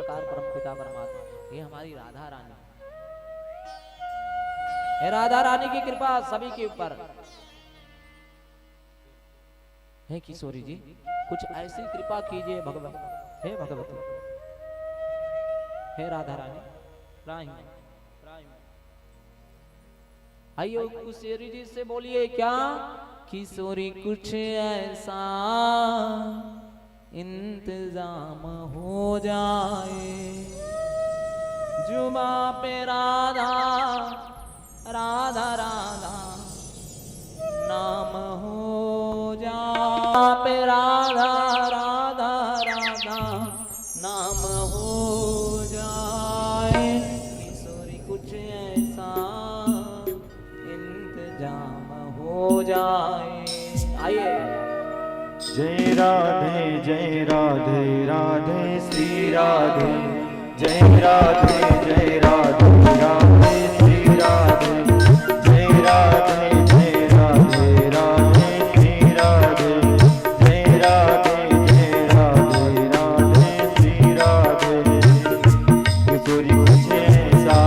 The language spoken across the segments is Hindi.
निराकार परम पिता परमात्मा, ये हमारी राधा रानी है। राधा रानी की कृपा सभी के ऊपर है। किशोरी जी कुछ ऐसी कृपा कीजिए भगवान, हे भगवती, हे राधा रानी, राही आइयो किशोरी जी से बोलिए क्या, किशोरी कुछ ऐसा इंतजाम हो जाए, जुबा पे राधा राधा राधा नाम हो जाए, पे राधा राधा राधा नाम हो जाए, किशोरी कुछ ऐसा इंतजाम हो जाए। आइए। जय राधे राधे श्री राधे, जय राधे राधे राधे श्री राधे, जय राधे राधे श्री राधे, जय राधे राधे श्री राधे। किशोरी कुछ ऐसा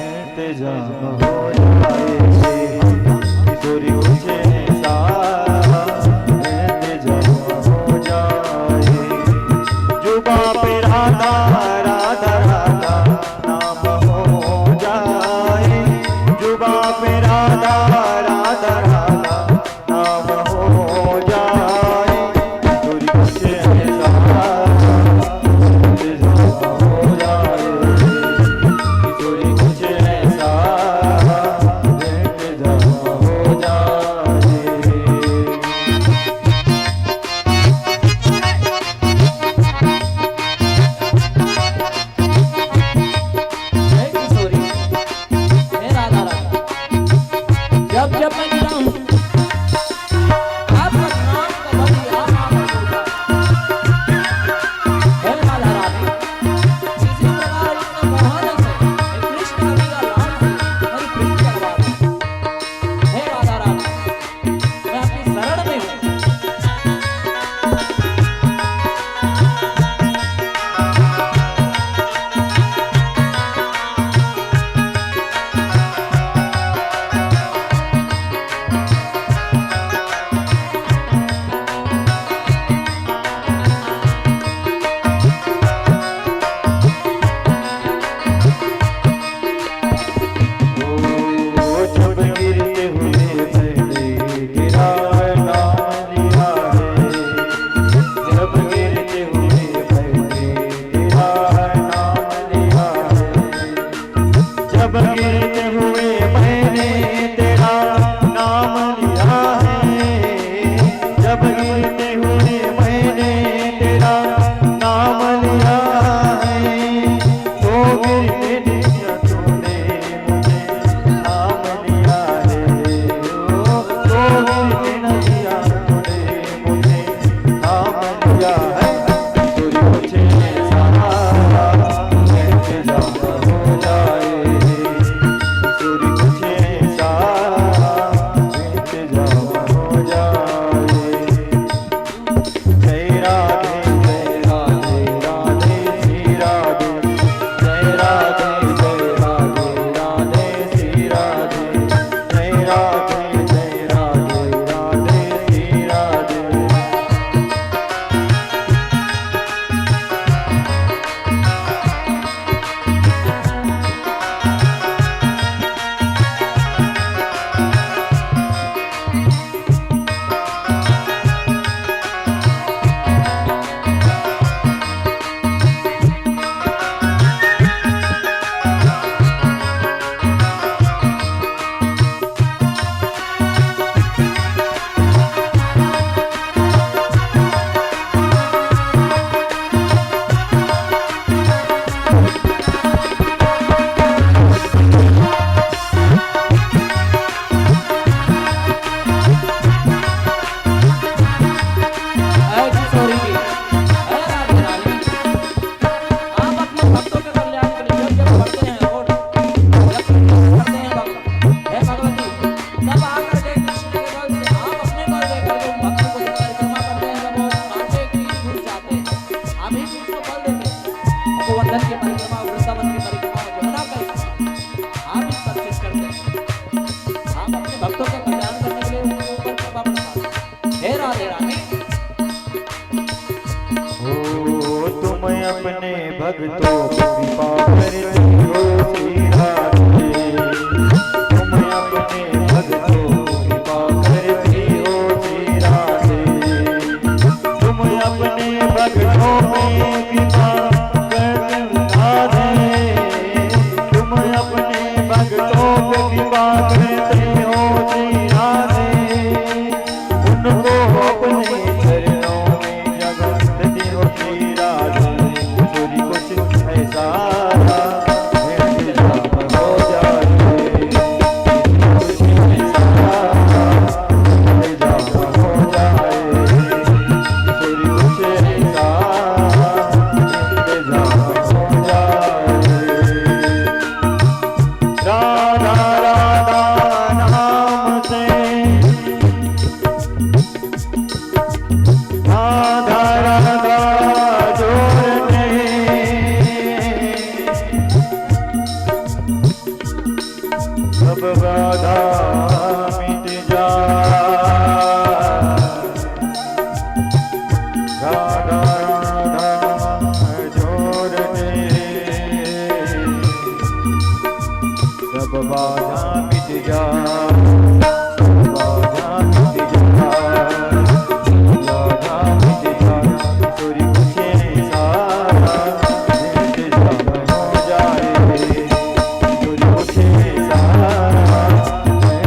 इंतजाम हो जाए, किशोरी कुछ ऐसा राधा राधा राधा नाम हो जाए, जुबा पे राधा राधा राधा नाम हो जाए, किशोरी कुछ ऐसा इंतजाम हो जाए, किशोरी कुछ ऐसा इंतजाम हो जाए। Yeah. अपने भक्तों की कृपा करती हो श्री राधे। तुम अपने भक्तों की कृपा करती हो श्री राधे। तुम अपने भक्तों में कृपा करती राधे। तुम अपने भक्तों पे कृपा करते हो श्री राधे। उनको अपने चरणों में जगह देती हो श्री राधे। किशोरी कुछ ऐसा इंतजाम हो जाए। कुछ ऐसा इंतजाम हो जाए। किशोरी कुछ ऐसा इंतजाम हो जाए। राधा राधा नाम से राधा राधा जोड़ने सब बाधा मिट जाए। राधा राधा जोड़ने सब बाधा मिट जाए। सब बाधा मिट जाए। बाधा मिट जाए। किशोरी कुछ ऐसा इंतजाम हो जाए। किशोरी कुछ ऐसा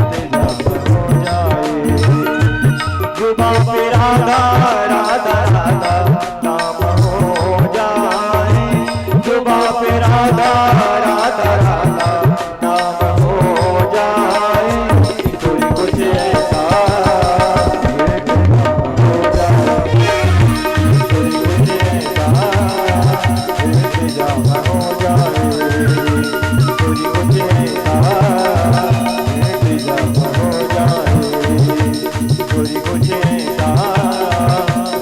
इंतजाम हो जाए। जुबां पे राधा राधा राधा नाम हो जाए। जुबां पे राधा राधा राधा नाम हो जाए। किशोरी कुछ ऐसा हो जाए। किशोरी कुछ ऐसा इंतजाम हो जाए। किशोरी कुछ ऐसा इंतजाम हो जाए। किशोरी कुछ ऐसा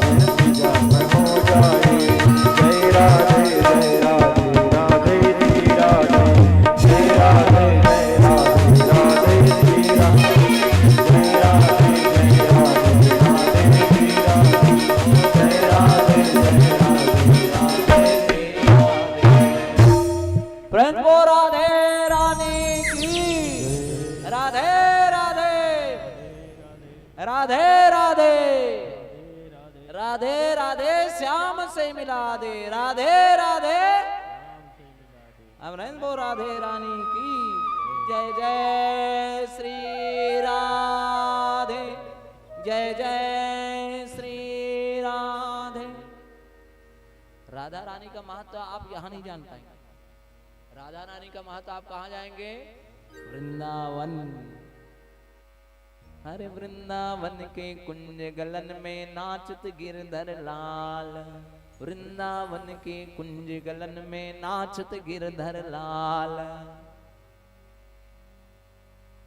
इंतजाम हो जाए। जय राधे जय राधे राधे श्री राधे। जय राधे जय राधे राधे श्री राधे। जय राधे जय राधे राधे श्री राधे। जय राधे जय राधे राधे श्री राधे। प्रेम को राधे रानी की। राधे राधे राधे राधे राधे राधे श्याम से मिला दे। राधे राधे अमरेंद्र को राधे रानी की जय। जय श्री राधे जय जय श्री राधे। राधा रानी का महत्व आप यहाँ नहीं जान पाएंगे। राधा रानी का महत्व आप कहाँ जाएंगे? वृंदावन। अरे वृंदावन के कुंज गलन में नाचत गिरधर लाल। वृंदावन के कुंज गलन में नाचत गिरधर लाल।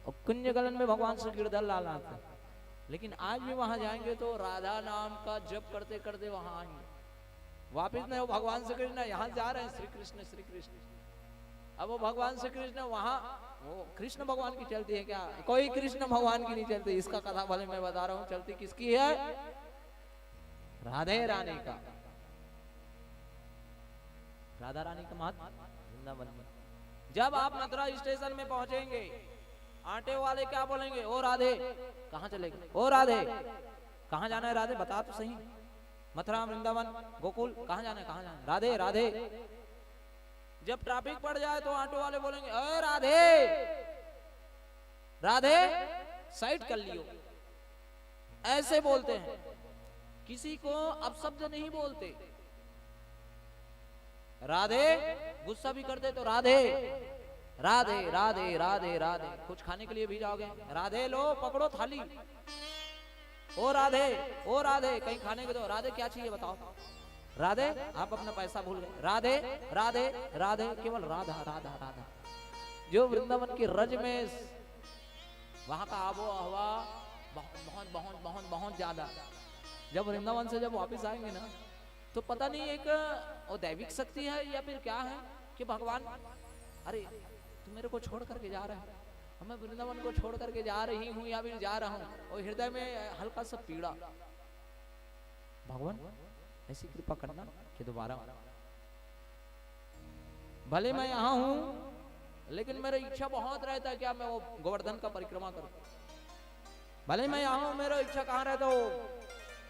और कुंज गलन में भगवान श्री गिरधर लाल आते हैं। लेकिन आज भी वहां जाएंगे तो राधा नाम का जप करते करते वहां आएंगे। वापिस नहीं, वो भगवान श्री कृष्ण यहाँ जा रहे हैं। श्री कृष्ण श्री कृष्ण। अब वो भगवान श्री कृष्ण वहां, वो कृष्ण भगवान की चलती है क्या? कोई कृष्ण भगवान की नहीं चलती। इसका कथा भले मैं बता रहा हूं, चलती किसकी है? राधे रानी का। राधा रानी का महत्व वृंदावन में। जब आप मथुरा स्टेशन में पहुंचेंगे, आटे वाले क्या बोलेंगे? ओ राधे, कहाँ चलेंगे? ओ राधे, कहाँ जाना है? राधे बता तो सही। मथुरा, वृंदावन, गोकुल, कहाँ जाना है? कहाँ जाना है? राधे राधे। जब ट्रैफिक पड़ जाए तो ऑटो वाले बोलेंगे ओ राधे राधे साइड कर लियो। ऐसे बोलते हैं। किसी को अपशब्द नहीं बोलते। राधे गुस्सा भी कर दे तो राधे राधे राधे राधे राधे। कुछ खाने के लिए भी जाओगे, राधे लो पकड़ो थाली। ओ राधे, ओ राधे, कहीं खाने के तो राधे क्या चाहिए बताओ? राधे, आप अपना पैसा भूल गए। राधे राधे राधे, केवल राधा राधा राधा। जो वृंदावन की रज में वहां का आबो हवा बहुत बहुत बहुत बहुत बहुत ज्यादा। जब वृंदावन से जब वापस आएंगे ना, तो पता नहीं एक वो दैविक शक्ति है या फिर क्या है कि भगवान, अरे तू मेरे को छोड़ करके जा रहा है, मैं वृंदावन को छोड़ करके जा रही हूँ या फिर जा रहा हूँ, और हृदय में हल्का सा पीड़ा। भगवान ऐसी कृपा करना कि दोबारा भले मैं यहाँ हूँ लेकिन मेरी इच्छा बहुत रहता है क्या मैं वो गोवर्धन का परिक्रमा करूं। भले मैं यहाँ हूँ, मेरा इच्छा कहाँ रहता हो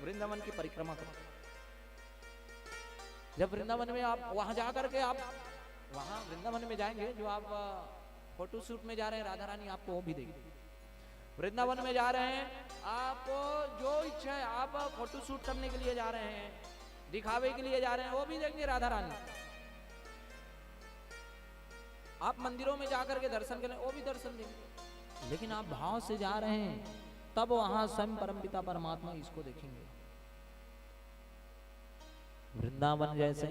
वृंदावन की परिक्रमा करूं। जब वृंदावन में आप वहां जा करके आप वहां वृंदावन में जाएंगे, जो आप फोटो शूट में जा रहे हैं, राधा रानी आपको वो भी देगी। वृंदावन में जा रहे हैं, आपको जो इच्छा है, आप फोटो शूट करने के लिए जा रहे हैं, दिखावे के लिए जा रहे हैं, वो भी देंगे राधा रानी। आप मंदिरों में जाकर के दर्शन करें, वो भी दर्शन देंगे। लेकिन आप भाव से जा रहे हैं, तब वहां स्वयं परमपिता परमात्मा इसको देखेंगे। वृंदावन जैसे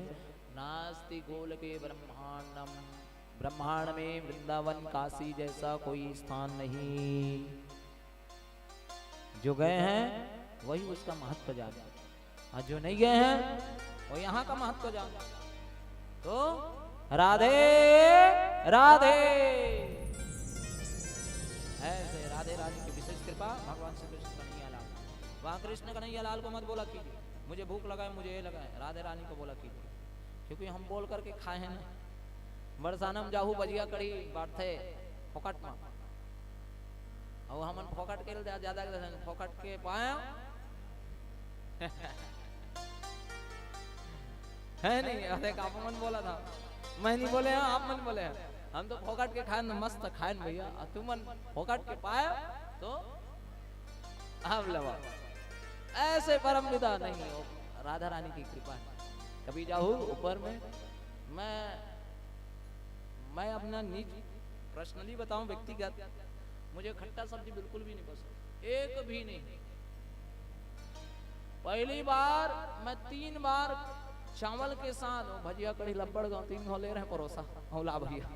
नास्ति गोल के ब्रह्मांडम, ब्रह्मांड में वृंदावन काशी जैसा कोई स्थान नहीं। जो गए हैं वही उसका महत्व जाने, और जो नहीं गए हैं वो यहाँ का महत्व जाने। तो राधे राधे, ऐसे राधे राधे की विशेष कृपा भगवान श्री कृष्ण कन्हैया लाल। वहां कृष्ण कन्हैया लाल को मत बोला कीजिए मुझे भूख लगा है, मुझे ये लगा है, राधे रानी को बोला कीजिए, क्योंकि हम बोल करके खाए हैं ना। बरसानम जाहू बजिया कड़ी बाटे फोकट में, और हमन फोकट के ज्यादा फोकट के पाया है नहीं। अरे आप मन बोला था, मैं नहीं बोले हैं, आप मन बोले हैं। हम तो फोकट के खाए मस्त खाए भैया, तुम मन फोकट के पाया तो हम लवा। ऐसे परम पिता नहीं हो, राधा रानी की कृपा है। कभी जाऊँ ऊपर में, मैं अपना निज पर्सनली बताऊं, व्यक्तिगत, मुझे खट्टा सब्जी बिल्कुल भी नहीं पसंद, एक भी नहीं। पहली बार मैं 3 बार चावल के साथ भजिया कड़ी लपड़ गाँव 3 ले रहे परोसा हौला भैया।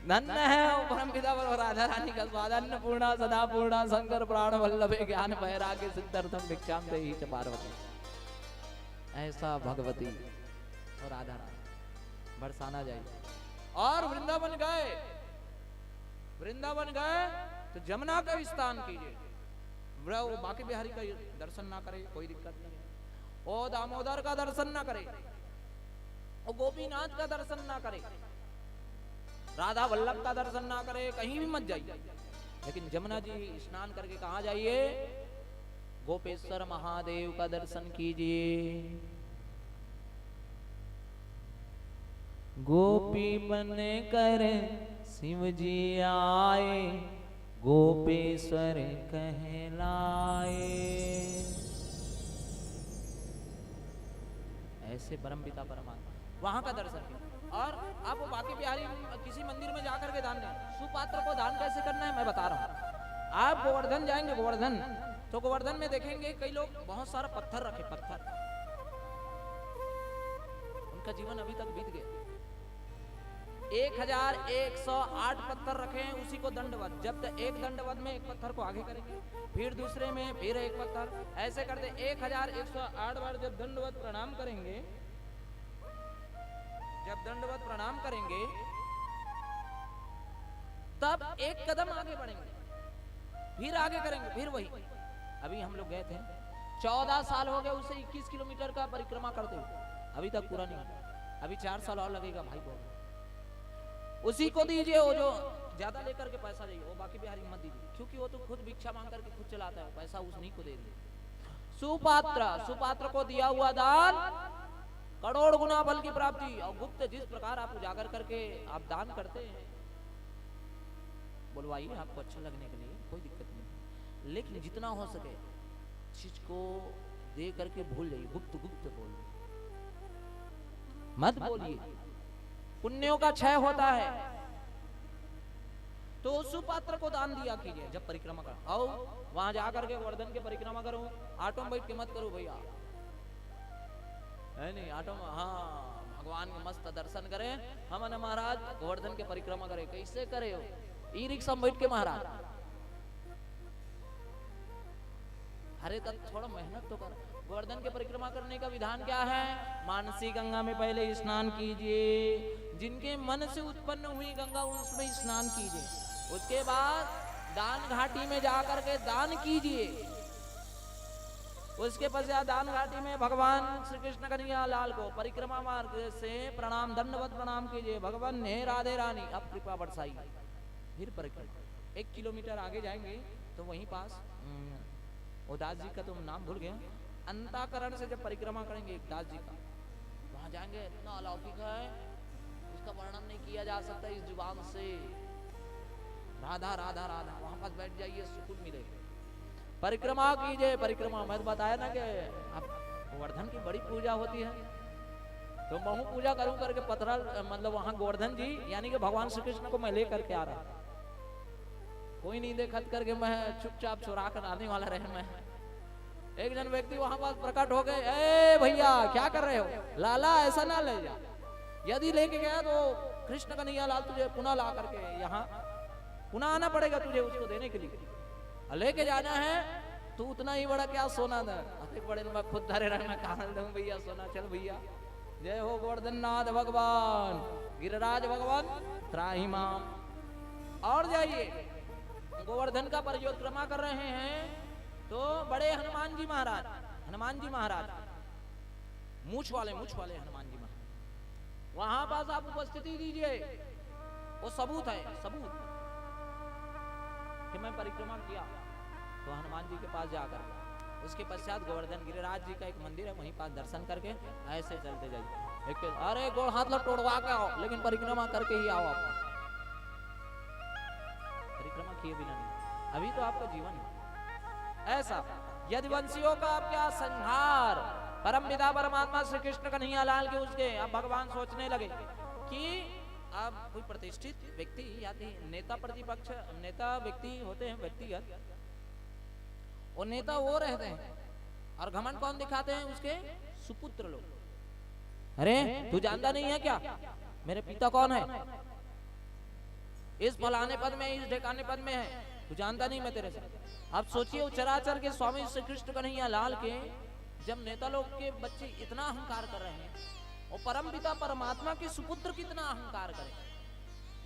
धन्य है परम पिता राधा रानी का स्वाद, अन्नपूर्णा सदा पूर्णा शंकर प्राण वल्लभे ज्ञान वैराग्य सिद्धार्थम भिक्षाम देहि च पार्वती। ऐसा भगवती और राधा रानी बरसाना जाइए। और वृंदावन गए तो जमुना का स्नान कीजिए। वो बाकी बिहारी का दर्शन ना करे कोई दिक्कत नहीं है, ओ दामोदर का दर्शन ना करे, ओ गोपीनाथ का दर्शन ना करे, राधा वल्लभ का दर्शन ना करे, कहीं भी मत जाइए। लेकिन जमुना जी स्नान करके कहाँ जाइए, गोपेश्वर महादेव का दर्शन कीजिए। गोपी बने कर शिव जी आए, गोपेश्वर कहलाए। ऐसे परम पिता परमात्मा वहां का दर्शन किया। और आप बाकी बिहारी किसी मंदिर में जाकर के दान दें। सुपात्र को दान कैसे करना है मैं बता रहा हूँ। आप गोवर्धन जाएंगे, गोवर्धन तो गोवर्धन में देखेंगे कई लोग बहुत सारा पत्थर रखे, पत्थर, उनका जीवन अभी तक बीत गया। 1108 पत्थर रखे हैं, उसी को दंडवत। जब तक एक दंडवत में एक पत्थर को आगे करेंगे, फिर दूसरे में फिर एक पत्थर, ऐसे करते 1108 बार जब दंडवत प्रणाम करेंगे, जब दंडवत प्रणाम करेंगे तब एक कदम आगे बढ़ेंगे, फिर आगे करेंगे, फिर वही। अभी हम लोग गए थे, 14 साल हो गए उसे 21 किलोमीटर का परिक्रमा करते हुए, अभी तक पूरा नहीं हुआ। अभी 4 साल और लगेगा भाई बोल। उसी को दीजिए, वो जो ज्यादा लेकर के पैसा चाहिए वो बाकी बिहारी मत दीजिए, क्योंकि वो तो खुद भिक्षा मांग करके खुद चलाता है, पैसा उसी को दे दीजिए। सुपात्र को दिया हुआ दान करोड़ गुना फल की प्राप्ति। और गुप्त जिस प्रकार आप उजागर करके आप दान करते हैं, बोलवाइए आपको अच्छा लगने के लिए, कोई दिक्कत नहीं। लेकिन जितना हो सके चीज को दे करके भूल जाइए, गुप्त बोलिए, मत बोलिए, पुण्यों का क्षय होता है। तो सुपात्र को दान दिया कीजिए जब परिक्रमा कर। आओ वहां जाकर के गोवर्धन के परिक्रमा करो, ऑटो में बैठ के मत करो भैया, है नहीं ऑटो में। हाँ, भगवान के मस्त दर्शन करें हम न महाराज, गोवर्धन के परिक्रमा करें। कैसे करे हो, ई रिक्शा में बैठ के महाराज। अरे तब थोड़ा मेहनत तो कर। गोवर्धन के परिक्रमा करने का विधान क्या है, मानसी गंगा में पहले स्नान कीजिए, जिनके मन से उत्पन्न हुई गंगा उसमें स्नान कीजिए। उसके बाद दान घाटी में जाकर के दान कीजिए। उसके पश्चात दान घाटी में भगवान श्री कृष्ण कन्हैया लाल को परिक्रमा मार्ग से प्रणाम, दंडवत प्रणाम कीजिए। भगवान हे राधे रानी, अब कृपा बरसाई। फिर परिक्रमा 1 किलोमीटर आगे जाएंगे तो वहीं पास वो दास जी का तुम नाम भूल गए, अंताकरण से जब परिक्रमा करेंगे एक दास जी का, वहां जाएंगे, इतना अलौकिक है, उसका वर्णन नहीं किया जा सकता इस जुबान से। राधा राधा राधा, वहां पास बैठ जाइए, सुकून मिलेगा। परिक्रमा कीजिए, परिक्रमा मैं तो बताया ना कि अब गोवर्धन की बड़ी पूजा होती है, तो बहु पूजा करूं करके पथरा, मतलब वहां गोवर्धन जी यानी कि भगवान श्री कृष्ण को मैं लेकर के आ रहा, कोई नहीं देखत करके मैं चुपचाप चुरा कर आने वाला रहे। मैं एक जन व्यक्ति वहां पास प्रकट हो गए, ए भैया क्या कर रहे हो, लाला ऐसा ना ले जा, यदि लेके गया तो कृष्ण कन्हैया लाल तुझे पुनः ला करके यहाँ पुनः आना पड़ेगा तुझे उसको देने के लिए, लेके जाना है तो उतना ही बड़ा क्या सोना दे, अरे बड़े मैं खुद धरे रहे, मैं कहाँ दूं भैया सोना, चल भैया। जय हो गोवर्धन नाथ भगवान, गिरिराज भगवान त्राहि माम। और जाइए, गोवर्धन का परिक्रमा कर रहे हैं तो बड़े हनुमान जी महाराज, हनुमान जी महाराज मूछ वाले हनुमान जी महाराज, वहां पास आप उपस्थिति दीजिए, वो सबूत है, सबूत कि मैं परिक्रमा किया। तो हनुमान जी के पास जाकर, उसके पश्चात गोवर्धन गिरिराज जी का एक मंदिर है, वहीं पास दर्शन करके ऐसे चलते जाइए। एक अरे गोड़ हाथ लग तोड़वा के आओ, लेकिन परिक्रमा करके ही आओ। आप परिक्रमा किए बिना नहीं, अभी तो आपका जीवन है ऐसा। यदुवंशियों का अब क्या संहार, परम पिता परमात्मा श्री कृष्ण कन्हैया लाल के उसके अब भगवान सोचने लगे कि अब कोई प्रतिष्ठित व्यक्ति या नेता, प्रतिपक्ष नेता व्यक्ति होते हैं व्यक्तिगत, और नेता वो रहते हैं, और घमंड कौन दिखाते हैं, उसके सुपुत्र लोग। अरे तू जानता नहीं है क्या मेरे पिता कौन है, इस फलाने पद में, इस ढेकाने पद में है, तू जानता नहीं मैं तेरे साथ। अब सोचिए चराचर के स्वामी श्री कृष्ण कन्हैया लाल के जब नेता लोग के बच्चे इतना अहंकार कर रहे हैं, और परम पिता परमात्मा के सुपुत्र कितना अहंकार करें,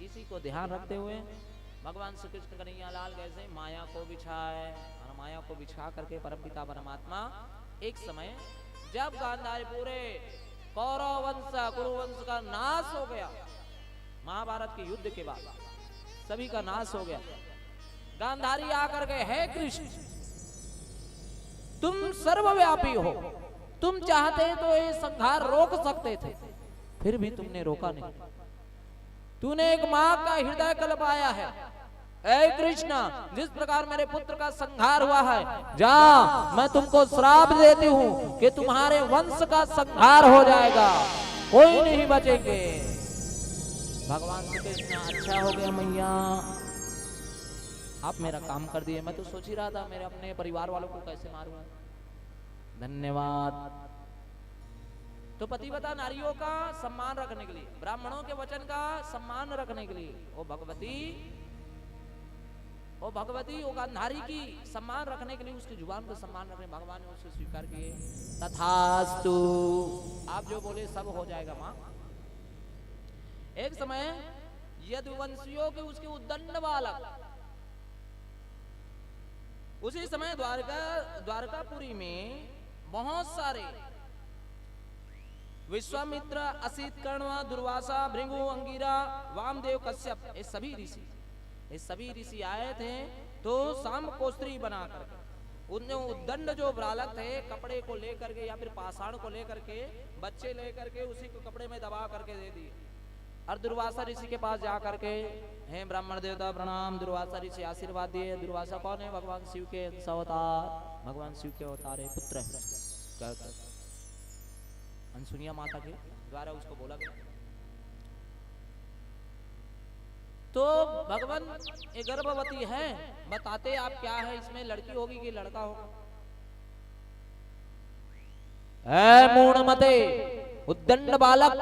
इसी को ध्यान रखते हुए भगवान श्री कृष्ण कन्हैया लाल कैसे माया को बिछाए, और माया को बिछा करके परम पिता परमात्मा एक समय जब गांधारी पूरे कौरव वंश कुरुवंश का नाश हो गया, महाभारत के युद्ध के बाद सभी का नाश हो गया, गांधारी आकर के हे कृष्ण तुम सर्वव्यापी हो, तुम चाहते तो ये संहार रोक सकते थे, फिर भी तुमने रोका नहीं। तूने एक मां का हृदय कलपाया है, ऐ कृष्णा जिस प्रकार मेरे पुत्र का संहार हुआ है, जा मैं तुमको श्राप देती हूं कि तुम्हारे वंश का संहार हो जाएगा, कोई नहीं बचेंगे। भगवान श्री कृष्ण अच्छा हो गया मैया, आप मेरा काम कर दिए, मैं तो सोच ही रहा था मेरे अपने परिवार वालों को कैसे मारूं, धन्यवाद। तो पतिव्रता नारियों का सम्मान रखने के लिए, ब्राह्मणों के वचन का सम्मान रखने के लिए, ओ भगवती वो गांधारी की सम्मान रखने के लिए, उसकी जुबान का सम्मान रखने भगवान ने उसे स्वीकार किए। तथास्तु, आप जो बोले सब हो जाएगा मां। एक समय यदुवंशियों के उसके उद्दंड बालक, उसी समय द्वारकापुरी में बहुत सारे विश्वामित्र, असित, कर्ण, दुर्वासा, भृगु, अंगिरा, वामदेव, कश्यप, ये सभी ऋषि आए थे। तो शाम कोस्त्री बनाकर उनने उद्दंड जो बालक थे कपड़े को लेकर के या फिर पाषाण को लेकर के, बच्चे लेकर के उसी को कपड़े में दबा करके दे दिए, और दुर्वासा ऋषि के पास जा करके हे ब्राह्मण देवता प्रणाम, दुर्वासा ऋषि आशीर्वाद दिए। दुर्वासा कौन है, भगवान शिव के अवतार, भगवान शिव के अवतार है, पुत्र है, अनसुनिया माता के द्वारा उसको बोला गया। तो भगवान ये गर्भवती है, बताते आप क्या है, इसमें लड़की होगी कि लड़का होगा। ऐ मूढ़मते उद्दंड बालक,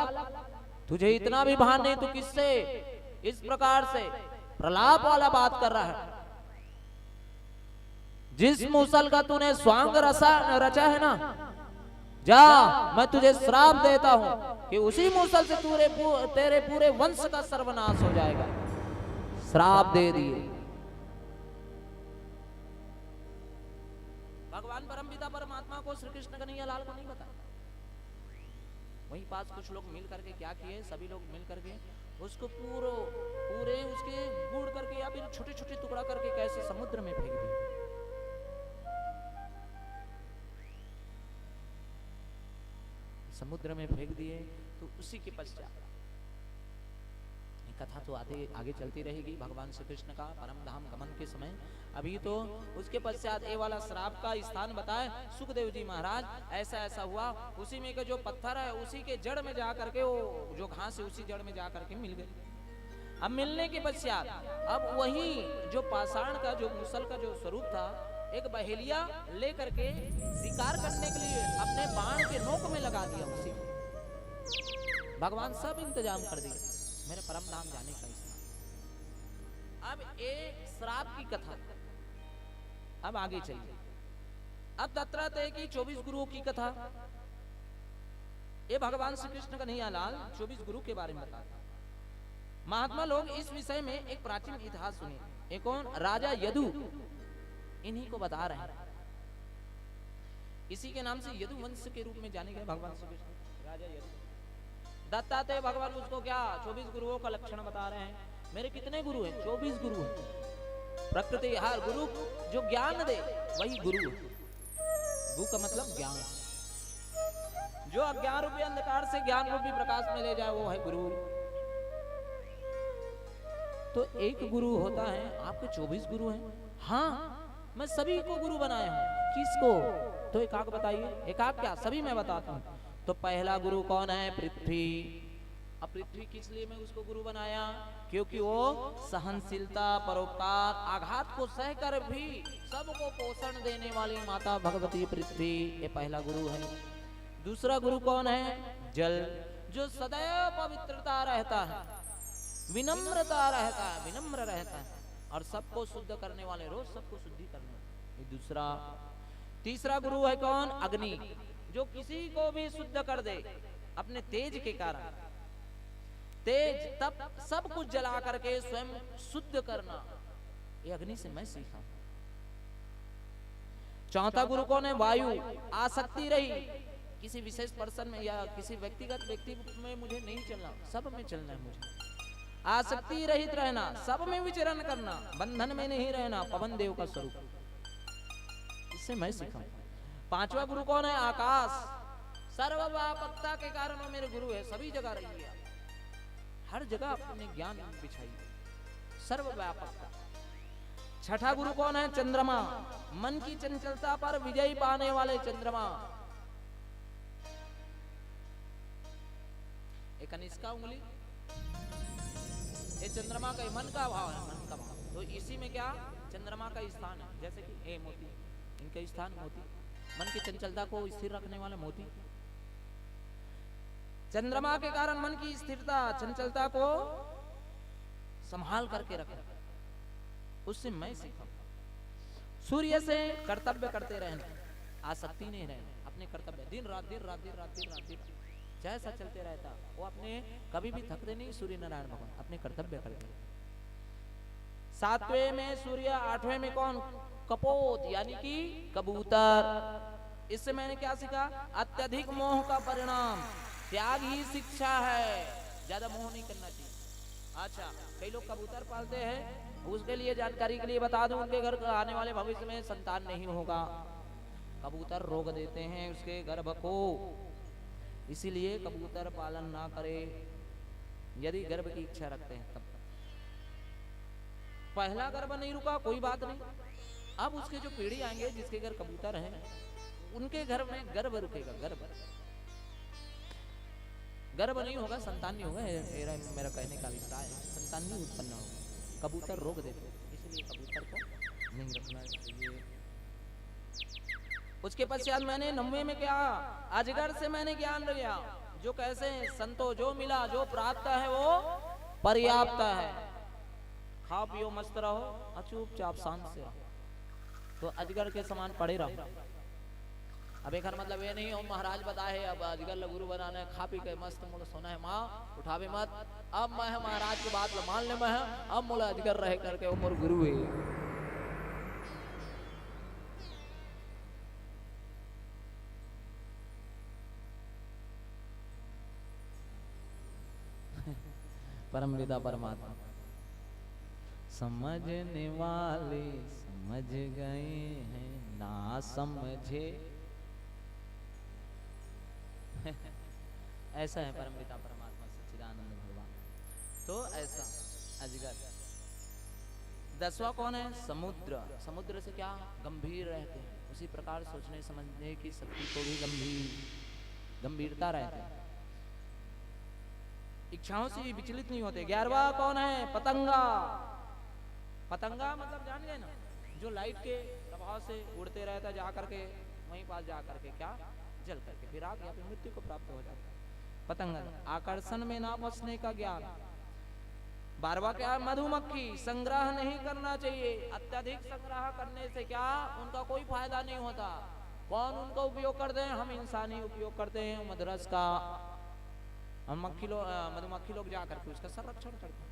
तुझे इतना भी भान नहीं, तू किससे इस प्रकार से प्रलाप वाला बात कर रहा है। जिस मूसल का तूने स्वांग रचा है ना, जा मैं तुझे श्राप देता हूं कि उसी मूसल से तेरे पूरे वंश का सर्वनाश हो जाएगा। श्राप दे दिए। भगवान परमपिता परमात्मा को श्री कृष्ण कन्हैया लाल को नहीं बताया। वहीं पास कुछ लोग मिल करके क्या किए, सभी लोग मिल करके उसको पूरे उसके गुड़ करके या फिर छोटे छोटे टुकड़ा करके कैसे समुद्र में फेंक दिए। समुद्र में फेंक दिए। तो उसी के पश्चात कथा तो आगे चलती रहेगी भगवान श्री कृष्ण का परम धाम गमन के समय। अभी तो उसके पश्चात ये वाला श्राप का स्थान बताए सुखदेव जी महाराज, ऐसा ऐसा हुआ। उसी में के जो पत्थर है उसी के जड़ में जा करके वो जो घास है उसी जड़ में जा करके मिल गए। अब मिलने के पश्चात अब वही जो पाषाण का जो मुसल का जो स्वरूप था, एक बहेलिया लेकर के शिकार करने के लिए अपने बाण के नोक में लगा दिया। उसी भगवान सब इंतजाम कर दिया मेरे परम धाम जाने का स्थान। अब एक श्राप की कथा अब आगे चलिए। अब दत्तात्रेय की 24 गुरुओं की कथा। ये भगवान श्री कृष्ण कन्हैया लाल 24 गुरु के बारे में बताते हैं। महात्मा लोग इस विषय में एक प्राचीन इतिहास सुनिए। एक कौन? राजा यदु, इन्हीं को बता रहे हैं। इसी के नाम से यदु वंश के रूप में जाने गए भगवान श्री कृष्ण। राजा यदु दत्तात्रेय भगवान उसको क्या 24 गुरुओं का लक्षण बता रहे हैं। मेरे कितने गुरु हैं? 24 गुरु हैं। प्रकृति हर गुरु जो ज्ञान दे वही गुरु है। गुरु का मतलब ज्ञान, जो अज्ञान रूपी अंधकार से ज्ञान रूपी प्रकाश में ले जाए वो है गुरु। तो एक गुरु होता है, आपके 24 गुरु हैं। हाँ, मैं सभी को गुरु बनाया हूं। किसको? तो एकाक बताइए। एकाक क्या? सभी मैं बताता हूं। तो पहला गुरु कौन है? पृथ्वी। अब पृथ्वी किस लिए मैं उसको गुरु बनाया? क्योंकि वो सहनशीलता, परोपकार, आघात को सहकर भी सबको पोषण देने वाली माता भगवती पृथ्वी, ये पहला गुरु है। दूसरा गुरु कौन है? जल, जो सदैव पवित्रता रहता है, विनम्रता रहता है, विनम्र रहता है और सबको शुद्ध करने वाले, रोज सबको शुद्धि करने वाले, ये दूसरा। तीसरा गुरु है कौन? अग्नि, जो किसी को भी शुद्ध कर दे अपने तेज के कारण। तेज तब सब कुछ जला करके स्वयं शुद्ध करना, ये अग्नि से मैं सीखा। चौथा गुरु कौन है? वायु, आसक्ति रही किसी विशेष पर्सन में या किसी व्यक्तिगत व्यक्ति में मुझे नहीं चलना, सब में चलना है मुझे। आसक्ति रहित रहना, सब में विचरण करना, बंधन में नहीं रहना, पवन देव का स्वरूप, इससे मैं सीखा। पांचवा गुरु कौन है? आकाश, सर्वव्यापकता के कारण वो मेरे गुरु है। सभी जगह रही है, हर जगह अपने ज्ञान बिछाइए, सर्वव्यापकता। छठा गुरु कौन है? चंद्रमा, मन की चंचलता पर विजय पाने वाले चंद्रमा। एक कनिष्का उंगली, ये चंद्रमा का मन का भाव है, मन का भाव। तो इसी में क्या चंद्रमा का स्थान है। जैसे कि मोती, इनका स्थान मोती, मन की चंचलता को स्थिर रखने वाला मोती। चंद्रमा के कारण मन की स्थिरता, चंचलता को संभाल करके रखना, उससे मैं सीखा। सूर्य से कर्तव्य करते रहना, आसक्ति नहीं रहना, अपने कर्तव्य दिन रात दिन रात दिन रात दिन रात दिन जैसा चलते रहता, वो अपने कभी भी थकते नहीं। सूर्य नारायण भगवान अपने कर्तव्य करते। सातवें में सूर्य, आठवें में कौन? कपोत, यानी कि कबूतर। इससे मैंने क्या सीखा? अत्यधिक मोह का परिणाम त्याग ही शिक्षा है, ज्यादा मोह नहीं करना चाहिए। अच्छा, कई लोग कबूतर पालते हैं, उसके लिए जानकारी के लिए बता दूं, उनके घर आने वाले भविष्य में संतान नहीं होगा। कबूतर रोक देते हैं उसके गर्भ को, इसीलिए कबूतर पालन ना करे यदि गर्भ की इच्छा रखते हैं तब। पहला गर्भ नहीं रुका कोई बात नहीं, अब उसके जो पीढ़ी आएंगे जिसके घर कबूतर हैं उनके घर में गर्भ रुकेगा। गर्भ नहीं होगा, संतान नहीं होगा, मेरा कहने का अभिप्राय है, संतान नहीं उत्पन्न होगा। कबूतर रोक देते, इसलिए कबूतर को नहीं रखना चाहिए। उसके पश्चात मैंने 9वें में क्या? अजगर से मैंने ज्ञान लिया, जो कैसे संतो जो मिला जो प्राप्त है वो पर्याप्त है। खाओ पियो मस्त रहो, चुपचाप शांत से रहो, तो अजगर के समान पड़े रहो। अब एक मतलब ये नहीं हो महाराज बताए अब अजगर गुरु बनाना है, खा पी के मस्त मुझे सोना है, माँ उठावे मत। अब मैं महाराज की बात मान ले, मैं अब मुझे अजगर रह करके उम्र गुरु है। परमपिता परमात्मा समझने वाले समझ गए हैं, ना समझे ऐसा है परमपिता परमात्मा सच्चिदानंद भगवान। तो ऐसा अजगर। 10वां कौन है? समुद्र। समुद्र से क्या गंभीर रहते हैं, उसी प्रकार सोचने समझने की शक्ति को भी गंभीरता रहती है, इच्छाओं से भी विचलित नहीं होते। 11वां कौन है? पतंगा। पतंगा मतलब जान गए ना, जो लाइट के प्रभाव से उड़ते रहता, जा करके वहीं पास जा करके क्या जल करके फिर आग या फिर मृत्यु को प्राप्त हो जाता है। पतंगा। आकर्षण में ना फंसने का ज्ञान। 12वां क्या? मधुमक्खी। संग्रह नहीं करना चाहिए, अत्यधिक संग्रह करने से क्या उनका कोई फायदा नहीं होता। कौन उनका उपयोग करते हैं? हम इंसान ही उपयोग करते हैं मदरस का। हम मधुमक्खी लोग जाकर के उसका संरक्षण करते हैं।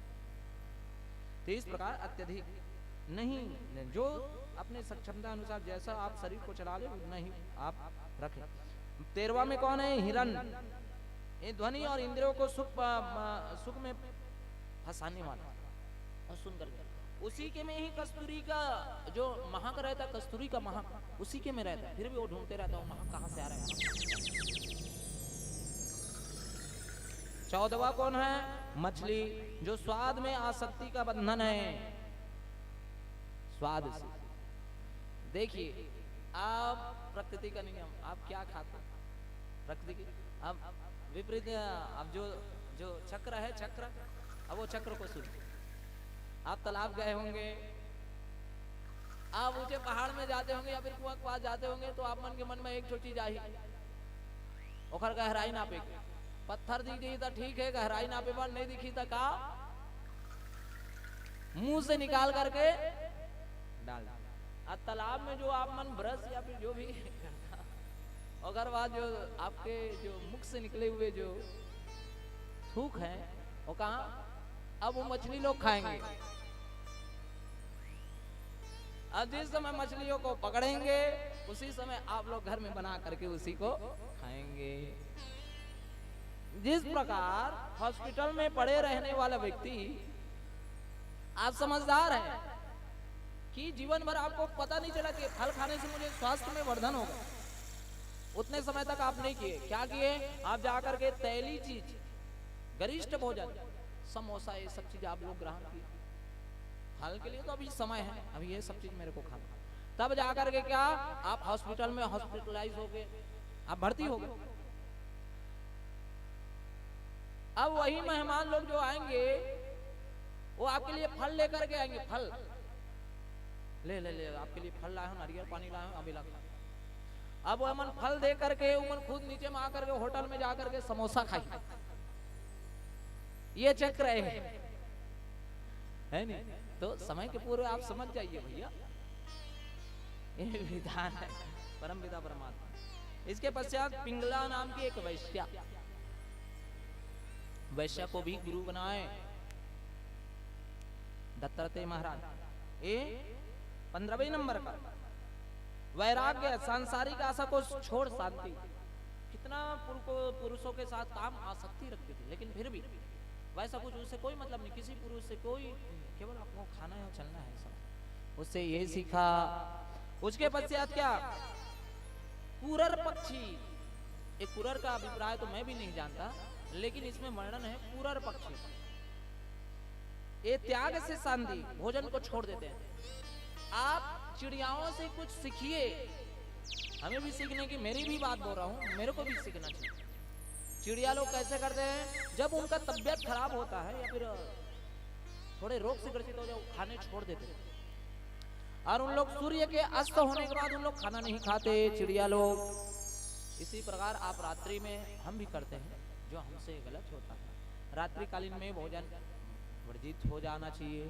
तो इस प्रकार अत्यधिक नहीं, जो अपने सक्षमता अनुसार जैसा आप शरीर को चला ले उतना ही आप रखें। 13वां में कौन है? हिरण। ये ध्वनि और इंद्रियों को सुख में फंसाने वाला और सुन कर उसी के में ही कस्तूरी का जो महक रहता है, कस्तूरी का महक उसी के में रहता है, फिर भी वो ढूंढते रहता है महक कहाँ से आ रहा है। 14वां कौन है? मछली, जो स्वाद में आसक्ति का बंधन है। स्वाद से देखिए, आप प्रकृति का नियम, आप क्या खाते हैं प्रकृति की, अब विपरीत, अब जो चक्र है चक्र, अब वो चक्र को सुन। आप तालाब गए होंगे, आप ऊंचे पहाड़ में जाते होंगे या फिर कुआं के पास जाते होंगे, तो आप मन के मन में एक छोटी चीज आई, ओखर गहराई नापे, पत्थर दी गई तो ठीक है, गहराई नापे पर नहीं दिखी तो का मुंह से निकाल करके डाल। तालाब में जो आप मन ब्रश या फिर जो भी अगर बाद जो आपके जो मुख से निकले हुए जो थूक है वो कहाँ, अब वो मछली लोग खाएंगे। अब जिस समय मछलियों को पकड़ेंगे उसी समय आप लोग घर में बना करके उसी को खाएंगे। जिस प्रकार हॉस्पिटल में पड़े रहने वाला व्यक्ति, आप समझदार हैं कि जीवन भर आपको पता नहीं चला कि फल खाने से मुझे स्वास्थ्य में वर्धन होगा, उतने समय तक आप नहीं किए। क्या किए? आप जाकर के तैली चीज, गरिष्ठ भोजन, समोसा, ये सब चीज आप लोग ग्रहण किए। फल के लिए तो अभी समय है, अभी ये सब चीज मेरे को खाना। तब जाकर के क्या आप हॉस्पिटल में हॉस्पिटलाइज हो गए, आप भर्ती हो गए। अब वही मेहमान लोग जो आएंगे वो आपके लिए फल लेकर के आएंगे। फल ले ले ले आपके लिए फल लाया हूं, नारियल पानी लाया हूं, अभी ला। अब वो मन फल दे करके उमन खुद नीचे में आकर के होटल में जाकर के समोसा खाई। ये चक्र है नहीं? तो समय के पूर्व आप समझ जाइए भैया, ये विधान है परमपिता परमात्मा। इसके पश्चात पिंगला नाम की एक वैश्या, वैश्या को भी गुरु बनाए दत्तात्रेय महाराज। ये 15वें नंबर का वैराग्य, सांसारिक आशा को छोड़ शांति। कितना पुरुषों के साथ काम आसक्ति रखती थी, लेकिन फिर भी वैसा कुछ उससे कोई मतलब नहीं, किसी पुरुष से कोई, केवल आपको खाना है चलना है सब। उससे ये सीखा। उसके पश्चात क्या? कुरर पक्षी। एक कुरर का अभिप्राय तो मैं भी नहीं जानता, लेकिन इसमें वर्णन है कुरर पक्षी। ये त्याग से शांति, भोजन को छोड़ देते हैं। आप चिड़ियाओं से कुछ सीखिए, हमें भी सीखने की, मेरी भी बात बोल रहा हूँ, मेरे को भी सीखना चाहिए। चिड़िया लोग कैसे करते हैं? जब उनका तबीयत खराब होता है या फिर थोड़े रोग से ग्रसित हो जाए, खाने छोड़ देते हैं। और उन लोग सूर्य के अस्त होने के बाद उन लोग खाना नहीं खाते, चिड़िया लोग। इसी प्रकार आप रात्रि में, हम भी करते हैं जो हमसे गलत होता है। रात्रिकालीन में भोजन वर्जित हो जाना चाहिए,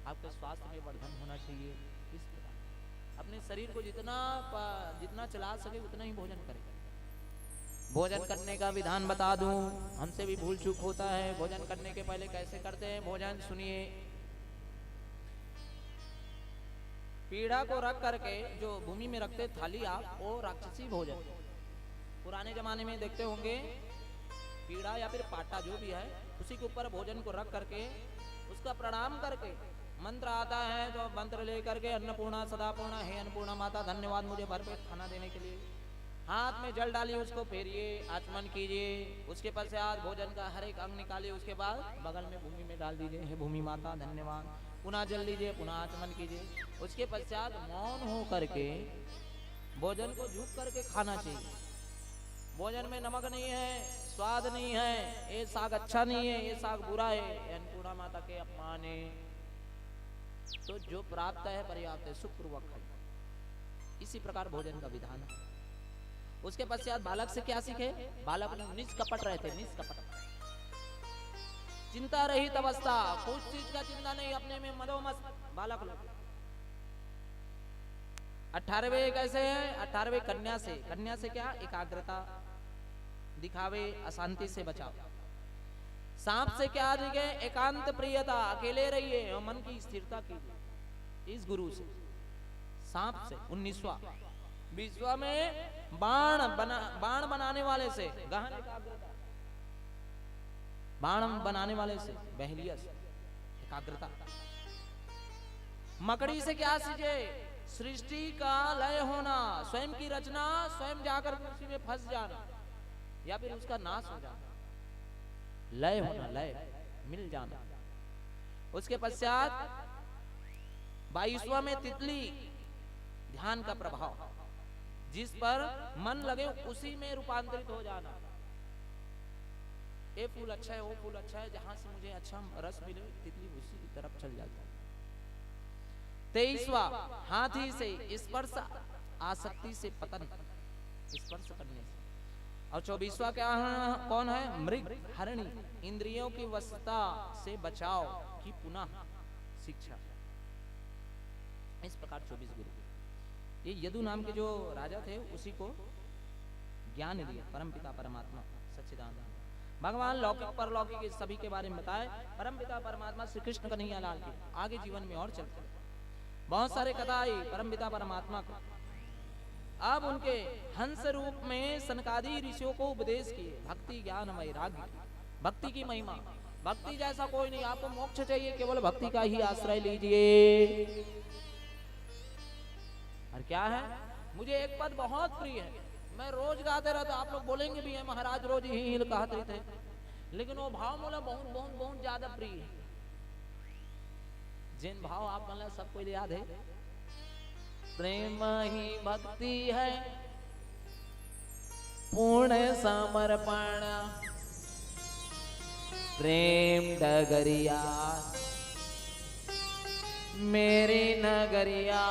आपके स्वास्थ्य में वर्धन होना चाहिए। इस प्रकार अपने शरीर को जितना चला सके उतना ही भोजन करें। भोजन करने का विधान बता दूं, हमसे भी भूल चूक होता है। भोजन करने के पहले कैसे करते हैं भोजन, सुनिए। पीढ़ा को रख करके जो भूमि में रखते थाली आप, वो राक्षसी भोजन। पुराने जमाने में देखते होंगे पीढ़ा या फिर पाटा जो भी है, उसी के ऊपर भोजन को रख करके उसका प्रणाम करके मंत्र आता है तो मंत्र लेकर के अन्नपूर्णा सदापूर्णा, हे अन्नपूर्णा माता धन्यवाद मुझे भरपेट खाना देने के लिए। हाथ में जल डालिए, उसको फेरिए, आचमन कीजिए। उसके पश्चात भोजन का हर एक अंग निकालिए। उसके बाद बगल में भूमि में डाल दीजिए, हे भूमि माता धन्यवाद। पुनः जल लीजिए, पुनः आचमन कीजिए। उसके पश्चात मौन हो करके भोजन को झुक करके खाना चाहिए। भोजन में नमक नहीं है, स्वाद नहीं है, ये साग अच्छा नहीं है, ये साग बुरा है, अन्नपूर्णा माता के अपमान है। तो जो प्राप्त है पर्याप्त है, सुखपूर्वक है। इसी प्रकार भोजन का विधान है। उसके पश्चात बालक से क्या सीखे? बालक ने निष्कपट रहते, निष्कपट, चिंता रहित अवस्था, कुछ चीज का चिंता नहीं, अपने में मदोमस्त बालक लोग। 18वें कैसे है? 18वें कन्या से। कन्या से क्या? एकाग्रता, दिखावे, अशांति से बचाव। सांप से क्या दिखे? एकांत प्रियता, अकेले रहिए और मन की स्थिरता कीजिए। इस गुरु से। सांप से 19वां। 20वां में बाण बनाने वाले से गहन एकाग्रता, बाण बनाने वाले से बहलिया से एकाग्रता। मकड़ी से क्या सीखे? सृष्टि का लय होना, स्वयं की रचना, स्वयं जाकर उसी में फंस जाना या फिर उसका नाश हो जाना, लय होना, लय मिल जाना। उसके पश्चात 22वां में तितली, ध्यान का प्रभाव, जिस पर मन लगे उसी में रूपांतरित हो जाना। ये फूल अच्छा है, वो फूल अच्छा है, जहां से मुझे अच्छा रस मिले तितली उसी की तरफ चल जाती है। 23वां हाथी से स्पर्श, आसक्ति से पतन, स्पर्श करने से। और 24वां क्या है? कौन है? मृग, हरिणी, इंद्रियों की वशता से बचाव की पुनः शिक्षा। इस प्रकार 24 गुरु। ये यदु नाम के जो राजा थे उसी को ज्ञान दिया परमपिता परमात्मा सच्चिदानंद भगवान। लौकिक परलौकिक इस सभी के बारे में बताए परमपिता परमात्मा श्री कृष्ण कन्हैया लाल के। आगे जीवन में और चलते बहुत सारे कथा आई परमपिता परमात्मा को। अब उनके हंस रूप में सनकादि ऋषियों को उपदेश किए भक्ति, ज्ञान, वैराग्य, भक्ति की महिमा। भक्ति जैसा कोई नहीं, आपको मोक्ष चाहिए केवल भक्ति का ही आश्रय लीजिए। और क्या है? मुझे एक पद बहुत प्रिय है, मैं रोज गाते रहता। आप लोग बोलेंगे भी है महाराज रोज ही कहते थे, लेकिन वो भाव मोला बहुत बहुत बहुत ज्यादा प्रिय है। जिन भाव आप मतलब सबको याद है। प्रेम ही भक्ति है, पूर्ण समर्पण, प्रेम डगरिया मेरी नगरिया,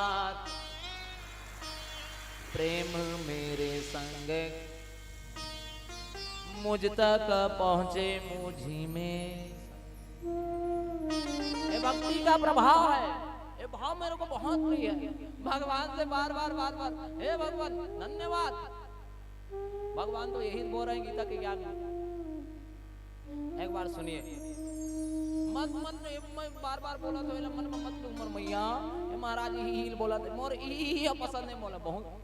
प्रेम मेरे संग मुझ तक पहुंचे मुझी में। ये भक्ति का प्रभाव है, ये भाव मेरे को बहुत प्रिय है। भगवान से बार बार हे भगवान धन्यवाद। भगवान तो यही बोल रहे हैं गीता के ज्ञान में। एक बार सुनिए, मन में बार बार बोला तो मन में मत उमर मैया महाराज ही बोला थे मोर ही पसंद है बोला बहुत।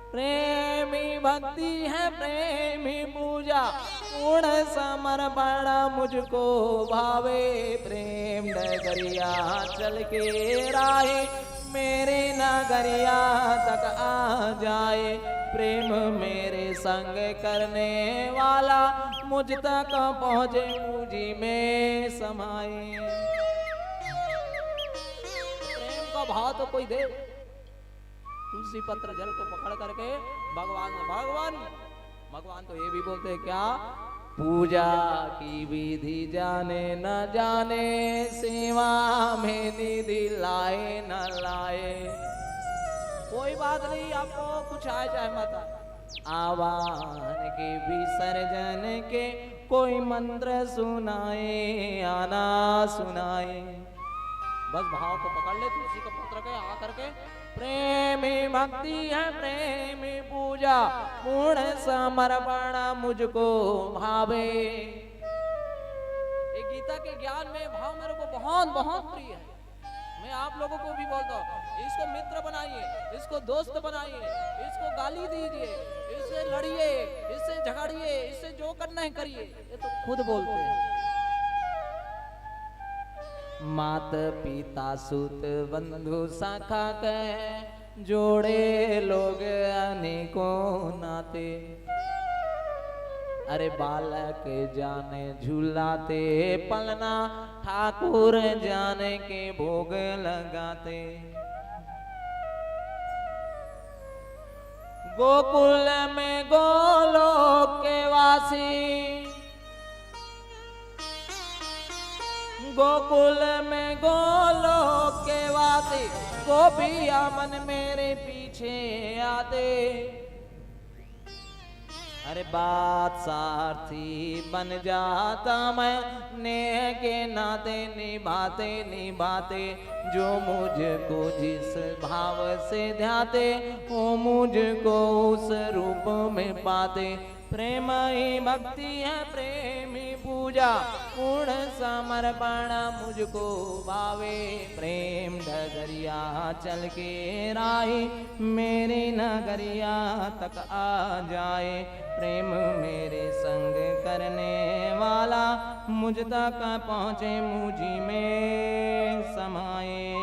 प्रेमी भक्ति है, प्रेमी पूजा, पूर्ण समर्पण मुझको भावे। प्रेम डगरिया चल के राहे मेरे नगरिया तक आ जाए। प्रेम मेरे संग करने वाला मुझ तक पहुँचे मुझी में समाए। प्रेम का भाव तो कोई दे। तुलसी पत्र जल को पकड़ करके भगवान तो ये भी बोलते हैं क्या? पूजा की विधि जाने न जाने, सेवा में निधि लाए न लाए। कोई बात नहीं, आपको कुछ आए चाहे मत आए। आवाहन के विसर्जन के कोई मंत्र सुनाए आना सुनाए। बस भाव को पकड़ ले, तुलसी का पत्र के आ करके प्रेमी भक्ति है, प्रेमी पूजा, पूर्ण समर्पण मुझको भावे। ये गीता के ज्ञान में भाव मेरे को बहुत बहुत प्रिय है। मैं आप लोगों को भी बोलता हूँ, इसको मित्र बनाइए, इसको दोस्त बनाइए, इसको गाली दीजिए, इससे लड़िए, इससे झगड़िए, इससे जो करना है करिए, ये तो खुद बोलते हैं। मात पिता सुत बंधु शाखा के जोड़े लोग अनेकों नाते। अरे बालक जाने झूलाते पलना, ठाकुर जाने के भोग लगाते। गोकुल में गोलोक के वासी, गोकुल में गोलोक के वासी, गोपिया मन मेरे पीछे आते। अरे बात सारथी बन जाता मैं, नेह के नाते निभाते निभाते, जो मुझको जिस भाव से ध्याते, वो मुझको उस रूप में पाते। प्रेम ही भक्ति है, प्रेम ही पूजा, पूर्ण समर्पण मुझको भावे। प्रेम डगरिया चल के राही, मेरी नगरिया तक आ जाए। प्रेम मेरे संग करने वाला, मुझ तक पहुँचे मुझी में समाए।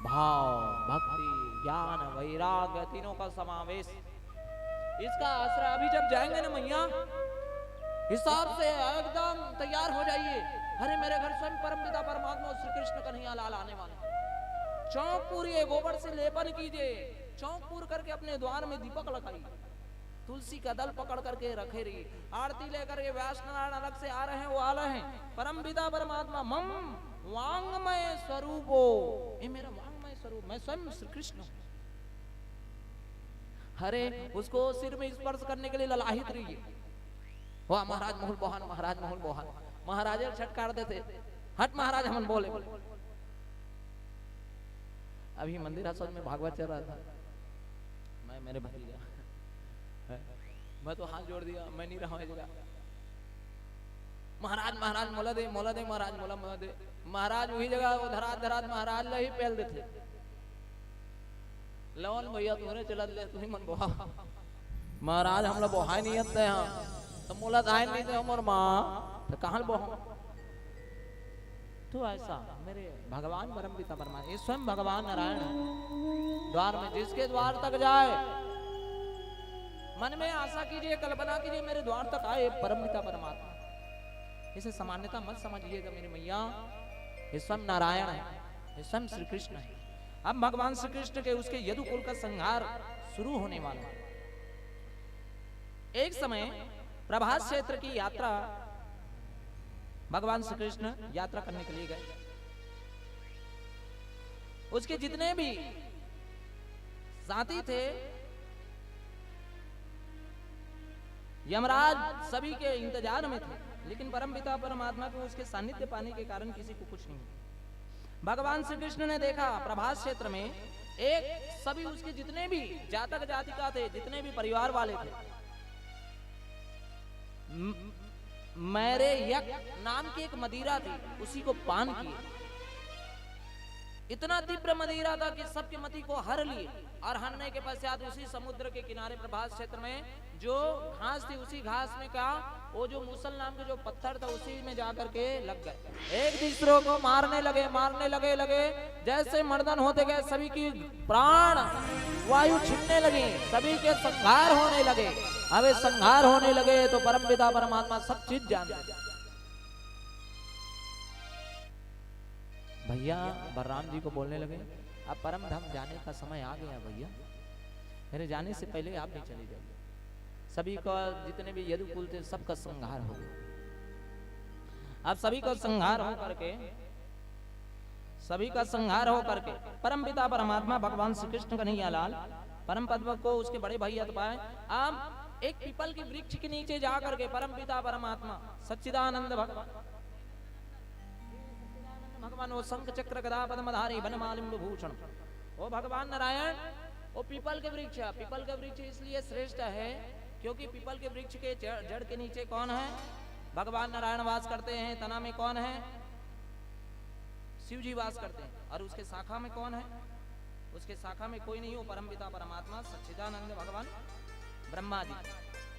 भाव, भक्ति, ज्ञान, वैराग्य तीनों का समावेश, इसका आश्रय। अभी जब जाएंगे ना मैया, हिसाब से एकदम तैयार हो जाइए। अरे मेरे घर स्वयं परमपिता परमात्मा श्री कृष्ण कन्हैया लाल आने वाले। चौक पूरी गोबर से लेपन कीजिए, चौक पूर करके अपने द्वार में दीपक लगाइए, तुलसी का दल पकड़ करके रखे रहिए। आरती लेकर ये व्यास नारायण अलग से आ रहे हैं, वो आ रहे हैं। परमपिता परमात्मा मम वांगमय स्वरूपो, ये मेरा वांगमय स्वरूप, मैं स्वयं श्री कृष्ण हूं। हरे उसको सिर में स्पर्श करने के लिए ललाहित रहिए। वाह महाराज मोहन बोहान, महाराज मोहन बोहान। महाराज छटकार देते, हट महाराज हम बोले। अभी मंदिर हसन में भागवत चल रहा था, मैं मेरे भतीजा, मैं तो हाथ जोड़ दिया, मैं नहीं रहा जगह। महाराज महाराज मोला दे महाराज मोला दे। महाराज वही जगह वो धरात धरात महाराज ला ही पहल देते। लवन भैया तुमने चला ले, तू ही मन बोहा। महाराज हम लोग बोहा नहीं आते हैं, तो मोला दाइन नहीं थे हमर माँ, तो कहाँ बोहा। तो ऐसा मेरे भगवान परमपिता परमात्मा, ये स्वयं भगवान नारायण है। द्वार में जिसके द्वार तक जाए, मन में आशा कीजिए, कल्पना कीजिए, मेरे द्वार तक आए परमपिता परमात्मा। इसे सामान्यता मत समझिएगा मेरी मैया, ये स्वयं नारायण है, ये स्वयं श्री कृष्ण है। अब भगवान श्री कृष्ण के उसके यदुकुल का संहार शुरू होने वाला है। एक समय प्रभास क्षेत्र की यात्रा, भगवान श्री कृष्ण यात्रा करने के लिए गए। उसके जितने भी साथी थे, यमराज सभी के इंतजार में थे, लेकिन परमपिता परमात्मा को उसके सानिध्य पाने के कारण किसी को कुछ नहीं। भगवान श्री कृष्ण ने देखा प्रभास क्षेत्र में एक सभी उसके जितने भी जातक जातिका थे, जितने भी परिवार वाले थे, मेरे यक नाम की एक मदिरा थी, उसी को पान किए। इतना तीव्र मदिरा था कि सबके मति को हर लिए, और हरने के पश्चात उसी समुद्र के किनारे प्रभास क्षेत्र में जो घास थी, उसी घास में का वो जो मूसल नाम के जो पत्थर था, उसी में जाकर के लग गए। एक दूसरों को मारने लगे। जैसे मर्दन होते गए, सभी की प्राण वायु छिनने लगी, सभी के संहार होने लगे। अब संहार होने लगे तो परमपिता परमात्मा सब चीज जानते। भैया बलराम जी को बोलने लगे, अब परम धाम जाने का समय आ गया भैया, मेरे जाने से पहले आप भी चले जाइए। सभी का जितने भी यदुकुल थे सबका संहार हो गया। अब सभी का संहार हो करके परमपिता परमात्मा भगवान श्री कृष्ण कन्हैया लाल परम पद को उसके बड़े भैया पाए। अब एक पीपल के वृक्ष के नीचे जाकर के परमपिता परमात्मा सच्चिदानंद भगवान वो शंख चक्र गदा पद्मधारी वनमालिनी भूषण, वो भगवान नारायण वो पीपल के वृक्ष है। पीपल का वृक्ष इसलिए श्रेष्ठ है क्योंकि पीपल के वृक्ष के जड़ के नीचे कौन है? भगवान नारायण वास करते हैं। तना में कौन है? शिव जी वास करते हैं। और उसके शाखा में कौन है? उसके शाखा में कोई नहीं हो, परमपिता परमात्मा सच्चिदानंद भगवान ब्रह्मा जी।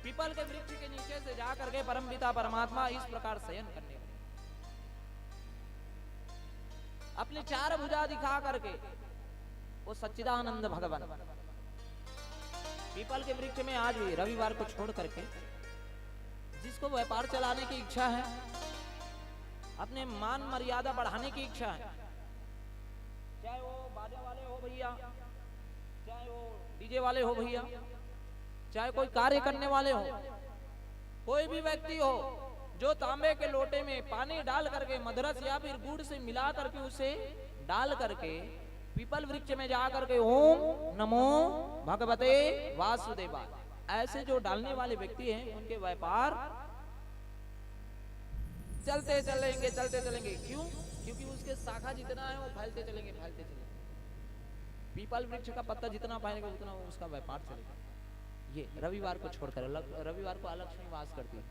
पीपल के वृक्ष के नीचे से जाकर के परमपिता परमात्मा इस प्रकार शयन करने लगे, अपने चार भुजा दिखा करके वो सच्चिदानंद भगवान पीपल के वृक्ष में आज भी रविवार को छोड़ करके जिसको व्यापार चलाने की इच्छा है, अपने मान मर्यादा बढ़ाने की इच्छा है, चाहे वो बाजे वाले हो भैया, चाहे वो डीजे वाले हो भैया, चाहे कोई कार्य करने वाले हो, कोई भी व्यक्ति हो जो तांबे के लोटे में पानी डाल करके मदरस या फिर गुड़ से मिला करके उसे डाल करके पीपल वृक्ष में जाकर के ओम नमो भगवते वासुदेवाय, ऐसे जो डालने वाले व्यक्ति हैं उनके व्यापार चलते चलेंगे। क्यों? क्योंकि उसके शाखा जितना है वो फैलते चलेंगे। पीपल वृक्ष का पत्ता जितना फैलेगा उतना उसका व्यापार चलेगा। ये रविवार को छोड़कर, रविवार को अलक्ष्मी वास करती है।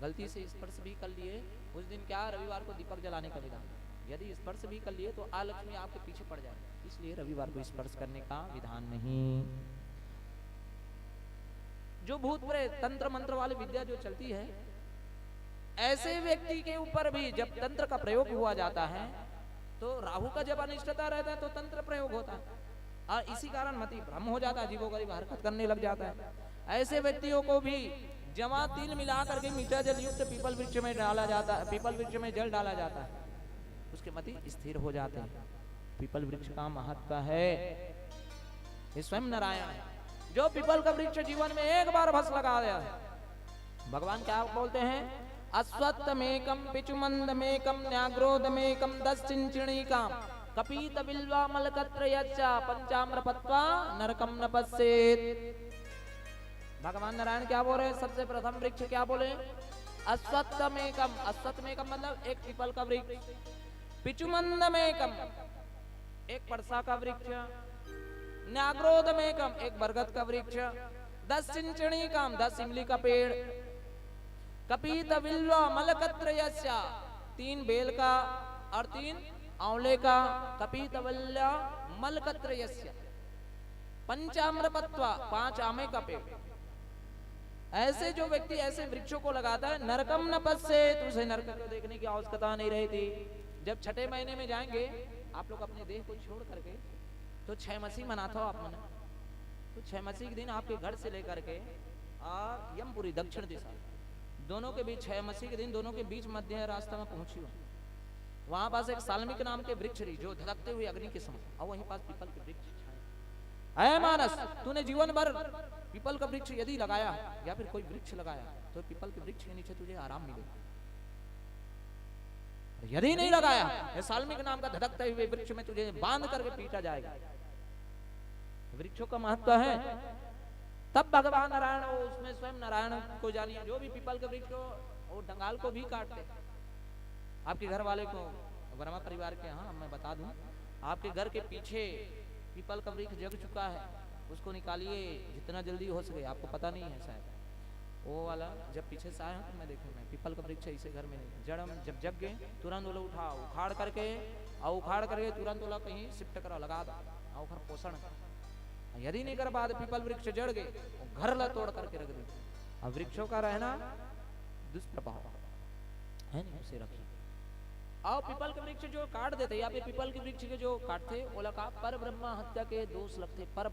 गलती से स्पर्श भी कर लिए उस दिन, क्या रविवार को दीपक जलाने का विधान, यदि स्पर्श भी कर लिए तो अलक्ष्मी आपके पीछे पड़ जाए, इसलिए रविवार को स्पर्श करने का विधान नहीं। जो भूत प्रेत तंत्र मंत्र वाली विद्या जो चलती है, ऐसे व्यक्ति के ऊपर भी जब तंत्र का प्रयोग हुआ जाता है तो राहु का जब अनिष्टता रहता है तो तंत्र प्रयोग होता है, और इसी कारण मति भ्रम हो जाता है, अजीबो गरीब हरकत करने लग जाता है। ऐसे व्यक्तियों को भी जमा तिल मिला करके मीठा जल युक्त पीपल वृक्ष में डाला जाता है, पीपल वृक्ष में जल डाला जाता है, उसके मति स्थिर हो जाते हैं। पीपल वृक्ष का महत्व है, ये स्वयं नारायण है। जो पीपल का वृक्ष जीवन में एक बार भस लगा दिया है, भगवान क्या बोलते हैं? अश्वत्थमेकम पिचुमंदमेकम न्याग्रोधमेकम दशचिंचिणीकाम कपीत बिल्वा मलकत्रयच्चा पंचाम्रपत्वा नरकम न पश्येत। भगवान नारायण क्या बोल रहे हैं? सबसे प्रथम वृक्ष क्या बोले? अश्वत्थमेकम। अश्वत्थमेकम मतलब एक पीपल का वृक्ष, पिचुमंदमेकम एक परसा का वृक्ष, न्याग्रोधमेकम एक बरगद का वृक्ष, 10 चिंचिणीकाम 10 इमली का पेड़, कपीत बिल्वा मलकत्रयस्या 3 बेल का और 3 आंवले का, कपीत बिल्वा मलकत्रयस्या पंचाम्रपत्वा 5 आमे का पेड़। ऐसे जो व्यक्ति ऐसे वृक्षों को लगाता है, नरकम न पश्येत, उसे नरक को देखने की आवश्यकता नहीं रहती। जब छठे महीने में जाएंगे आप लोग अपने देह को छोड़ करके, तो 6 मसी मनाता हो आप मना, तो 6 मसी के दिन आपके घर से लेकर के और यमपुरी दक्षिण दिशा दोनों के बीच, 6 मसी के दिन दोनों के बीच मध्य रास्ता में पहुंची हो, वहां पास एक साल्मिक नाम के वृक्ष रही जो धधकते हुए अग्नि के समान, और वहीं पास पीपल के वृक्ष छाए। ऐ मानस, तूने जीवन भर पीपल का वृक्ष यदि लगाया या फिर कोई वृक्ष लगाया तो पीपल के वृक्ष के नीचे तुझे आराम मिलेगा। यदि नहीं लगाया, साल्मिक नाम का धधकते हुए वृक्ष में तुझे बांध करके पीटा जाएगा। वृक्षों का महत्व है। तब भगवान नारायण उसमें स्वयं नारायण को जानिए। जो भी पीपल के वृक्ष को और डंगाल को भी काटते, आपके घर वाले को, वर्मा परिवार के, हाँ मैं बता दूं, आपके घर के पीछे पीपल का वृक्ष जग चुका है, उसको निकालिए जितना जल्दी हो सके। आपको पता नहीं है शायद, वो वाला जब पीछे से आए हैं तो मैं देखूँ, मैं पीपल का वृक्ष इसे घर में नहीं, जड़ जब जग गए तुरंत वो उखाड़ करके तुरंत वो कहीं शिफ्ट करा लगा दो, और घर पोषण कर। यदि नहीं कर बाद पीपल वृक्ष जड़ गए, घर ला तोड़ करके रख दे। अब वृक्षों का रहना दुष्प्रभाव है, नहीं उसे रखिए। और पीपल के वृक्ष जो काट देते, या फिर पीपल के वृक्ष के जो काटते, वो लगा पर ब्रह्मा हत्या के दोष लगते। पर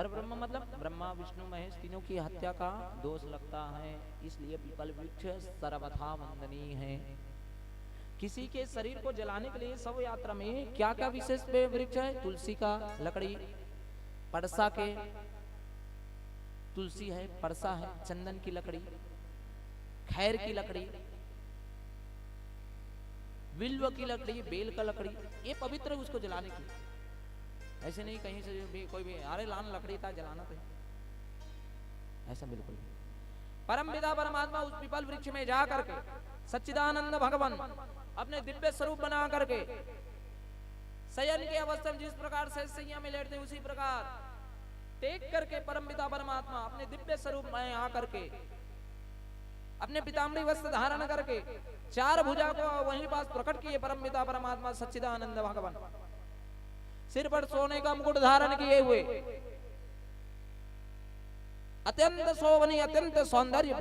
ब्रह्म मतलब ब्रह्मा विष्णु महेश तीनों की हत्या का दोष लगता है, इसलिए पीपल वृक्ष सर्वथा वंदनीय है। किसी के शरीर को जलाने के लिए शव यात्रा में क्या क्या विशेष वृक्ष है? तुलसी का लकड़ी, परसा के तुलसी है, परसा है, चंदन की लकड़ी, खैर की लकड़ी, विल्व की लकड़ी, बेल का लकड़ी, ये पवित्र है उसको जलाने के लिए। ऐसे नहीं कहीं से भी कोई भी अरे लान लकड़ी था जलाना तो, ऐसा बिल्कुल नहीं। परम पिता परमात्मा उस पीपल वृक्ष में जा करके सच्चिदानंद भगवान अपने दिव्य स्वरूप बना करके शयन की अवस्था में जिस प्रकार से सैया में लेटते उसी प्रकार टेक करके परम पिता परमात्मा अपने दिव्य स्वरूप में आकर के अपने पिताम्बरी वस्त्र धारण करके चार भुजा को वहीं पास प्रकट किए परम पिता परमात्मा सच्चिदानंद भगवान। सिर पर सोने का मुकुट धारण किए हुए, अत्यंत शोभनी, अत्यंत सौंदर्य,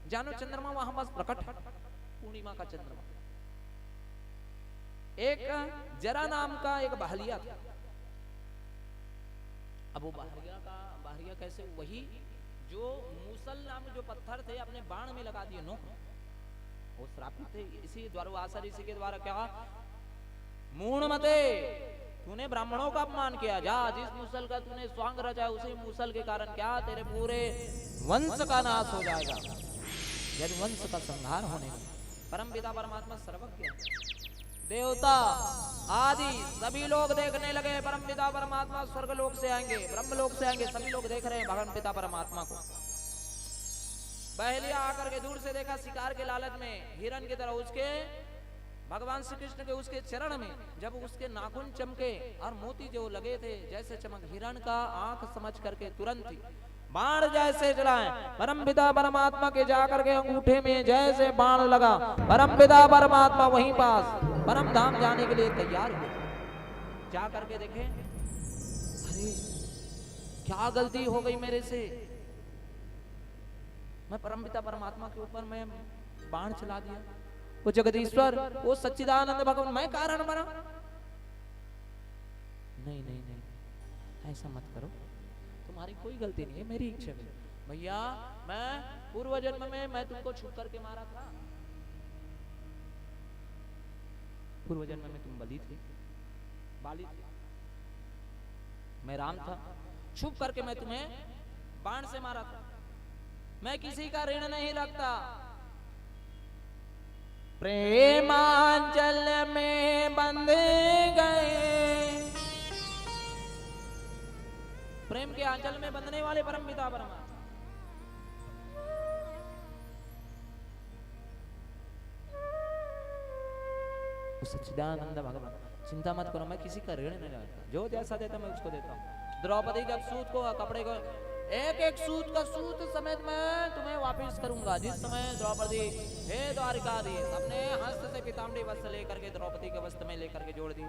जानो चंद्रमा वहां पास प्रकट है, पूर्णिमा का चंद्रमा। एक जरा नाम का एक बहलिया था। अब वो बहरिया कैसे, वही जो मूसल नाम जो पत्थर थे अपने बाण में लगा दिए नोक, वो श्रापित थे। इसी द्वारवासा ऋषि के द्वारा क्या, मूढ़मते तूने ब्राह्मणों का अपमान किया, जा जिस मूसल का तूने स्वांग रचा उसी मूसल के कारण क्या तेरे पूरे वंश का नाश हो जाएगा, यदि वंश का संहार होने में। परम पिता परमात्मा सर्वज्ञ, देवता आदि सभी लोग देखने लगे। परम पिता परमात्मा स्वर्ग लोक से आएंगे, ब्रह्म लोक से आएंगे, सभी लोग देख रहे हैं भगवान पिता परमात्मा को। बहलिया आकर के दूर से देखा, शिकार के लालच में हिरण की तरह उसके भगवान श्री कृष्ण के उसके चरण में जब उसके नाखून चमके और मोती जो लगे थे जैसे चमक, हिरण का आंख समझ करके तुरंत ही बाण जैसे चलाए। परम पिता परमात्मा के जाकर के अंगूठे में जैसे बाण लगा, परम पिता परमात्मा वहीं पास परम धाम जाने के लिए तैयार हुए। जा करके देखे, अरे क्या गलती हो गई मेरे से, मैं परम पिता परमात्मा के ऊपर मैं बाण चला दिया। वो जगदीश्वर, वो सच्चिदानंद भगवान, मैं कारण बना। नहीं नहीं नहीं, ऐसा मत करो, तुम्हारी कोई गलती नहीं है, मेरी इच्छा है। भैया मैं पूर्व जन्म में मैं तुमको छुप करके मारा था, पूर्व जन्म में तुम बलि थे, बाली थे, मैं राम था, छुप करके मैं तुम्हें बाण से मारा था। मैं किसी का ऋण नहीं रखता। प्रेमांचल में बंध गए, प्रेम के आंचल में बंधने वाले परम पिता परमात्मा। सच्चिदानंद भगवान, चिंता मत करो, मैं किसी का ऋण नहीं रखता, जो जैसा देता मैं उसको देता हूँ। द्रौपदी का सूत को, कपड़े को, एक एक सूत का सूत समेत मैं तुम्हें वापस करूंगा। जिस समय द्रौपदी हे द्वारिकाधीश अपने हस्त से पीताम्बरी वस्त्र लेकर के द्रौपदी के वस्त्र में लेकर के जोड़ दी।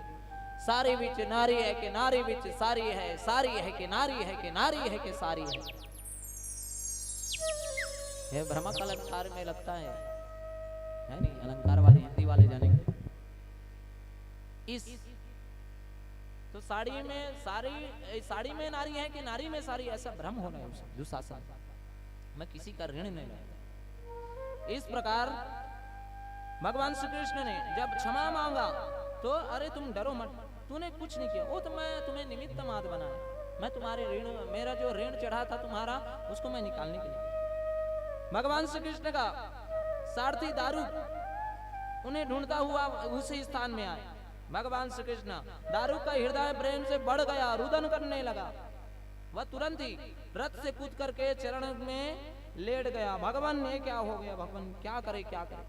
सारी बिच नारी है कि नारी बिच सारी है, सारी है कि नारी है कि नारी है कि सारी है। ये भ्रमक अलंकार में लगता है नहीं, अलंकार वाले हिंदी वाले जानेंगे। इस तो साड़ी में नारी है कि नारी में सारी, ऐसा भ्रम होना है उसे दुशासन। मैं किसी का ऋण नहीं लेता। इस प्रकार भगवान श्री कृष्ण ने जब क्षमा मांगा तो अरे तुम डरो मत, तूने कुछ नहीं किया, वो तो मैं तुम्हें निमित्त मात्र बनाया, मैं तुम्हारे ऋण, मेरा जो ऋण चढ़ा था तुम्हारा उसको मैं निकालने के लिए। भगवान श्री कृष्ण का सारथी दारुक उन्हें ढूंढता हुआ उसी स्थान में आए। भगवान श्री कृष्ण, दारुक का हृदय प्रेम से बढ़ गया, रुदन करने लगा। वह तुरंत ही रथ से कूद करके चरण में लेट गया। भगवान ने क्या हो गया, भगवान क्या करे क्या करे।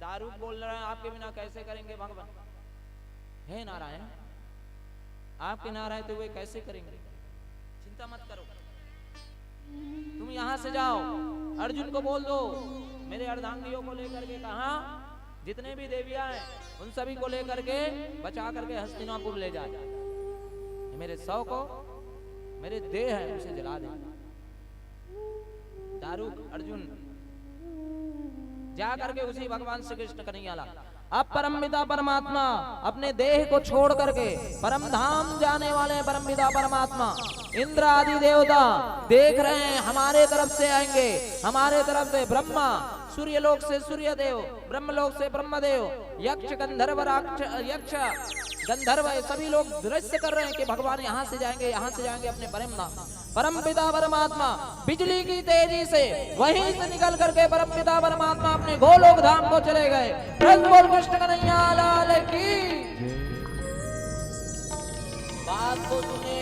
दारुक बोल रहे हैं आपके बिना कैसे करेंगे भगवान, हे नारायण आपके नारायण तो वे कैसे करेंगे, चिंता मत करो, तुम यहां से जाओ, अर्जुन को बोल दो मेरे अर्धांगियों को लेकर के, कहा जितने भी देवियां हैं उन सभी को लेकर के बचा करके हस्तिनापुर ले जाए। मेरे शव को, मेरे देह है उसे जला दे। दारुक अर्जुन जा करके उसी भगवान श्री कृष्ण कन्हैया ला। अब परम पिता परमात्मा अपने देह को छोड़ करके परम धाम जाने वाले परम पिता परमात्मा, इंद्र आदि देवता देख रहे हैं हमारे तरफ से आएंगे, हमारे तरफ से ब्रह्मा, सूर्य लोक से सूर्य देव, ब्रह्म लोक से ब्रह्मदेव, यक्ष गंधर्व यक्ष गंधर्व सभी लोग दृश्य कर रहे हैं कि भगवान यहाँ से जाएंगे, यहाँ से जाएंगे अपने परम धाम। परम पिता परमात्मा बिजली की तेजी से वहीं से निकल करके परम पिता परमात्मा अपने गोलोक धाम को चले गए। बोल कृष्ण कन्हैया लाल की। बात को सुने,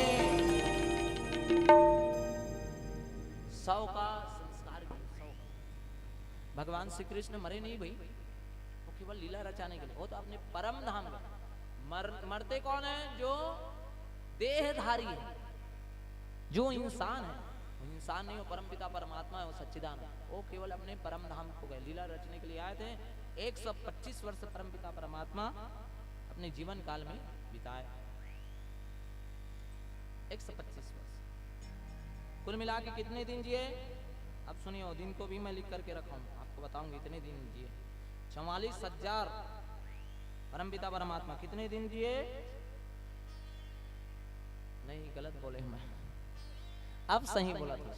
सौ का संस्कार, भगवान श्री कृष्ण मरे नहीं भाई, वो केवल लीला रचाने के लिए, वो तो अपने परम धाम में मरते कौन है, जो देहधारी है, जो इंसान है इंसान नहीं हो, परम पिता परमात्मा है, वो सच्चिदानंद। वो केवल अपने परम धाम को गए, लीला रचने के लिए आए थे। 125 वर्ष परम पिता परमात्मा अपने जीवन काल में बिताए, 125 वर्ष। कुल मिला के कितने दिन जिए? अब सुनिए, दिन को भी मैं लिख करके रखा हूं, आपको बताऊंगी इतने दिन जिए। 44,000 परमपिता परमात्मा कितने दिन जिए? नहीं, गलत बोले मैं, अब सही बोला था।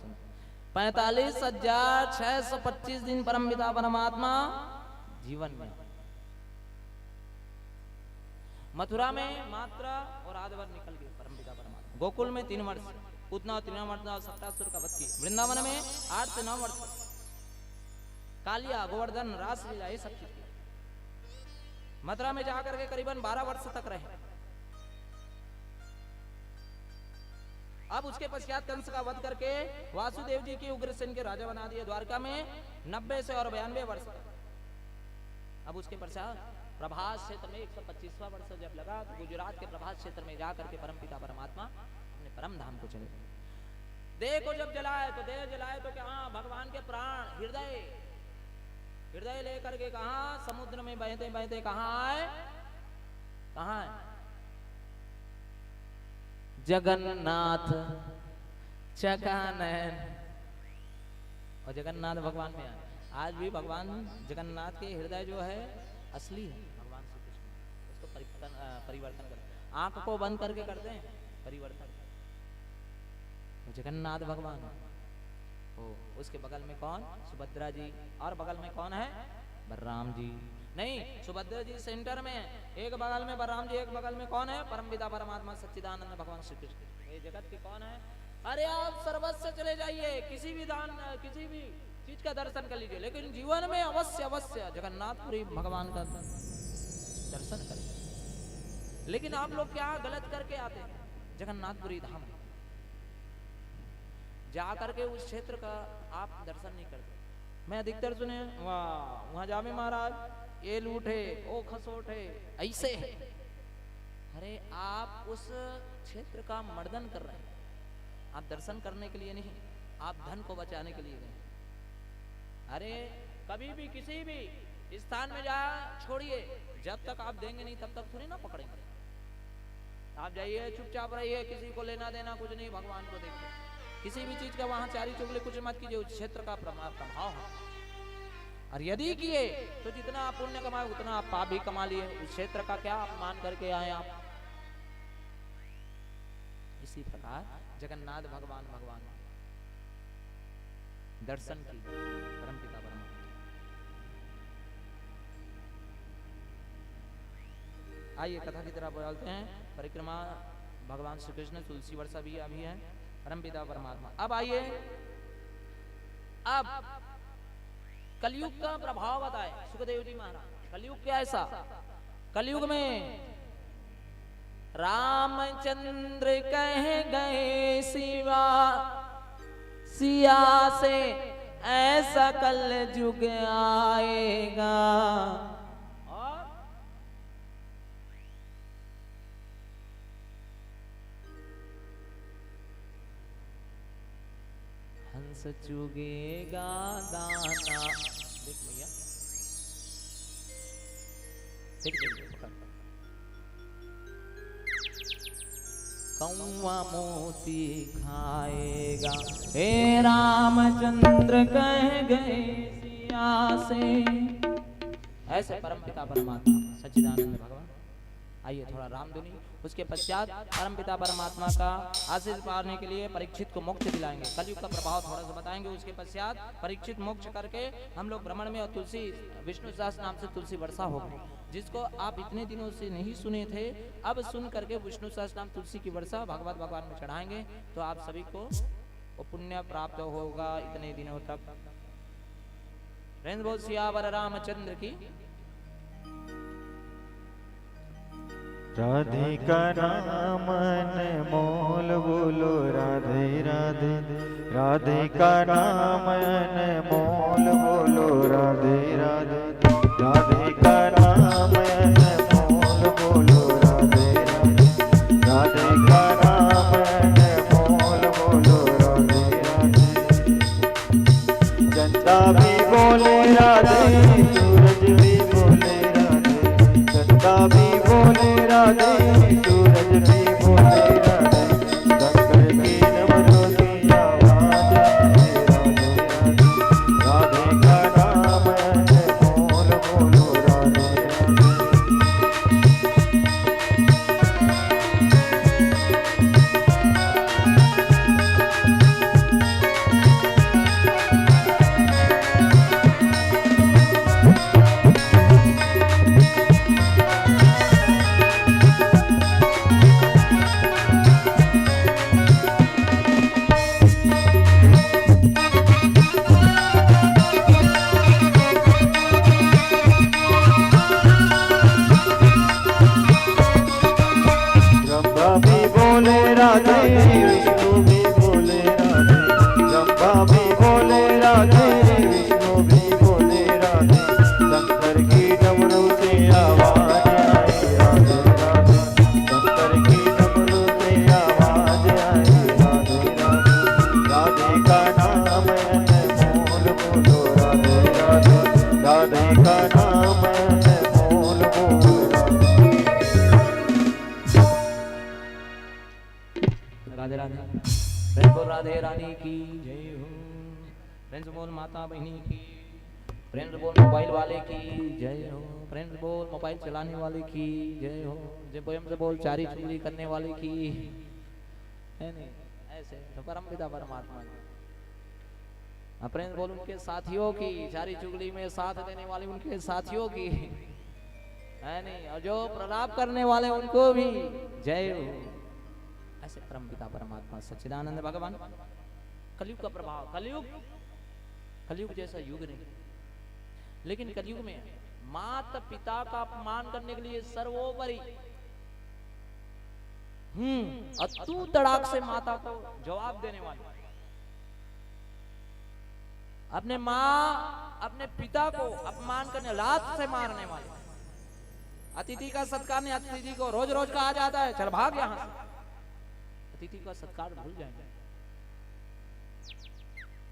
45,625 दिन परमपिता परमात्मा जीवन में। मथुरा में मात्रा और आधवर निकल गए परमपिता परमात्मा। गोकुल में 3 वर्ष, उतना 3 वर्ष सप्तासुर का वध की। वृंदावन में 8 से 9 वर्ष कालिया, गोवर्धन, रासलीला, ये सब चीज की। मथुरा में जाकर के करीबन 12 वर्ष तक रहे। अब उसके पश्चात कंस का वध करके वासुदेव जी की उग्रसेन के राजा बना दिए। द्वारका में 90 से और 92 वर्ष तक। अब उसके पश्चात प्रभास क्षेत्र में 125वां वर्ष जब लगा तो गुजरात के प्रभास क्षेत्र में जाकर के परमपिता परमात्मा अपने परम धाम को चले। देह को जब जलाए तो देह जलाए तो क्या भगवान के प्राण हृदय लेकर के कहा समुद्र में बहते बहते कहाँ आए? कहाँ है? जगन्नाथ चकानयन, और जगन्नाथ भगवान में आए। आज भी भगवान जगन्नाथ के हृदय जो है असली है भगवान श्री कृष्ण। उसको परिवर्तन करते, आंख को बंद करके करते हैं परिवर्तन। जगन्नाथ भगवान हो, उसके बगल में कौन? सुभद्रा जी, और बगल में कौन है? बलराम जी। नहीं, सुभद्रा जी सेंटर में, एक बगल में बलराम जी, एक बगल में कौन है? परमपिता परमात्मा सच्चिदानंद भगवान श्री कृष्ण। ये जगत के कौन है? अरे आप सर्वस्व चले जाइए, किसी भी किसी भी चीज का दर्शन कर लीजिए, लेकिन जीवन में अवश्य जगन्नाथपुरी भगवान का दर्शन करें। लेकिन आप लोग क्या गलत करके आते हैं? जगन्नाथपुरी धाम जा करके उस क्षेत्र का आप दर्शन नहीं करते। मैं अधिकतर सुने वहां जामे महाराज, ये लूटे, ओ खसोटे, ऐसे है। अरे आप उस क्षेत्र का मर्दन कर रहे हैं, आप दर्शन करने के लिए नहीं, आप धन को बचाने के लिए गए। अरे कभी भी किसी भी स्थान में जा छोड़िए, जब तक आप देंगे नहीं तब तक थोड़ी ना पकड़ेंगे। आप जाइए, चुपचाप रहिए, किसी को लेना देना कुछ नहीं, भगवान को देखिए। किसी भी चीज का वहां चारी चुगली कुछ मत कीजिए, उस क्षेत्र का प्रभाव है। और यदि किए तो जितना आप पुण्य कमाए उतना आप पाप भी कमा लिए। उस क्षेत्र का क्या अपमान करके आए आप। इसी प्रकार जगन्नाथ भगवान दर्शन की परमपिता परमात्मा। आइए कथा की तरफ बोलते हैं। परिक्रमा भगवान श्री कृष्ण, तुलसी वर्षा भी अभी है, परमपिता परमात्मा। अब आइए, अब कलयुग का प्रभाव बताए सुखदेव जी महाराज। कलयुग क्या ऐसा? कलयुग में रामचंद्र कह गए सिया से ऐसा कल युग आएगा। और हंस चुगेगा दाना। देख भैया, देख कौवा मोती खाएगा। हे रामचंद्र कह गए सिया से, ऐसे परमपिता परमात्मा सच्चिदानंद भगवान। आइए थोड़ा रामधुनी, उसके पश्चात परमपिता परमात्मा का आशीष पाने के लिए परीक्षित को मोक्ष दिलाएंगे। कलयुग का प्रभाव थोड़ा सा बताएंगे। उसके पश्चात परीक्षित मोक्ष करके हम लोग भ्रमण में, और तुलसी विष्णु सहस्त्र नाम से तुलसी वर्षा होगी, जिसको आप इतने दिनों से नहीं सुने थे, अब सुन करके विष्णु सहस्त्र नाम तुलसी की वर्षा भगवत भगवान में चढ़ाएंगे तो आप सभी को वो पुण्य प्राप्त होगा इतने दिनों तक। बोल सियावर रामचंद्र की। राधे का नाम अनमोल बोलो राधे राधे। राधे का नाम अनमोल बोलो राधे राधे। राधे का नाम अनमोल बोलो राधे राधे। राधे का नाम अनमोल बोलो राधे राधे। गंगा भी बोले राधे, सूरज भी बोले राधे, शंकर की डमरू की आवाज आए राधे राधे, राधे का नाम है बोल बोलो राधे ब्रह्मा भी बोले राधे, विष्णु भी बोले राधे, ब्रह्मा भी बोले राधे, विष्णु भी बोले राधे, शंकर की डमरू से आवाज आई राधे राधे, शंकर की डमरू से आवाज आई राधे राधे, राधे का नाम है बोल बोलो राधे राधे, राधे का नाम है बोल बोलो राधे राधे। फ्रेंड्स बोल राधे रानी की जय हो। फ्रेंड्स बोल माता बहनी की। फ्रेंड्स बोल मोबाइल वाले की जय हो। फ्रेंड्स बोल मोबाइल चलाने वाले की जय हो। जय प्रेम से बोल चारी चुगली करने वाले की है नहीं ऐसे तो परम पिता परमात्मा की। फ्रेंड्स बोल उनके साथियों की, चारी चुगली में साथ देने वाले उनके साथियों की है नहीं, और जो प्रलाप करने वाले उनको भी जय हो। ऐसे परम पिता परमात्मा सच्चिदानंद भगवान। कलयुग का प्रभाव, कलयुग जैसा युग नहीं, लेकिन कलयुग में माता पिता का अपमान करने के लिए सर्वोपरि और तू तड़ाक से माता को जवाब देने वाले, अपने माँ अपने पिता को अपमान करने, लात से मारने वाले। अतिथि का सत्कार नहीं, अतिथि को रोज रोज कहा जाता है चल भाग यहां से, अतिथि का सत्कार भूल जाएंगे।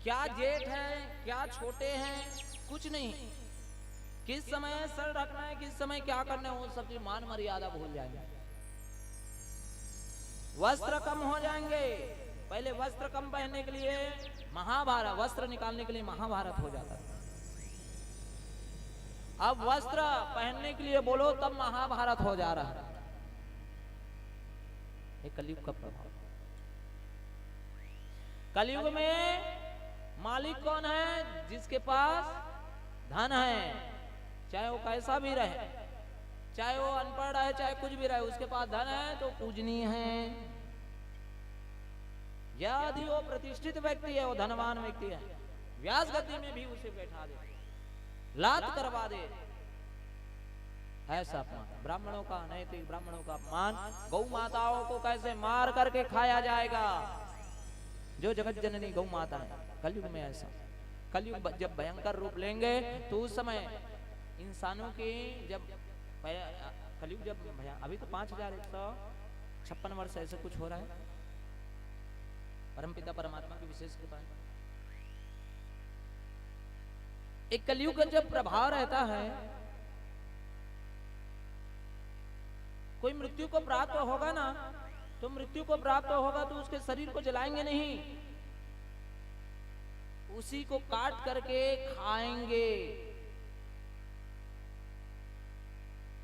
क्या जेठ है क्या छोटे हैं कुछ नहीं, किस समय सर रखना है किस समय क्या करना है वो सब चीज मान मर्यादा भूल जाएंगे। वस्त्र कम हो जाएंगे, पहले वस्त्र कम पहनने के लिए महाभारत, वस्त्र निकालने के लिए महाभारत हो जाता था। अब वस्त्र पहनने के लिए बोलो तब महाभारत हो जा रहा है। कलयुग का प्रभाव। कलयुग में मालिक कौन है? जिसके पास धन है, चाहे वो कैसा भी रहे, चाहे वो अनपढ़ रहे चाहे कुछ भी रहे, उसके पास धन है तो पूजनीय है। यदि वो प्रतिष्ठित व्यक्ति है, वो धनवान व्यक्ति है, व्यास गद्दी में भी उसे बैठा दे, लात करवा दे, ऐसा अपमान। ब्राह्मणों का अनैतिक, ब्राह्मणों का अपमान, गौ माताओं को कैसे मार करके खाया जाएगा, जो जगत जननी गौ माता है। कलयुग में ऐसा, कलयुग जब भयंकर रूप लेंगे तो उस समय इंसानों की जब कलयुग जब अभी तो 5156 वर्ष ऐसे कुछ हो रहा है, परमपिता परमात्मा की विशेष कृपा है। एक कलयुग का जब प्रभाव रहता है, कोई मृत्यु को प्राप्त होगा ना, तो मृत्यु को प्राप्त होगा तो उसके शरीर को जलाएंगे नहीं, उसी को काट करके खाएंगे,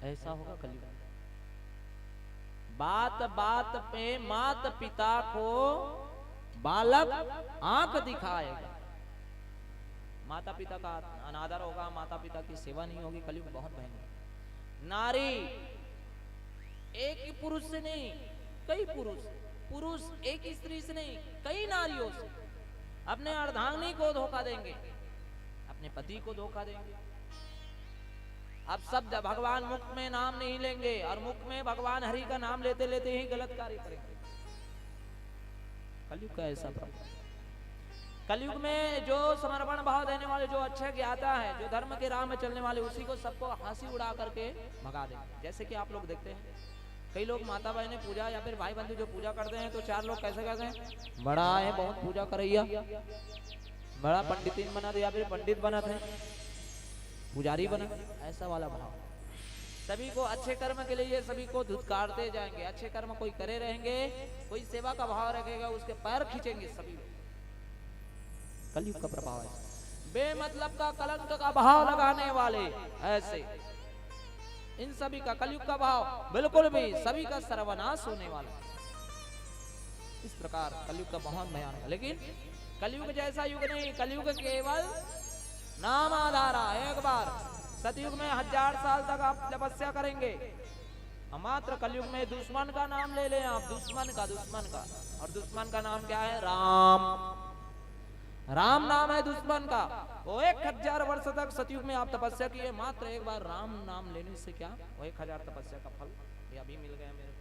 ऐसा होगा कलयुग। बात बात पे माता पिता को बालक आंख दिखाएगा, माता पिता का अनादर होगा, माता पिता की सेवा नहीं होगी। कलयुग बहुत भयंकर। नारी एक ही पुरुष से नहीं, कई पुरुष, पुरुष एक ही स्त्री से नहीं, कई नारियों से अपने अर्धांगिनी को धोखा देंगे, अपने पति को धोखा देंगे। अब शब्द भगवान मुख में नाम नहीं लेंगे और मुख में भगवान हरि का नाम लेते लेते ही गलत कार्य करेंगे। कलयुग का ऐसा प्रभाव। कलयुग में जो समर्पण भाव देने वाले, जो अच्छा ज्ञाता है, जो धर्म के राह में चलने वाले, उसी को सबको हंसी उड़ा करके भगा देंगे। जैसे कि आप लोग देखते हैं, कई लोग माता बहने पूजा या फिर भाई बंधु जो पूजा करते हैं, तो चार लोग कैसे कहते हैं, बड़ा है बहुत पूजा करैया, बड़ा पंडित बना दिया, फिर पंडित बना थे, पुजारी बना, ऐसा वाला भाव। सभी को अच्छे कर्म के लिए सभी को धुतकारते जाएंगे। अच्छे कर्म कोई करे रहेंगे, कोई सेवा का भाव रखेगा, उसके पैर खींचेंगे सभी लोग। कलयुग का प्रभाव है। बेमतलब का कलंक का भाव लगाने वाले ऐसे, इन सभी का कलयुग का भाव बिल्कुल भी सभी का सर्वनाश होने वाला। इस प्रकार कलयुग का बहुत भयानक। लेकिन कलयुग जैसा युग नहीं, कलयुग केवल नाम आधारा। एक बार सतयुग में 1000 साल तक आप तपस्या करेंगे, मात्र कलयुग में दुश्मन का नाम ले लें आप, दुश्मन का। और दुश्मन का नाम क्या है? राम। राम नाम है दुश्मन का। वो 1000 वर्ष तक सतयुग में आप तपस्या किए, मात्र एक बार राम नाम लेने से क्या वो 1000 तपस्या का फल ये अभी मिल गया मेरे को।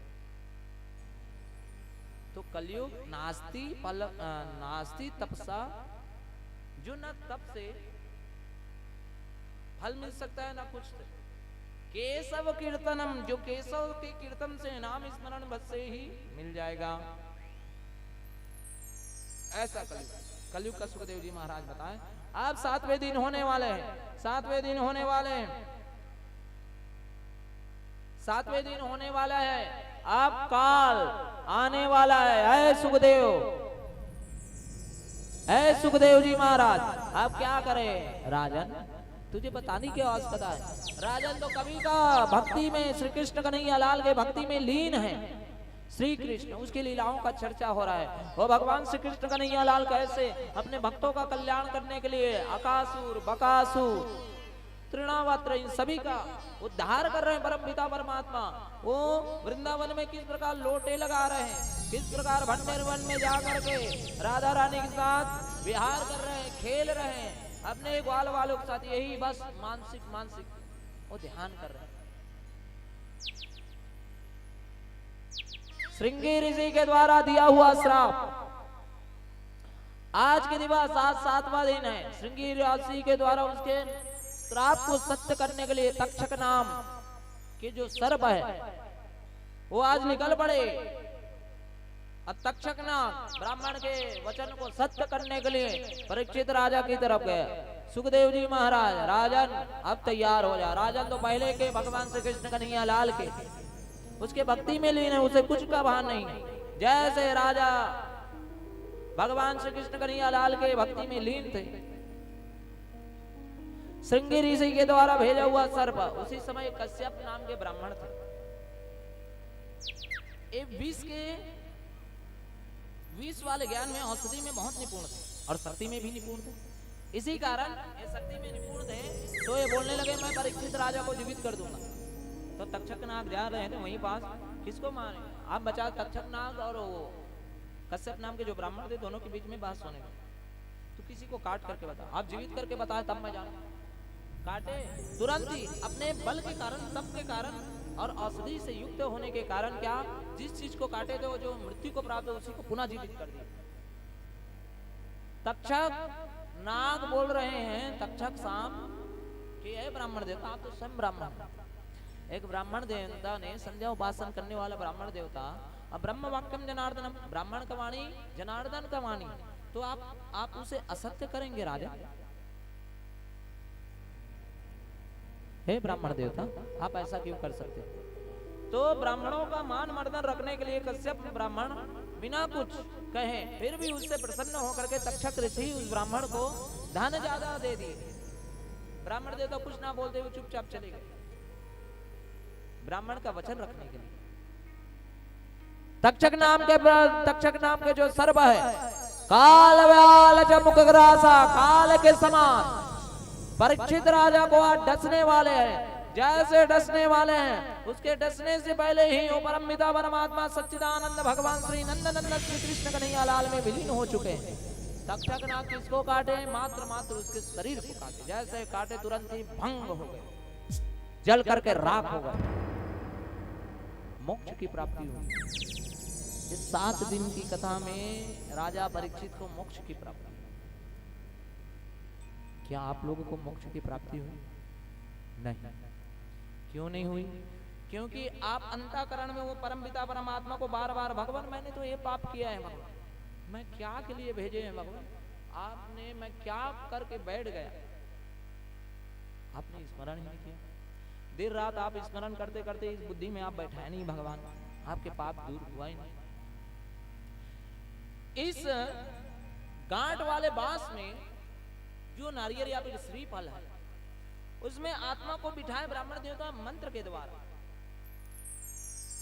तो कलयुग नास्ति तपसा, जो न तप से फल मिल सकता है ना कुछ से। केशव कीर्तनम, जो केशव के कीर्तन से नाम स्मरण बस से ही मिल जाएगा। ऐसा कलयुग का सुखदेव जी महाराज बताएं। अब 7वें दिन होने वाले हैं, 7वें दिन होने वाले हैं, 7वें दिन होने वाला है। अब काल आने वाला है। ऐ सुखदेव जी महाराज, अब क्या करें? राजन तुझे बताने की आवश्यकता है। राजन तो कभी का भक्ति में श्री कृष्ण कन्हैया लाल के भक्ति में लीन है। श्री कृष्ण, उसकी लीलाओं का चर्चा हो रहा है। वो भगवान श्री कृष्ण कन्हैया लाल कैसे अपने भक्तों का कल्याण करने के लिए अकासुर, बकासुर, तृणावत्र इन सभी का उद्धार कर रहे हैं परम पिता परमात्मा। वो वृंदावन में किस प्रकार लोटे लगा रहे हैं, किस प्रकार भंडेर वन में जाकर के राधा रानी के साथ विहार कर रहे हैं, खेल रहे हैं अपने ग्वाल वालों के साथ। यही बस मानसिक वो ध्यान कर रहे हैं। श्रृंगी ऋषि के द्वारा दिया हुआ श्राप, आज के दिवस आज 7वां दिन है। श्रृंगी ऋषि के द्वारा उसके श्राप को सत्य करने के लिए तक्षक नाम के जो सर्प है वो आज निकल पड़े। अब तक्षक नाग ब्राह्मण के वचन को सत्य करने के लिए परीक्षित राजा की तरफ गए। सुखदेव जी महाराज, राजन अब तैयार हो जा। राजन तो पहले के भगवान श्री कृष्ण कन्हैया लाल के उसके भक्ति में लीन है, उसे कुछ का भान नहीं। जैसे राजा भगवान श्री कृष्ण कन्हैया लाल के भक्ति में लीन थे, श्रृंगी ऋषि के द्वारा भेजा हुआ सर्प, उसी समय कश्यप नाम के ब्राह्मण थे। विष वाले ज्ञान में, औषधि में बहुत निपुण थे और शक्ति में भी निपुण थे। इसी कारण ये शक्ति में निपुण थे तो ये बोलने लगे मैं परीक्षित राजा को जीवित कर दूंगा। तो तक्षक नाग जा रहे थे वहीं पास, किसको मारे आप बचा? तक्षक नाग और वो कश्यप नाम के जो ब्राह्मण थे, दोनों के बीच में बात सुने। तो किसी को काट करके बता, आप जीवित करके बताए तब मैं जाऊं। काटे तुरंत ही अपने बल के कारण, तप के कारण और औषधि से युक्त होने के कारण क्या, जिस चीज को काटे थे वो जो मृत्यु को प्राप्त है उसी को पुनः जीवित कर दिया। तक्षक नाग बोल रहे हैं, तक्षक सांप कि है ब्राह्मण देवता, आप तो स्वयं ब्राह्मण। एक ब्राह्मण देवता ने, संध्या उपासन करने वाला ब्राह्मण देवता, अब ब्रह्म वाक्यम जनार्दनम, ब्राह्मण का वाणी जनार्दन का वाणी, तो आप उसे असत्य करेंगे राजा? हे ब्राह्मण देवता, आप ऐसा क्यों कर सकते? तो ब्राह्मणों का मान मर्दन रखने के लिए कश्यप ब्राह्मण बिना कुछ कहे फिर भी उससे प्रसन्न होकर के तक्षक ऋषि उस ब्राह्मण को धन ज्यादा दे दिए। ब्राह्मण देवता कुछ ना बोलते हुए चुपचाप चले गए ब्राह्मण का वचन रखने के लिए। तक्षक नाम के जो सर्प है, काल व्याल मुखग्रासा, काल के समान परीक्षित राजा को आज डसने वाले हैं। जैसे डसने वाले हैं, उसके डसने से पहले ही वो परम पिता परमात्मा सच्चिदानंद भगवान श्री नंदनंदन श्री कृष्ण कन्हैया लाल में विलीन हो चुके हैं। तक्षक नाग किसको काटे? मात्र उसके शरीर को काटे। जैसे काटे तुरंत ही भंग हो गए, जल करके राख हो गए, मोक्ष की प्राप्ति हुई। इस 7 दिन की कथा में राजा परीक्षित को मोक्ष की प्राप्ति। क्या आप लोगों को मोक्ष की प्राप्ति हुई? नहीं। क्यों नहीं हुई? क्योंकि आप अंतःकरण में वो परम पिता परमात्मा को बार बार, भगवान मैंने तो ये पाप किया है, भगवान मैं क्या के लिए भेजे हैं, भगवान आपने, मैं क्या करके बैठ गया, आपने स्मरण ही नहीं किया। देर रात आप स्मरण करते करते इस बुद्धि में आप बैठाए नहीं भगवान, आपके पाप दूर हुआ ही नहीं। इस गांठ वाले बांस में जो नारियल या फिर श्रीफल है, उसमें आत्मा को बिठाए ब्राह्मण देवता मंत्र के द्वारा।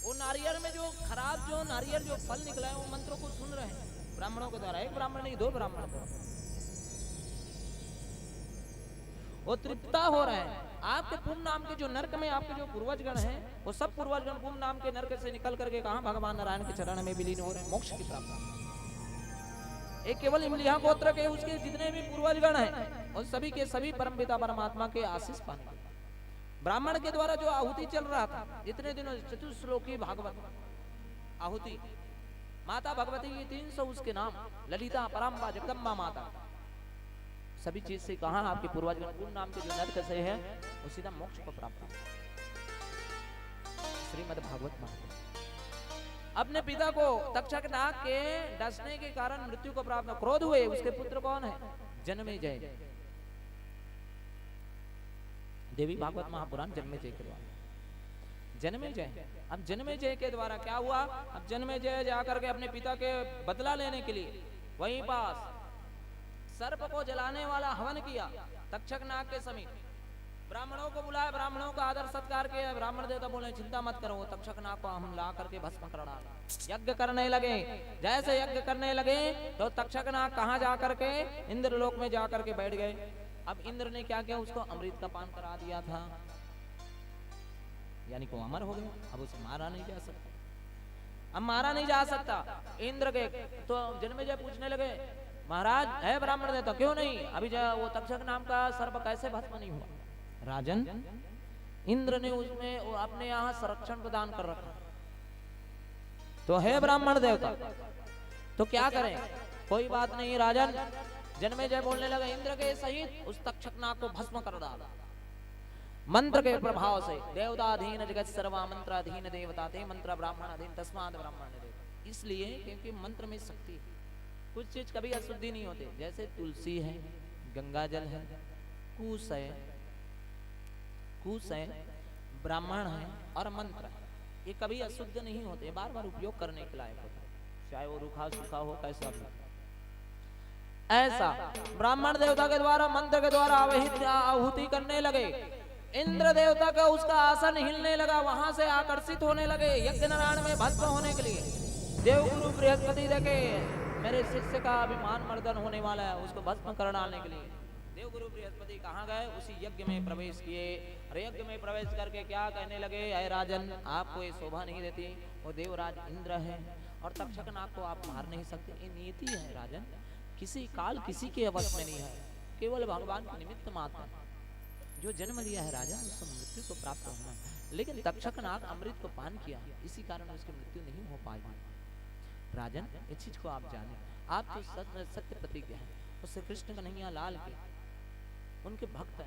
वो नारियल में जो खराब जो नारियल जो फल निकला है, वो मंत्रों को सुन रहे हैं ब्राह्मणों के द्वारा। एक ब्राह्मण नहीं, 2 ब्राह्मण थे, वो तृप्ता हो रहे हैं। आपके पुण्य नाम के जो नरक में आपके जो पूर्वजगण हैं, वो सब पूर्वजगण पुण्य नाम के नरक से निकल करके कहां भगवान नारायण के चरण में विलीन हो रहे हैं, मोक्ष की प्राप्ति। एक केवल इमलिया गोत्र के उसके जितने भी पूर्वजगण हैं, और सभी के सभी परमपिता परमात्मा के आशीष पाने ब्राह्मण के द्वारा जो आहुति चल रहा था इतने दिनों, चतुश्लोकी भागवत आहुति, माता भगवती की 300 उसके नाम, ललिता, पराम्बा, जगदम्बा माता, सभी चीज से कहा आपके पूर्वजगण पूर्ण नाम के जो नरक से है, वो सीधा मोक्ष को प्राप्त। श्रीमद् भागवत महात्म्य। अपने पिता को तक्षक नाग के डसने के कारण मृत्यु को प्राप्त, क्रोध हुए। उसके पुत्र कौन है? जन्मेजय। देवी भागवत महापुराण जन्मेजय के द्वारा। जन्मेजय, अब जन्मेजय के द्वारा क्या हुआ? अब जन्मेजय जाकर के अपने पिता के बदला लेने के लिए वहीं पास सर्प को जलाने वाला हवन किया तक्षक नाग के समीप। ब्राह्मणों को बुलाया, ब्राह्मणों का आदर सत्कार किया। ब्राह्मण देवता बोले चिंता मत करो, तक्षक नाग को हम ला करके भस्म कर डालेंगे। यज्ञ करने लगे। जैसे यज्ञ करने लगे तो तक्षक नाग कहाँ जा करके? इंद्रलोक में जा करके बैठ गए। अब इंद्र ने क्या किया? उसको अमृत का पान करा दिया था, यानी को अमर हो गया। अब उसे मारा नहीं जा सकता, अब मारा नहीं जा सकता इंद्र के। तो जन्मेजय पूछने लगे, महाराज है ब्राह्मण देवता, क्यों नहीं अभी वो तक्षक नाम का सर्प कैसे भस्म नहीं हुआ? राजन, इंद्र ने उसमें वो अपने यहाँ संरक्षण प्रदान कर रखा, तो है ब्राह्मण देवता, तो क्या करें? कोई बात नहीं राजन। जन्मेजय बोलने लगा, इंद्र के सहित उस तक्षक नाग को भस्म कर डाला मंत्र के प्रभाव से। देवताधीन जगत सर्वा मंत्राधीन देवता थे, मंत्र ब्राह्मण अधीन तस्माद ब्राह्मण देवता। इसलिए क्योंकि मंत्र में शक्ति है, कुछ चीज कभी अशुद्धि नहीं होते। जैसे तुलसी है, गंगा जल है, कुश है, ब्राह्मण है और मंत्र है, ये कभी अशुद्ध नहीं होते, बार बार उपयोग करने के लायक होता है, चाहे वो रूखा सूखा हो, कैसा भी। ऐसा ब्राह्मण देवता के द्वारा मंत्र के द्वारा आहुति करने लगे। इंद्र देवता का उसका आसन हिलने लगा, वहां से आकर्षित होने लगे यज्ञ नारायण में भस्म होने के लिए। देवगुरु बृहस्पति देखे मेरे शिष्य का अभिमान मर्दन होने वाला है, उसको भस्म कर डालने के लिए देवगुरु बृहस्पति कहाँ गए? उसी यज्ञ में प्रवेश किए। और यज्ञ में प्रवेश करके क्या कहने लगे? अय राजन, आपको ये शोभा नहीं देती, वो देवराज इंद्र है और तक्षक नाग को आप मार नहीं सकते, ये नीति है राजन। किसी काल किसी के अवश्य में नहीं है, केवल भगवान के निमित्त मात्र। जो जन्म लिया है राजा, उसको मृत्यु को प्राप्त होना है, लेकिन तक्षक नाग अमृत को पान किया, इसी कारण उसकी मृत्यु नहीं हो पाएगी। राजन, इस चीज को आप जाने, आप तो सत्य प्रतिज्ञा है, वो श्री कृष्ण कन्हैया लाल के उनके भक्त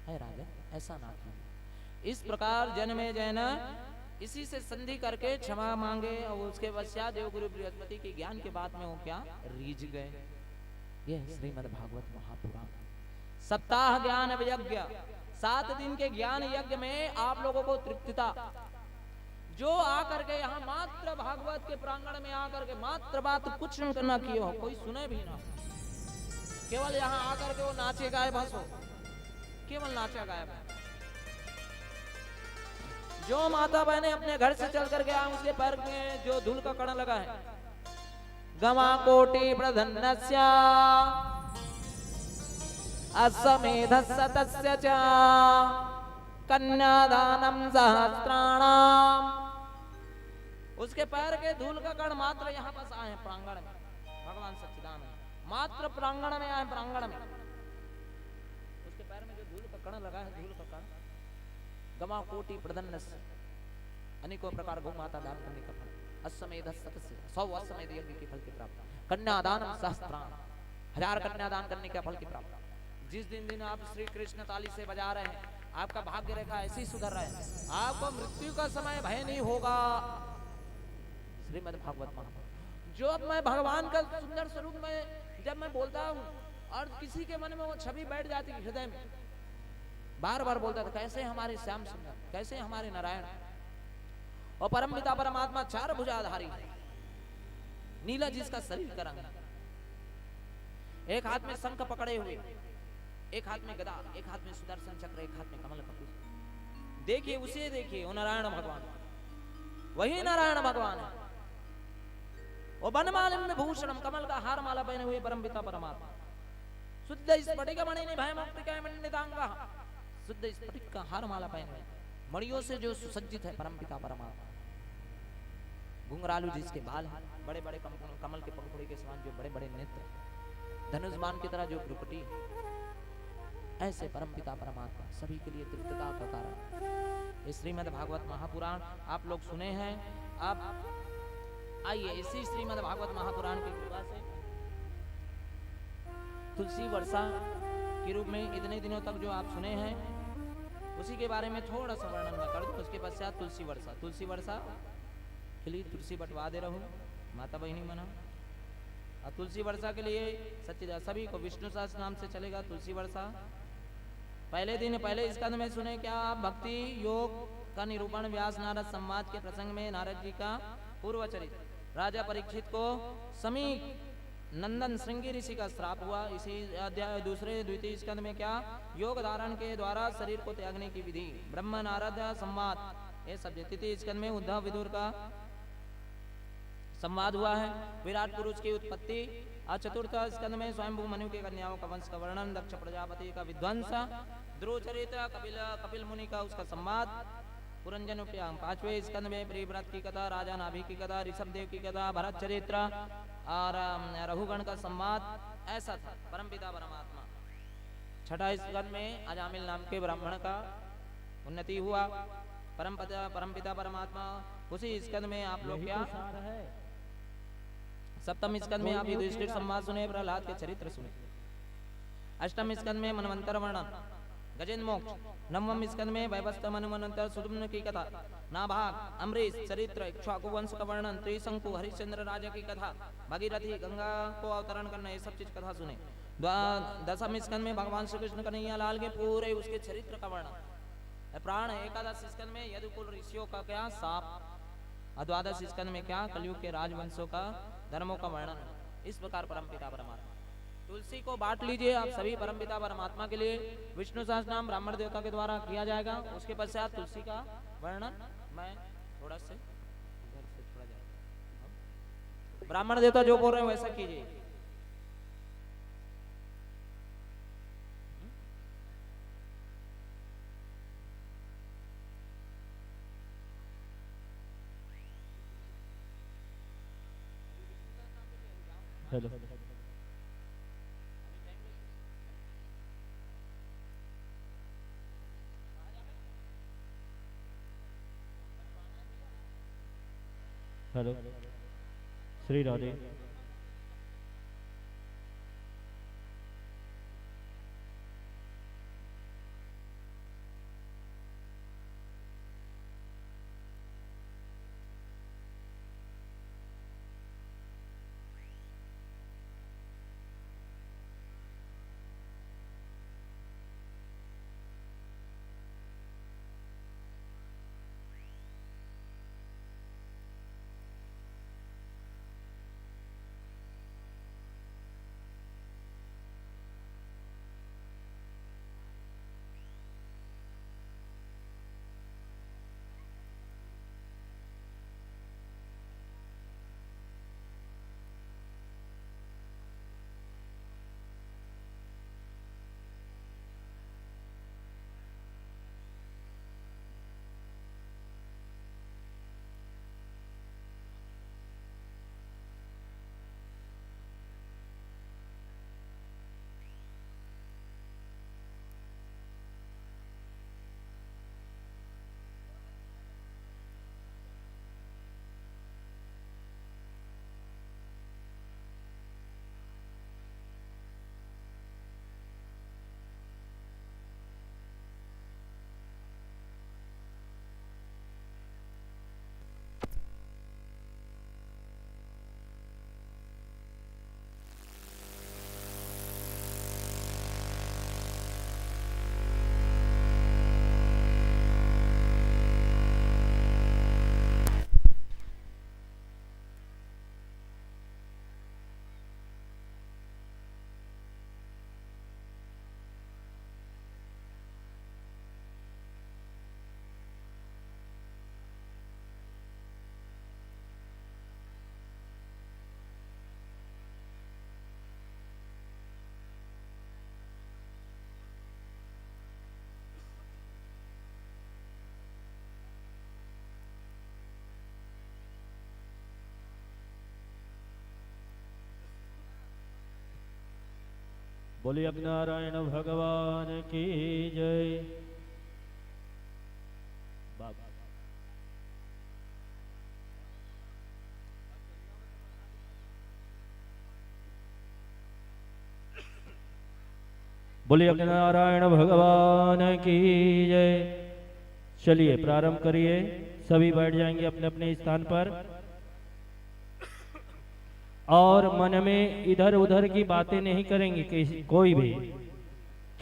है राजन, ऐसा ना कीजिए। इस प्रकार जन्मेजय ने इसी से संधि करके क्षमा मांगे और उसके पश्चात देवगुरु बृहस्पति के ज्ञान के बाद में वो क्या रीझ गए। यह श्रीमद् भागवत महापुराण सप्ताह ज्ञान यज्ञ, 7 दिन के ज्ञान यज्ञ में आप लोगों को तृप्तिता। जो आकर के यहाँ मात्र भागवत के प्रांगण में आकर के मात्र बात कुछ न किए हो, कोई सुने भी ना, केवल यहाँ आकर के वो नाचे गाए बस हो, केवल नाचा गाए। जो माता बहने अपने घर से चल करके आए, उसके पैर में जो धूल का कण लगा है, गमा कोटि प्रधन्नस्य असमेधस्य तस्य च कन्यादानम सहस्राणाम। उसके पैर के धूल का कण मात्र यहाँ पास आए हैं प्रांगण में, भगवान सच्चिदानंद मात्र प्रांगण में आए, प्रांगण में उसके पैर में जो धूल का कण लगा है, धूल का कण गमा कोटि प्रदन्नस्य, अनेकों प्रकार गौ माता दान करने का फल, अश्वमेधस्य तस्य 100 अश्वमेध यज्ञ के फल की प्राप्ति, कन्यादानम सहस्त्राण 1000 कन्यादान करने का फल की प्राप्ति। जिस दिन आप श्री कृष्ण ताली से बजा रहे हैं, आपका भाग्य रेखा ऐसी सुधर रहा है, आपको मृत्यु का समय भय नहीं होगा। श्रीमद् भागवत महापुराण। जो अब मैं भगवान का सुंदर स्वरूप में जब मैं बोलता हूँ और किसी के मन में वो छवि बैठ जाती है हृदय में, बार बार बोलता था, कैसे हमारे श्याम सुंदर, कैसे हमारे नारायण। और परम पिता परमात्मा चार भुजाधारी, नीला जिसका शरीर का रंग, एक हाथ में शंख पकड़े हुए, एक हाथ में गदा, एक हाथ में सुदर्शन चक्र, एक हाथ में कमल का पुष्प। देखिए उसे, देखिए वो नारायण भगवान, वही नारायण भगवान है। और बनमालिन्य भूषणम, कमल का हार माला पहने हुए परम पिता परमात्मा, शुद्ध स्फटिक मणि निभय मौक्तिका मंडितांगा, शुद्ध स्फटिक का हार माला पहने हुए, मणियों से जो सुसज्जित है परम पिता परमात्मा। घुंघरालू जिसके बाल हैं, बड़े बड़े कमल के पंखुड़ी के समान जो बड़े बड़े नेत्र, धनुष्मान की तरह जो भ्रुकुटी, ऐसे परम पिता परमात्मा सभी के लिए तृप्तता का कारण। श्रीमद् भागवत महापुराण आप लोग सुने हैं। अब आइए इसी श्रीमद् भागवत महापुराण की कृपा से तुलसी वर्षा के रूप में इतने दिनों तक जो आप सुने हैं, उसी के बारे में थोड़ा सा वर्णन मैं कर दूं। उसके पश्चात तुलसी वर्षा, तुलसी वर्षा खिली तुलसी बटवा दे रहूं, माता बहिनी मना। और तुलसी वर्षा के लिए सच्चिदा सभी को विष्णु सहस्त्र नाम से चलेगा तुलसी वर्षा। पहले दिन पहले स्कंद में सुने क्या आप भक्ति योग का निरूपण, व्यास नारद संवाद के प्रसंग में नारद जी का पूर्व चरित्र, राजा परीक्षित को समीक नंदन श्रृंगी ऋषि का श्राप हुआ। इसी अध्याय दूसरे द्वितीय स्कंद में क्या योग धारण के द्वारा शरीर को त्यागने की विधि, ब्रह्म नारद संवाद, ये सब। तृतीय स्कंद में उद्धव विदुर का संवाद हुआ है, विराट पुरुष की उत्पत्ति। और चतुर्थ स्कंद में स्वयंभू मनु के कन्याओं का वंश का वर्णन, दक्ष प्रजापति का विध्वंस, ध्रुव चरित्र, कपिल मुनि का उसका संवाद, पुरंजन उपयाम। पांचवें स्कंद में प्रियव्रत की कथा, राजा नाभि की कथा, ऋषभ देव की कथा, भरत चरित्र और रघुगण का संवाद। ऐसा था परमपिता परमात्मा। छठा स्कंद में अजामिल नाम के ब्राह्मण का उन्नति हुआ, परमपिता परमात्मा। उसी स्कंद में आप लोग क्या सप्तम स्कंद में आप युधिष्ठिर संवाद सुने, प्रहलाद के चरित्र सुने। अष्टम स्कंद में मनवंतर वर्णन, गजेंद्र मोक्ष। नवम स्कंद में वैवस्वत मनवंतर सुदुम्न की कथा, नाभाग, अमरीश चरित्र, इक्ष्वाकु वंश का वर्णन, त्रिशंकु, हरिश्चंद्र राजा की कथा, भगीरथी गंगा को अवतरण करना, ये सब चीज कथा सुने। दसम स्कंद में भगवान श्री कृष्ण कन्हैया लाल के पूरे उसके चरित्र का वर्णन। प्राण एकादश स्कंद में यदुकुल ऋषियों का क्या साप, द्वादश स्कंद में क्या कलयुग के राजवंशों का धर्मों का वर्णन। इस प्रकार परमपिता परमात्मा। तुलसी को बांट लीजिए आप सभी परमपिता परमात्मा के लिए। विष्णु सहस्त्र नाम ब्राह्मण देवता के द्वारा किया जाएगा। उसके पश्चात तुलसी का वर्णन मैं थोड़ा से इधर से थोड़ा जाएगा। ब्राह्मण देवता जो बोल रहे हैं वैसा कीजिए। Hello hello, Shri Radhe. बोलिए नारायण भगवान की जय। बाबा बोलिए नारायण भगवान की जय। चलिए प्रारंभ करिए। सभी बैठ जाएंगे अपने अपने स्थान पर और मन में इधर उधर की बातें नहीं करेंगे किसी कोई भी।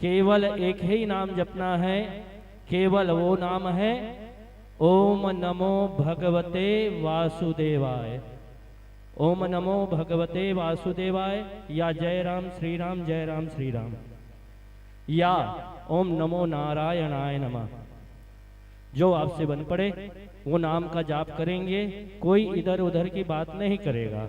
केवल एक ही नाम जपना है। केवल वो नाम है ओम नमो भगवते वासुदेवाय। ओम नमो भगवते वासुदेवाय या जय राम श्री राम जय राम श्री राम या ओम नमो नारायणाय नमः। जो आपसे बन पड़े वो नाम का जाप करेंगे। कोई इधर उधर की बात नहीं करेगा।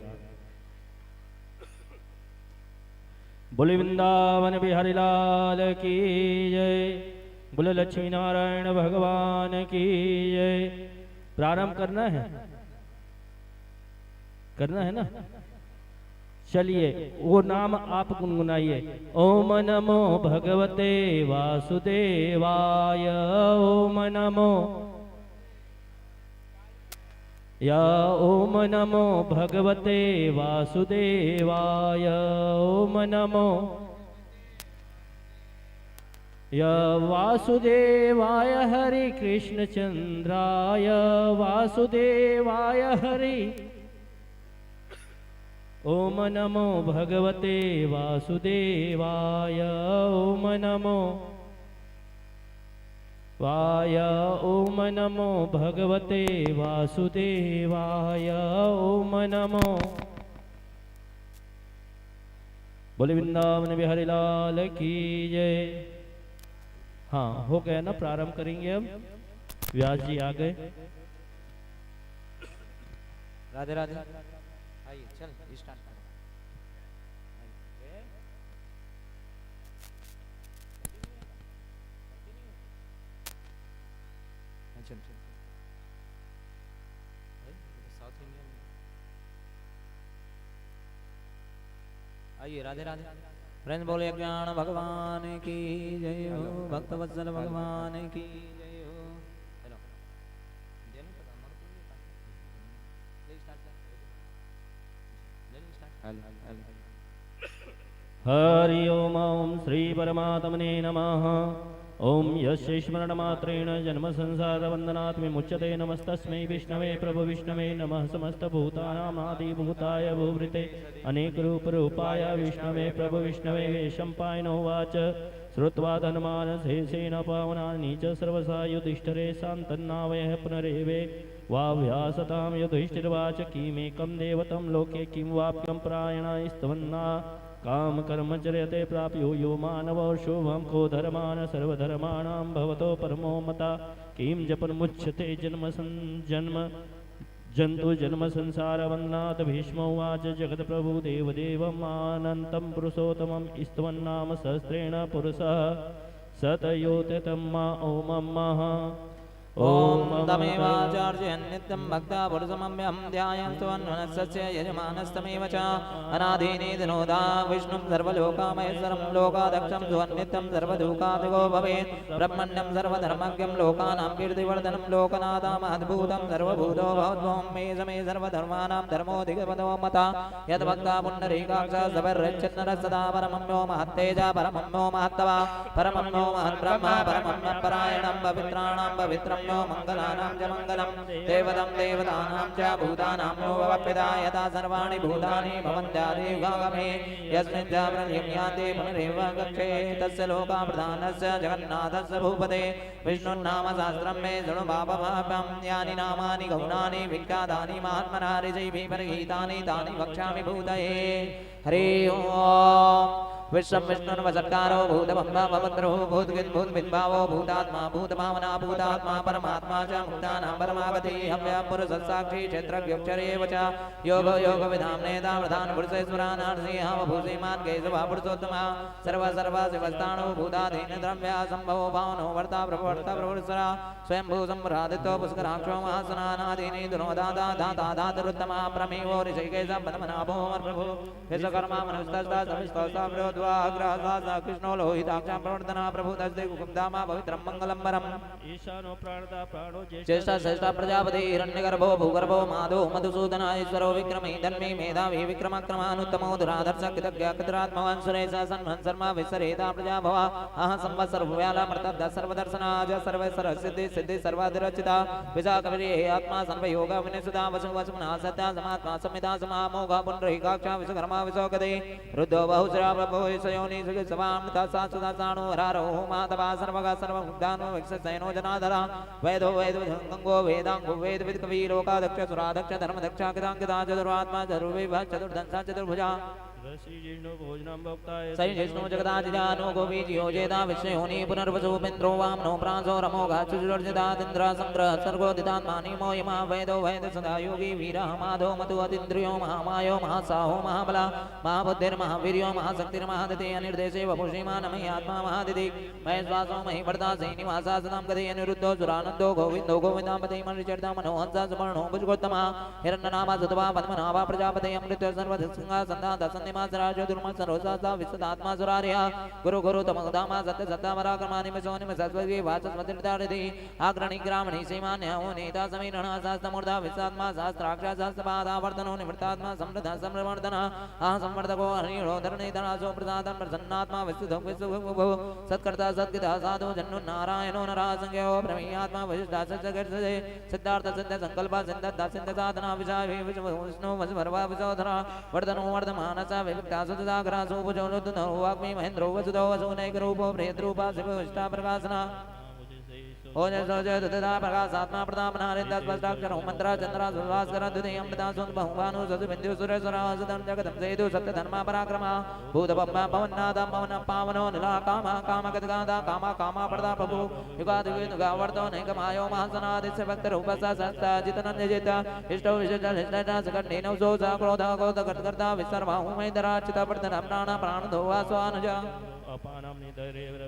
बोले वृंदावन बिहारी लाल की जय। बोले लक्ष्मी नारायण भगवान की जय। प्रारंभ करना है ना। चलिए वो नाम आप गुनगुनाइए। ओम नमो भगवते वासुदेवाय। ओम नमो या ओम नमो भगवते वासुदेवाय। ओम नमो या वासुदेवाय हरि कृष्ण चंद्राय। वासुदेवाय हरि। ओम नमो भगवते वासुदेवाय। ओम नमो वाय। ओम नमो भगवते वासुदेवाय। ओम नमो। बोले वृंदावन बिहारी लाल की जय। हाँ हो गया ना। प्रारंभ करेंगे अब। व्यास जी आ गए। राधे राधे। आइए चल स्टार्ट करें। चल साउथ इंडियन। आइए राधे राधे। प्रेम बोले ज्ञान भगवान की जय हो। भक्त वत्सल भगवान की जय हो। हेलो हरि ओम। ओम श्री परमात्मने नमः। ओम यस्य स्मरणमात्रेण जन्म संसार वंदनात् विमुच्यते। नमस्तस्मै विष्णवे प्रभु विष्णवे नमः। समस्तभूतानामादिभूताय भूभृते अनेक रूप रूपाय विष्णवे प्रभु विष्णवे। शम्पायनोवाच श्रुत्वा धनमान शेषेण पावनानि च सर्वसा युधिष्ठिरे शान्तन्नावयः पुनरेवे वाव्यासतां। युधिष्ठिर्वाच किमेकं देवतं लोके किं वाप्यं प्रायणास्तवन्ना काम कर्म चर्यते प्राप्यो यो मानव शुभम को धर्मान सर्वधर्माणां भवतो परमो मता। किं जपन मुच्यते जन्म जंतु जन्म संसार वन्नाथ। भीष्मोवाच जगत प्रभु देवदेवम् अनन्तं पुरुषोत्तमं स्तवन्नाम सहस्रेण पुरुषः सतयोतमा ओमः। ओम तमेवाचार्य नित्यं भक्ता पुरुषमम्यहं ध्यायन्तु अन्वनस्य यजमानस्तमेव च अनादिनिधनोदा विष्णुं सर्वलोकामहेश्वरं लोकाध्यक्षं सुवन्नित्यं सर्वदुःखादिगो भवेत्। ब्रह्मण्यं सर्वधर्मज्ञं लोकानां कीर्तिवर्धनं लोकनाथमद्भुतं सर्वभूतो भवद्भवं मे समे सर्वधर्माणां धर्मोऽधिकपदो मता। यद्भक्ता पुण्डरीकाक्ष सपर्यच्छन्नरः सदा परमम्यो महत्तेजा परमम्यो महत्तवा परमम्यो महद्ब्रह्म परमम्यपरायणं पवित्राणां पवित्रं यो मंगलानां च मंगलम्। देवतं देवतानां च भूतानां यो भवप्यता यथा सर्वाणि भूतानि भवन्त्यादियुगागमे। यस्मिन् च प्रलयं यान्ति पुनरेव गच्छे तस्य लोकाप्रधानस्य जगन्नाथस्य भूपते। विष्णुर्नाम सहस्रं मे शृणु पापमापं। यानि नामानि गौणानि विख्यातानि महात्मना ऋषिभिः परिगीतानि तानि वक्ष्यामि भूतये। हरि ओम्। विश्वं विष्णुर्वसत्कारो भूतभम्बभवद्रो भूतविद्भूतविद्भावो भूतात्मा भूतभावना भूतात्मा परमात्मा च मुक्तानां परमागतिः हव्यपुरुषसाक्षी क्षेत्रज्ञोक्षरेव च योग योगविदां नेता प्रधानपुरुषेश्वरानार्षिहावभूषिमान् केशवपुरुषोत्तमा सर्वशिवस्ताणो भूताधीनद्रव्या सम्भवो भावनो वर्ता प्रवर्ता स्वयंभू सम्रादितो पुष्कराक्षो महासनानादीनि दुनोदाता दाता धातुरुत्तमा प्रमेवो ऋषिकेश पद्मनाभो प्रभु विश्वकर्मा मनुस्तस्ता समिस्तोस्ता सर्वाग्रह कृष्णो लोहिताक्षां प्रवर्तना प्रभुतस्ते कुकुमधामा पवित्रं मंगलम वरम ईशानो प्राणदा प्राणो ज्येष्ठ श्रेष्ठ प्रजापति हिरण्यगर्भो भूगर्भो माधो मधुसूदनाईश्वरो विक्रमी धर्मी मेधावी विक्रमक्रमानुत्तमो दुराधर्ष कृतज्ञात्मवान् सुरेश सन्मन् शर्मा विसरेता प्रजा भव अह संवत्सर भुव्याला मर्तद् सर्वदर्शनाज सर्व सिद्धि सिद्धि सर्वाधिरचिता विशाखवीर्ये आत्मा सर्वयोग विनिसुता वसु वसुमना सत्या समात्मा संहिता समामोघ पुनरहिकाक्षा विश्वकर्मा विशोकते रुद्धो बहुश्रा प्रभो सयोनि सुखसवामृता सासुदा साणो हरारो माधवा सर्वगा सर्वमुद्दानो विक्षसैनो जनाधरा वेदो वेद गंगो वेदांगो वेद विद कवि लोकादक्ष सुरादक्ष धर्मदक्ष कृतांकिता चतुरात्मा चतुर्विभा चतुर्दंसा चतुर्भुजा श्री जिष्णु भोजनं भक्ताय सै जिष्णु जगदाजिजानो गोवीजियो जेता विश्वयोनि पुनर्वसुपेन्द्रो वामनो प्रांसो रमोघा चुजुर्जितादिन्द्र संग्रह सर्गो दिदात्मानि मोयमा वेदो वेद सदा योगी वीरः माधो मधु अतीन्द्रियो महामायो महासाहो महाबला महाबुद्धिर्महावीर्यो महाशक्तिर्महादिति अनिर्देशे वपुषीमानमयि आत्मा महादिति महेश्वासो महि वर्धा श्रीनिवासा सदां गति अनिरुद्धो सुरानन्दो गोविन्दो गोविन्दापति मणिचर्ता मनोहंसा सुपर्णो भुजगोत्तमा हिरण्यनामा सुतवा पद्मनाभा प्रजापति अमृत सर्वसिंहा सन्धा मासराजो दुर्मल सरोसा विशदात्मा सुरार्या गुरु गुरु तमोदामा सत्य सत्ता पराक्रमानि मसोनि मसस्वति वाचस्वतिर्दारिति आग्रणी ग्रामणी सीमान्याओ नेता समीरणा शास्त्रमूर्धा विशात्मा शास्त्राक्षा शास्त्रपादा वर्तनो निवृत्तात्मा समृद्ध समृवर्धना आह संवर्धको हरिणो धरणीधरासो प्रसादं प्रसन्नात्मा विशुद्धो विशुभो सत्कर्ता सद्गता साधु जन्नु नारायणो नरासंज्ञो प्रमेयात्मा वशिष्ठा सत्सगर्षे सिद्धार्थ सिद्ध संकल्प सिद्ध सिद्ध साधना विषय विष्णु वसुभर्वा विशोधरा वर्धनो वर्धमानस विक्तासुदाग्रासो भुजोनुद्धो वाग्मी महेन्द्रो वसुदो वसुनैकरूपो प्रेतरूपा शिवविष्टा प्रकाशना ओजसोजदुदा प्रकाशात्मा प्रतापनारिन्दस्पष्टाक्षरो मन्त्रा चन्द्रा सुभास्करा दुदेयं प्रदासुन् बहुभानु ससुबिन्दु सुरेश्वरा सुदं जगतं सेतु सत्यधर्मा पराक्रमा भूतपम्मा पवन्नादं पवन पावनो निला कामा कामगदगादा कामा कामा प्रदा प्रभु युगादियुगावर्तो नैकमायो महासनादिस्य भक्तरूपसा सस्ता जितनन्यजित इष्टो विशेषनिष्ठा सकण्डेनौ सोसा क्रोधा क्रोधकर्ता विसर्वा उमैदराचिता प्रतनं प्राणधो वास्वानुजा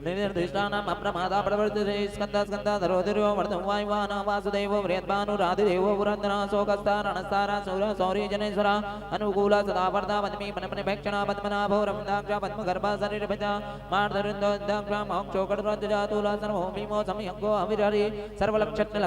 निर्दिष्टानाम् अप्रमादा प्रवर्तते स्कन्दा स्कन्दाधरोधिरो वर्धं वायुवाना वासुदेवो बृहद्भानुराधिदेवो पुरन्दरा शोकस्ता रणस्तारा शूर सौरी जनेश्वरा अनुकूला सदा वर्धा पद्मी पनपनिभक्षणा पद्मनाभो रमदाक्षा पद्मगर्भा शरीरभिता मार्धरुन्दो दक्षा मोक्षोकटराज्यजा तुला सर्वो भीमो संयज्ञो अविरहरि सर्वलक्षण्य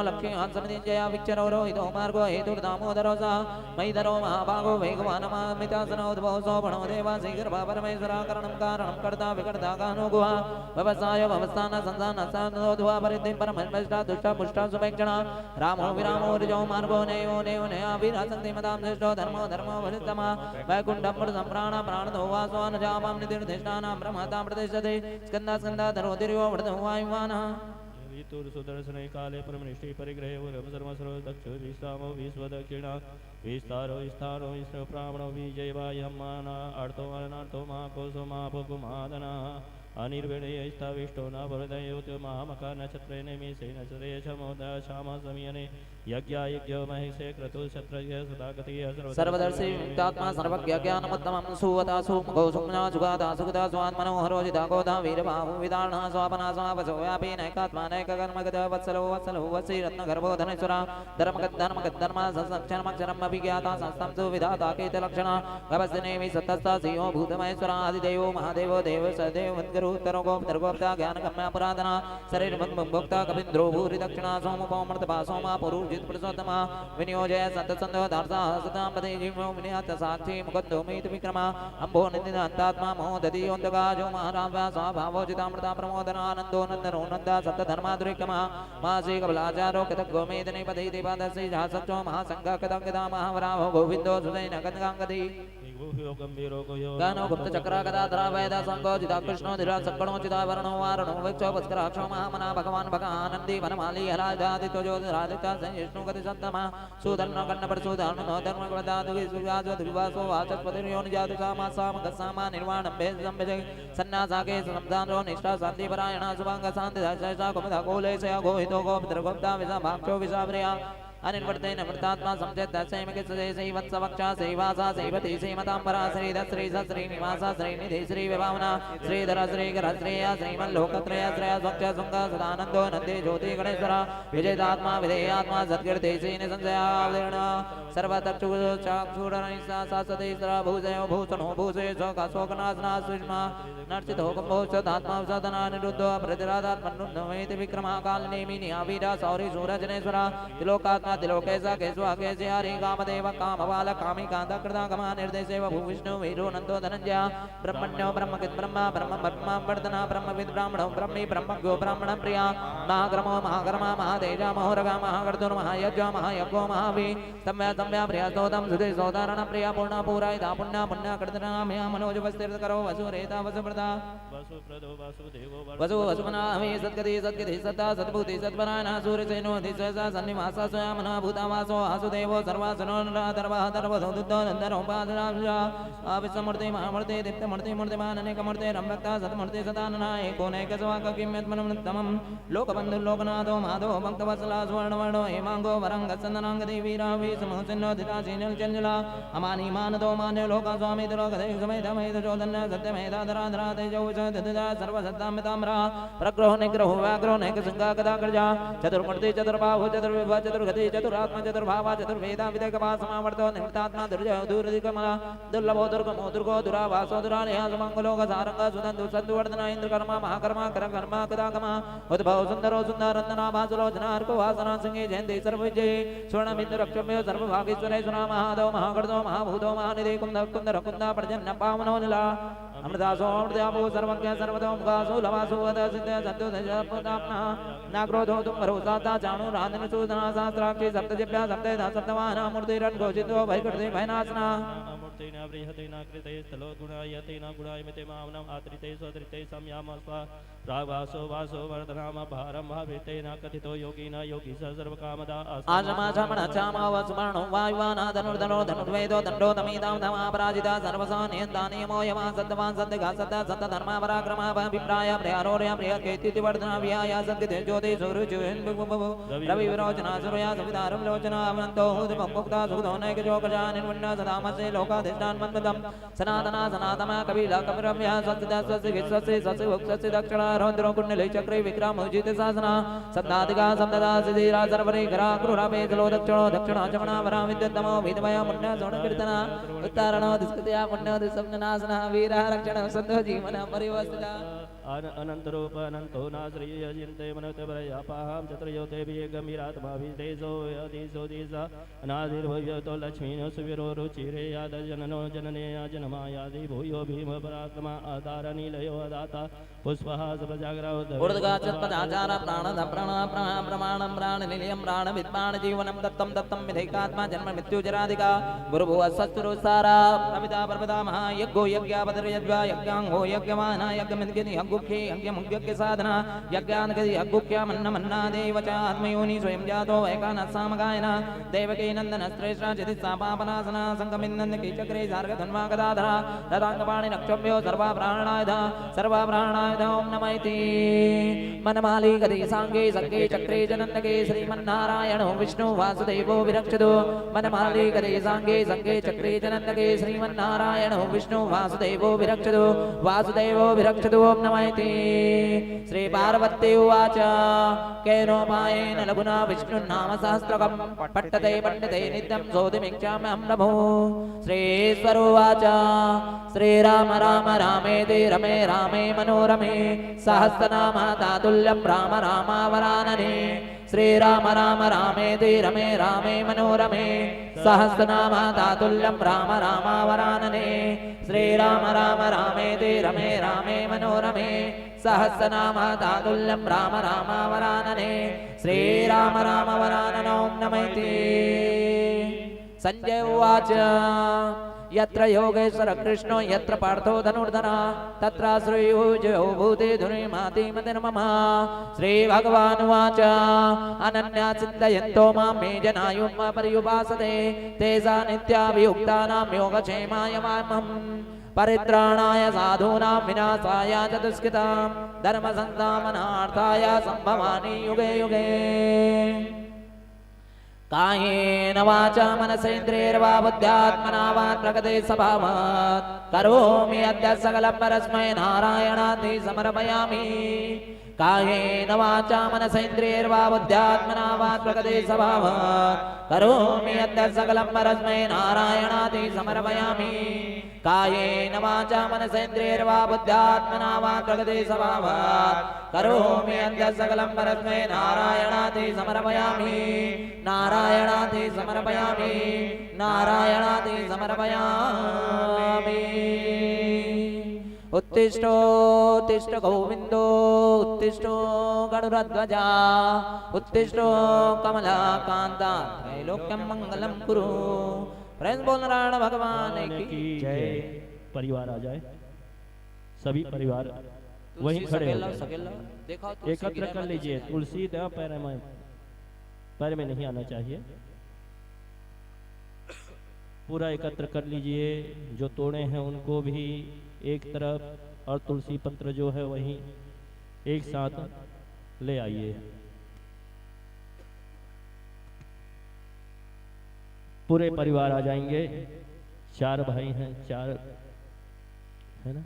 लक्ष्मीहान् समितिञ्जया विक्षरो रोहितो मार्गो हेतुर्दामोदरो सा मयिधरो महाभागो वेगवानमामितासनोद्भवो शोभणो देवा श्रीगर्भा परमेश्वरा करणं कारणं कर्ता विकर्ता गानो गुहा व्यवसाय व्यवस्थान संसान सानोद्वा परिद्धि परमष्टा दुष्टा पुष्टा सुभेक्षणा रामो विरामो ऋजो मार्गो नेयो नेयो नया वीरासन्ति मदां श्रेष्ठो धर्मो धर्मो वरिष्ठमा वैकुण्ठं प्राण प्राणदो वासवान जामां निर्दिष्टानां ब्रह्मतां प्रतिष्ठते स्कन्दा स्कन्दा धरोधिर्यो वर्धो वायुवानः सुदर्शने काले परमनिष्ठे परिग्रहे सर्वसर्व दक्षो विश्रामो विश्वदक्षिणा विस्तारो विस्तारो विष्णु ब्राह्मणो विजयवायमाना अर्थो अनर्थो महाकोशो महाभुकुमादना अनिर्विणयस्ताविष्टो न वरदयोतो महामका नक्षत्रे निमिषे नक्षत्रे शमोदा श्याम समीयने यज्ञायज्ञो महेशे क्रतु क्षत्रज्ञ सदागति सर्वदर्शी मुक्तात्मा सर्वज्ञ ज्ञानमुत्तमं सुवता सुमुखो सुम्ना सुगादा सुगदा स्वान्मनोहरो जिदागोदा वीरबाहु विदारणा स्वापना स्वापसो व्यापी नैकात्मा नैककर्मगत वत्सलो वत्सलो वत्सी रत्नगर्भो धनेश्वरा धर्मगद्धर्मा संक्षरमक्षरम् अभिज्ञाता संस्थं सुविधाता कीर्तिलक्षणा गवस्तिनेमि सत्तस्ता सिंहो भूतमहेश्वरा आदिदेवो महादेवो देव सदेव मद्गरुत्तरो गोप्तर्गोप्ता ज्ञानकर्म्या पुरातना शरीरभोक्ता कपिन्द्रो भूरि दक्षिणा सोमपौमृतपा सोमा पुरुष पुरुषोत्तमा विनियोजय सतसंधो दार्सा सतां पदे जीवो विनियात साक्षी मुकुन्दो मीत विक्रमा अम्भो निन्दितात्मा मोदधियोऽन्तकाजो महाराव्या स्वाभावो जितामृता प्रमोदना आनन्दो नन्दनो नन्दा सप्तधर्माधुरिक्रमा मासी कबलाचारो कृतज्ञो मेदने पदे देवादर्शी झासच्चो महासङ्घ कदङ्गदा महावराहो गोविन्दो सुदैन गङ्गाङ्गदी गानो गुप्त चक्रा गदाधरा वेद संगो जिता कृष्णो धीरा सक्कणो चिता वर्णो वारणो वक्षो पुष्कराक्षो महामना भगवान भगानंदी वनमाली हलादितो जो राधिका संयष्णु गति सत्तमा सुधर्म कर्ण परशुधर्म नो धर्म गदादु सुजाजो द्विवासो वाचस्पतिर्यो निजातु सामा साम गसामा निर्वाणं भेदं भेज सन्नासाके समदानो निष्ठा शांति परायण सुभांग शांति दशा कुमदा कोलेशया गोहितो गोपत्र गोप्ता विसा भाक्षो विसाव्रिया अनिर्वर्ते नमृतात्मा संचेत सैम के सजय सै वत्स वक्षा सैवासा सैवती सैमतांबरा श्री दश्री सश्री निवासा श्री निधि श्री विभावना श्रीधर श्री गर श्रेय श्रीमल्लोकत्रय श्रेय स्वच्छ सुंग सदानंदो नंदे ज्योति गणेश्वर विजयदात्मा विधेयात्मा सद्गीर्ति सेन संजयावतीर्ण सर्वतक्षुचाक्षुरनिसा सासतेश्वर भूजयो भूषणो भूषे शोकनाशना सुषमा नर्चितो कंभोषदात्मा सदना निरुद्धो प्रतिराधात्मन्नुन्नमेति विक्रमा कालनेमिनि आवीरा सौरि सूरजनेश्वर तिलोकात्मा तिलोकेश केशवा केशे हरि कामदेव कामबाल कामी कांता कृता कमा निर्देशेव भूविष्णु वीरो नंदो धनंजय ब्रह्मण्यो ब्रह्मविद् ब्रह्मा ब्रह्म ब्रह्मा वर्धना ब्रह्मविद् ब्राह्मणो ब्रह्मी ब्रह्मज्ञो ब्राह्मण प्रिया महाक्रमो महाकर्मा महातेजा महोरगा महाकर्तुर् महायज्ञ महायज्ञो महावी सम्या सम्या प्रिया सोदम सुधे सोदारण प्रिया पूर्णा पूरायिता पुण्या पुण्या कृतना मया मनोजवस्थिर करो वसुरेता वसुप्रदा वसुप्रदो वासुदेवो वसु वसुमनामि सद्गति सद्गति सत्ता सद्भूति सत्परायणः सूर्यसेनो धिस्वसा सन्निवासा स्वयं भूता वासो आसुदेवो सर्वासनो नराधर्वः धर्वधोदुद्धो नन्दरोपादनाभ्या आविश्वमूर्ति महामूर्ति दीप्तमूर्ति मूर्तिमान् अनेकमूर्ति रम्भक्ता सद्मूर्ति सदानना एकोनैकस्वाककिम्यत्मनमुत्तमं लोकबन्धु लोकनाथो माधो भक्तवत्सला सुवर्णवर्णो हेमाङ्गो वरङ्गचन्दनाङ्गदेवीरावी समूसिन्नो धिराशीनलचञ्चला अमानि मानदो मान्यो लोका स्वामी दुरोगदेव समेतमेत चोदन्य सत्यमेधाधराधरा तेजो विशदधा सर्वसत्तामिताम्रा प्रग्रहो निग्रहो व्याग्रहो नैकशृङ्गा कदा कर्जा चतुर्मूर्ति चतुर्बाहु चतुर्विभा चतुर्गति चतुरात्मा चतुर्भावा चतुर्वेदा विदेकपा समावर्तो निमित्तात्मा दुर्जयो दूरदिकमला दुर्लभो दुर्गमो दुर्गो दुरावासो दुरालया सुमङ्गलो सारंग सुदन्तु सद्वर्धन इन्द्रकर्मा महाकर्मा करकर्मा कदाकमा उद्भव सुन्दरो सुन्दरन्दना भासुलोचनार्को वासना सिंहे जयन्ति सर्वविजये स्वर्णबिन्दुरक्षम्यो सर्वभागेश्वरेश्वरा महादेव महागर्दो महाभूतो महानिधि कुन्दर कुन्दा प्रजन्न पावनो नीला अमृतासो अमृतापो सर्वज्ञ सर्वतोमुखासो लवासो वद सिद्ध सत्यो दशपदाप्ना नाक्रोधो तुम्भरो साता चाणु राधन सूदना सहस्राक्षी सप्तजिभ्या सप्तधा सप्तवाहना मूर्तिरन्घोषितो भयकृते भयनाशना मूर्तेन बृहतेन कृते स्थलो गुणायतेन गुणायमिते मामनम् आत्रिते स्वदृते संयामस्वा प्रागवासो वासो वर्धनाम भारं भावेतेन कथितो योगिना योगी स सर्वकामदा आश्रमाचमणचामावसुवर्णो वायुवाना धनुर्धनो धनुर्वेदो दण्डो तमीदां धमापराजिता सर्वसानियन्तानियमो यमा सद्वान् सद्गा सद् सत्तधर्मा पराक्रमा अभिप्राय प्रियारोर्य प्रियकेति वर्धना व्याया सद्गते ज्योति सुरुचिन् रवि विरोचना सूर्या सवितारं लोचना अवन्तो हुदमुक्ता सुखदो नैकजोकजा निर्वण्ण सदामसे लोकाधिष्ठान् मन्मदं सनातना सनातमा कपिला कपिरव्या स्वस्तिदा स्वस्ति विश्वस्य स्वस्य वक्षस्य दक्षिणा रौद्रो कुण्डले चक्रे विक्रम उजित शासना सप्ताधिका सप्तदा सिद्धिरा सर्वरे घरा क्रूरापे जलो दक्षिणो दक्षिणा चमना वरा विद्युत्तमो विधवय पुण्य सोणकीर्तना उत्तारणो दिस्कृत्या पुण्यो दिसप्ननाशना वीरा रक्षण सन्तो जीवन परिवस्थिता अनन्तरूप अनन्तो नाश्रयजिन्ते मनोतपरयापाहं चतुर्योतेभिः गम्भीरात्माभिदेशो यदिशो दिश अनादिर्भव्यतो लक्ष्मीनो सुवीरो रुचिरे यादजननो जनने जनमायादि भूयो भीम परात्मा आधारनीलयो दाता पुष्पः सप्रजाग्रहो ऊर्ध्वगच्छत्पदाचार प्राणद प्राण प्रमाणं प्राणनिलयं प्राणविद्वान् जीवनं दत्तं दत्तं विधेकात्मा जन्म मृत्युजराधिका गुरुभुवस्सुरुसारा प्रपिता प्रपितामह यज्ञो यज्ञापतिर्यज्ञा यज्ञाङ्गो यज्ञमाना यज्ञमिद्गिनि यज्ञुखे यज्ञमुज्ञस्य साधना यज्ञानगति यज्ञुक्यामन्नमन्ना देवचात्मयोनि स्वयं जातो वैकानस्सामगायन देवकी नन्दन श्रेष्ठा चितिस्सा पापनासना संगमिन्दन्नकी चक्रे सार्गधन्वा गदाधरा रदाङ्गपाणि नक्षम्यो सर्वा प्राणायुध ओम नमः इति मनमाली गति सांगे संगे चक्रे जनन्दके श्रीमन्नारायणो विष्णु वासुदेवो विरक्षतु मनमाली गति सांगे संगे चक्रे जनन्दके श्रीमन्नारायणो विष्णु वासुदेवो विरक्षतु वासुदेवो विरक्षतु ओम नमः इति श्री पार्वती उवाच केनोपायेन लघुना विष्णुनाम सहस्रकं पठ्यते पंडिते नित्यं सोऽधिमिच्छाम्यहं नमो श्रीश्वरोवाच श्रीराम राम रामेति रमे रामे मनोरमे सहस्रनाम तातुल्यं राम रामावरानने श्रीराम राम रामेति रमे रामे मनोरमे सहस्रनाम तातुल्यं राम रामावरानने श्रीराम राम रामेति रमे रामे मनोरमे सहस्रनाम तातुल्यं राम रामावरानने श्रीराम रामवराननो नमः इति संजय उवाच यत्र योगेश्वर कृष्णो यत्र पार्थो धनुर्धरा तत्र श्रीयुजयो भूते धुनिमाति मतिर्मम श्रीभगवानुवाच अनन्या चिन्तयन्तो मां मे जनायुं पर्युपासते तेषा नित्याभियुक्तानां योगक्षेमाय वामम् परित्राणाय साधूनां विनाशाय च दुष्कृतां धर्मसंस्थापनार्थाय सम्भवामि युगे युगे कायेन वाचा मनसेन्द्रियैर्वा बुद्ध्यात्मना वा प्रकृते स्वभावात् करोमि अद्य सकलं परस्मै नारायणाति समर्पयामि कायेन वाचा मनसेन्द्रियैर्वा बुद्ध्यात्मना वा प्रकृते स्वभावात् करोमि अद्य सकलं परस्मै नारायणाति समर्पयामि कायेन वाचा मनसेन्द्रियैर्वा बुद्ध्यात्मना वा प्रकृते स्वभावात् करोमि अद्य सकलं परस्मै नारायणाति समर्पयामि नारायणाति समर्पयामि नारायणाति समर्पयामि उत्तिष्ठोत्तिष्ठ गोविन्दो उत्तिष्ठो गरुडध्वजा उत्तिष्ठो कमलाकान्ता त्रैलोक्यं मंगलं कुरु। प्रेम बोल नारायण भगवान की जय। परिवार आ जाए, सभी परिवार वहीं खड़े हो जाए। एकत्र कर लीजिए। तुलसी देव पैर में नहीं आना चाहिए। पूरा एकत्र कर लीजिए। जो तोड़े हैं उनको भी एक तरफ और तुलसी पत्र जो है वहीं एक साथ ले आइए। पूरे परिवार आ जाएंगे। 4 भाई हैं, 4 है ना।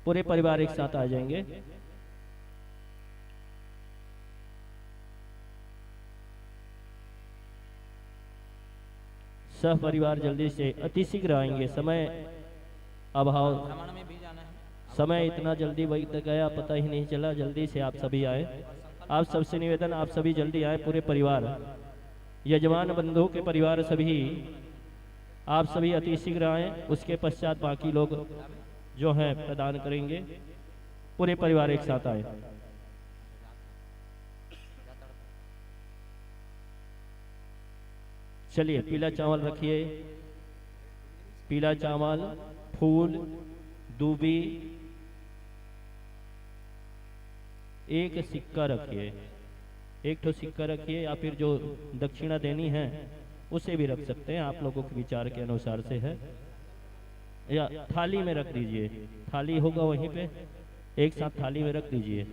पूरे परिवार एक साथ आ जाएंगे। सब परिवार जल्दी से अति शीघ्र आएंगे। समय अभाव, समय इतना जल्दी बीत गया पता ही नहीं चला। जल्दी से आप सभी आए। आप सबसे निवेदन, आप सभी जल्दी आए। पूरे परिवार, यजमान बंधु के परिवार सभी, आप सभी अति शीघ्र आए। उसके पश्चात बाकी लोग जो हैं प्रदान करेंगे। पूरे परिवार एक साथ आए। चलिए, पीला चावल रखिए। पीला चावल, फूल, दूबी, एक सिक्का रखिए। एक तो सिक्का रखिए, या फिर जो दक्षिणा देनी है उसे भी रख सकते हैं। आप लोगों के विचार के अनुसार से है, या थाली में रख दीजिए। थाली होगा वहीं पे, एक साथ थाली में रख दीजिए।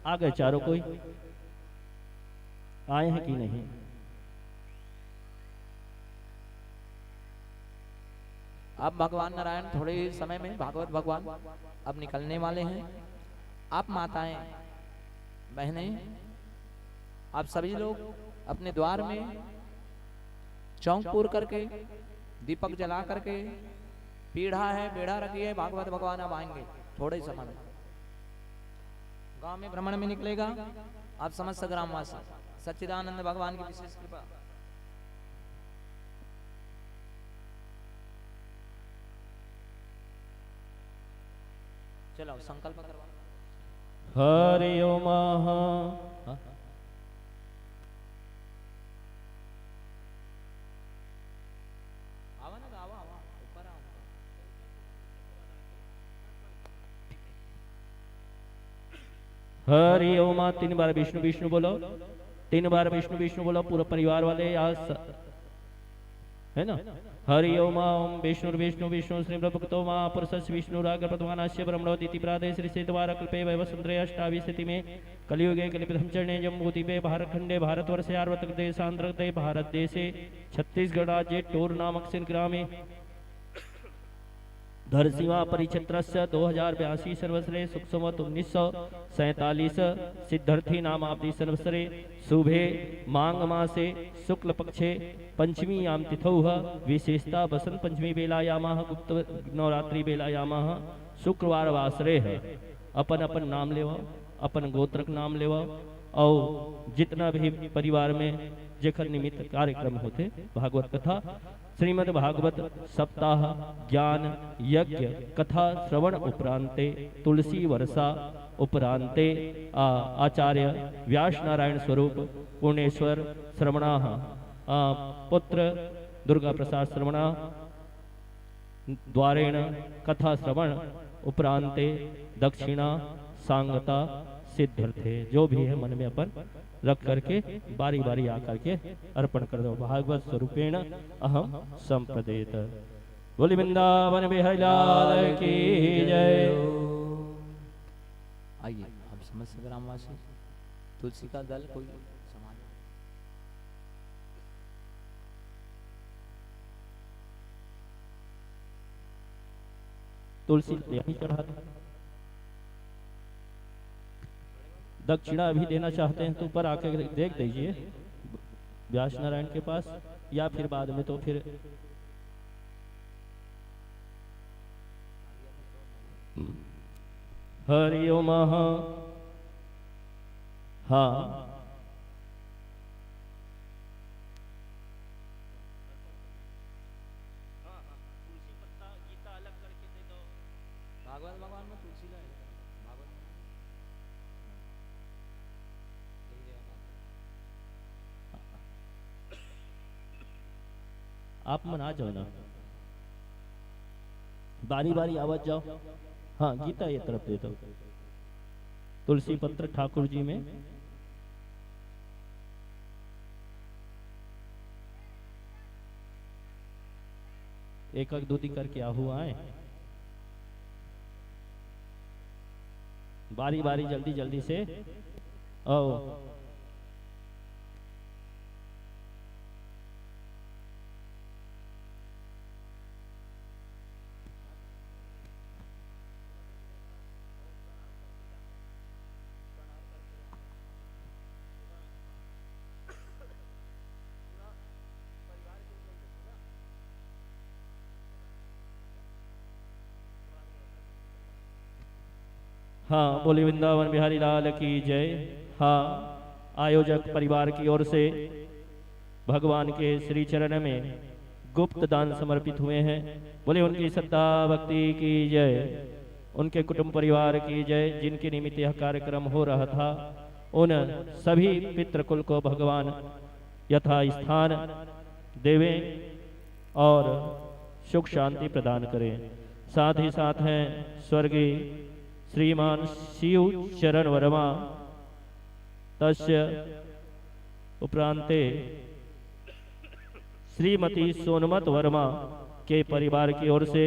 आ गए चारों? कोई आए हैं कि नहीं? अब भगवान नारायण थोड़े समय में भागवत भगवान अब निकलने वाले हैं। आप माताएं, बहनें, आप सभी लोग अपने द्वार में चौंक पूर करके, दीपक जला करके, पीढ़ा है बेढ़ा रखिए। भागवत भगवान अब आएंगे थोड़े समय में। गांव में भ्रमण में निकलेगा। आप समस्त ग्रामवासी, सच्चिदानंद भगवान की विशेष कृपा। चलो संकल्प करवा। हरि ओम। हरि ओम। 3 बार विष्णु विष्णु बोलो। 3 बार विष्णु विष्णु बोलो। पूरा परिवार वाले है ना। हरि ओम। ओम विष्णु विष्णु विष्णु श्री भक्तो मा पुरुष विष्णु राग प्रध्वानास्य ब्रह्मणोदिति प्रादे श्री सेतवार कल्पे वैवसुंदरे अष्टावी स्थिति में कलियुगे कलिपथम चरणे जम्बूद्वीपे भारतखंडे भारतवर्षे आर्वतक देशांतर्गते भारत देशे छत्तीसगढ़ राज्ये टोर नामक ग्रामे धरसीमा परिक्षेत्रस्य 2082 संवत्सरे सुक्षमत 1947 सिद्धार्थी नामाब्दी संवत्सरे शुभे मांग मासे शुक्ल पक्षे पंचमी याम तिथौ विशेषता बसंत पंचमी बेलायामः गुप्त नवरात्रि बेलायामः शुक्रवार वासरे है। अपन अपन नाम लेवा, अपन गोत्रक नाम लेवा, और जितना भी परिवार में जेखर निमित्त कार्यक्रम होते भागवत कथा श्रीमद् भागवत सप्ताह ज्ञान यज्ञ कथा श्रवण उपरांते तुलसी वर्षा उपरांते आचार्य व्यास नारायण स्वरूप पूर्णेश्वर श्रवणा पुत्र दुर्गा प्रसाद श्रवणा द्वारेण कथा श्रवण उपरांते दक्षिणा सांगता सिद्ध्यर्थे। जो भी है मन में अपन रख करके बारी बारी आकर के अर्पण कर दो। भागवत स्वरूपेण अहम संप्रदेत। बोली वृंदावन बिहारी लाल की जय। आइए हम समस्त ग्रामवासी तुलसी का दल कोई समाज तुलसी यहीं चढ़ा दें। दक्षिणा भी देना चाहते हैं तो ऊपर आके देख दीजिए व्यास नारायण के पास, या फिर बाद में तो फिर हरि ओम। हाँ भागवत भगवान में तुलसी लाए भागवत यही जगह आप मना जाओ ना, बारी बारी आवाज जाओ। हाँ गीता ये तरफ दे दो। तुलसी पत्र ठाकुर जी में एक एक दूधी करके हुआ है, बारी बारी जल्दी जल्दी से आओ। हाँ बोले वृंदावन बिहारी लाल की जय। हाँ आयोजक परिवार की ओर से भगवान के श्री चरण में गुप्त दान समर्पित हुए हैं। बोले उनकी श्रद्धा भक्ति की जय, उनके कुटुंब परिवार की जय। जिनके निमित्त यह कार्यक्रम हो रहा था उन सभी पितृकुल को भगवान यथा स्थान देवें और सुख शांति प्रदान करें। साथ ही साथ हैं स्वर्गीय श्रीमान शिव चरण वर्मा, तस्य उपरांते श्रीमती सोनमत वर्मा के परिवार की ओर से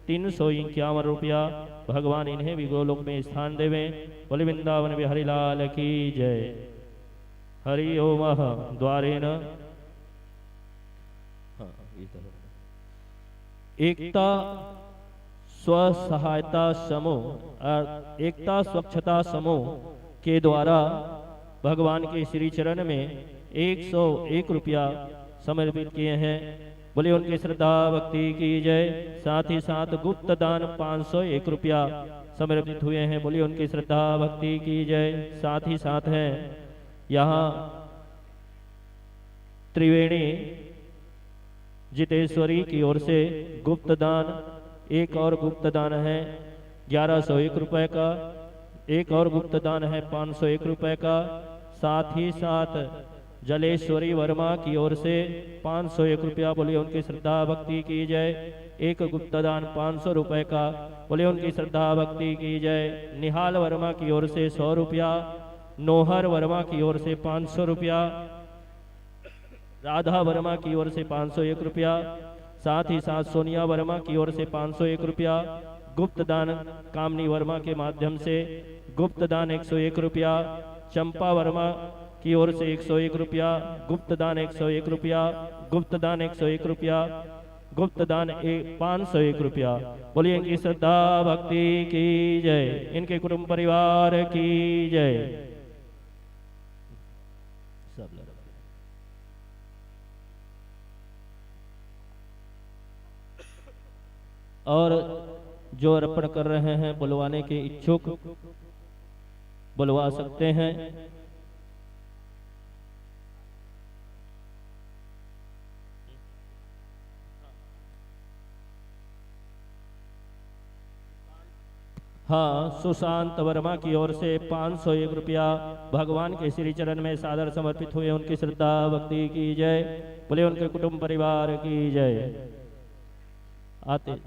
351 रुपया भगवान इन्हें भी गोलोक में स्थान देवें। बोले वृंदावन बिहारी लाल की जय। हरि ओम। द्वारेण एकता स्वसहायता समूह, एकता स्वच्छता समूह के द्वारा भगवान के श्री चरण में 101 रुपया समर्पित किए हैं। बोले उनकी श्रद्धा भक्ति की जय। साथ ही साथ गुप्त दान 501 रुपया समर्पित हुए हैं। बोले उनकी श्रद्धा भक्ति की जय। साथ ही साथ हैं यहाँ त्रिवेणी जितेश्वरी की ओर से गुप्त दान, एक और गुप्त दान है 1101 रुपए का, एक और गुप्त दान है 501 रुपए का। साथ ही साथ जलेश्वरी वर्मा की ओर से 501 रुपया। बोले उनकी श्रद्धा भक्ति की जय। एक गुप्त दान 500 रुपए का। बोले उनकी श्रद्धा भक्ति की जय। निहाल वर्मा की ओर से 100 रुपया, नोहर वर्मा की ओर से 500 रुपया, राधा वर्मा की ओर से 501 रुपया। साथ ही साथ सोनिया वर्मा की ओर से 501 रुपया। गुप्त दान कामनी वर्मा के माध्यम से गुप्त दान 101 रुपया। चंपा वर्मा की ओर से 101 रुपया। गुप्त दान 101 रुपया। गुप्त दान 101 रुपया। गुप्त दान 501 रुपया। बोलिए इनकी श्रद्धा भक्ति की जय, इनके कुटुंब परिवार की जय। सब लोग और जो अर्पण कर रहे हैं बुलवाने के इच्छुक बुलवा सकते हैं। हाँ सुशांत वर्मा की ओर से 501 रुपया भगवान के श्री चरण में सादर समर्पित हुए। उनकी श्रद्धा भक्ति की जय। बोले उनके कुटुंब परिवार की जय। आते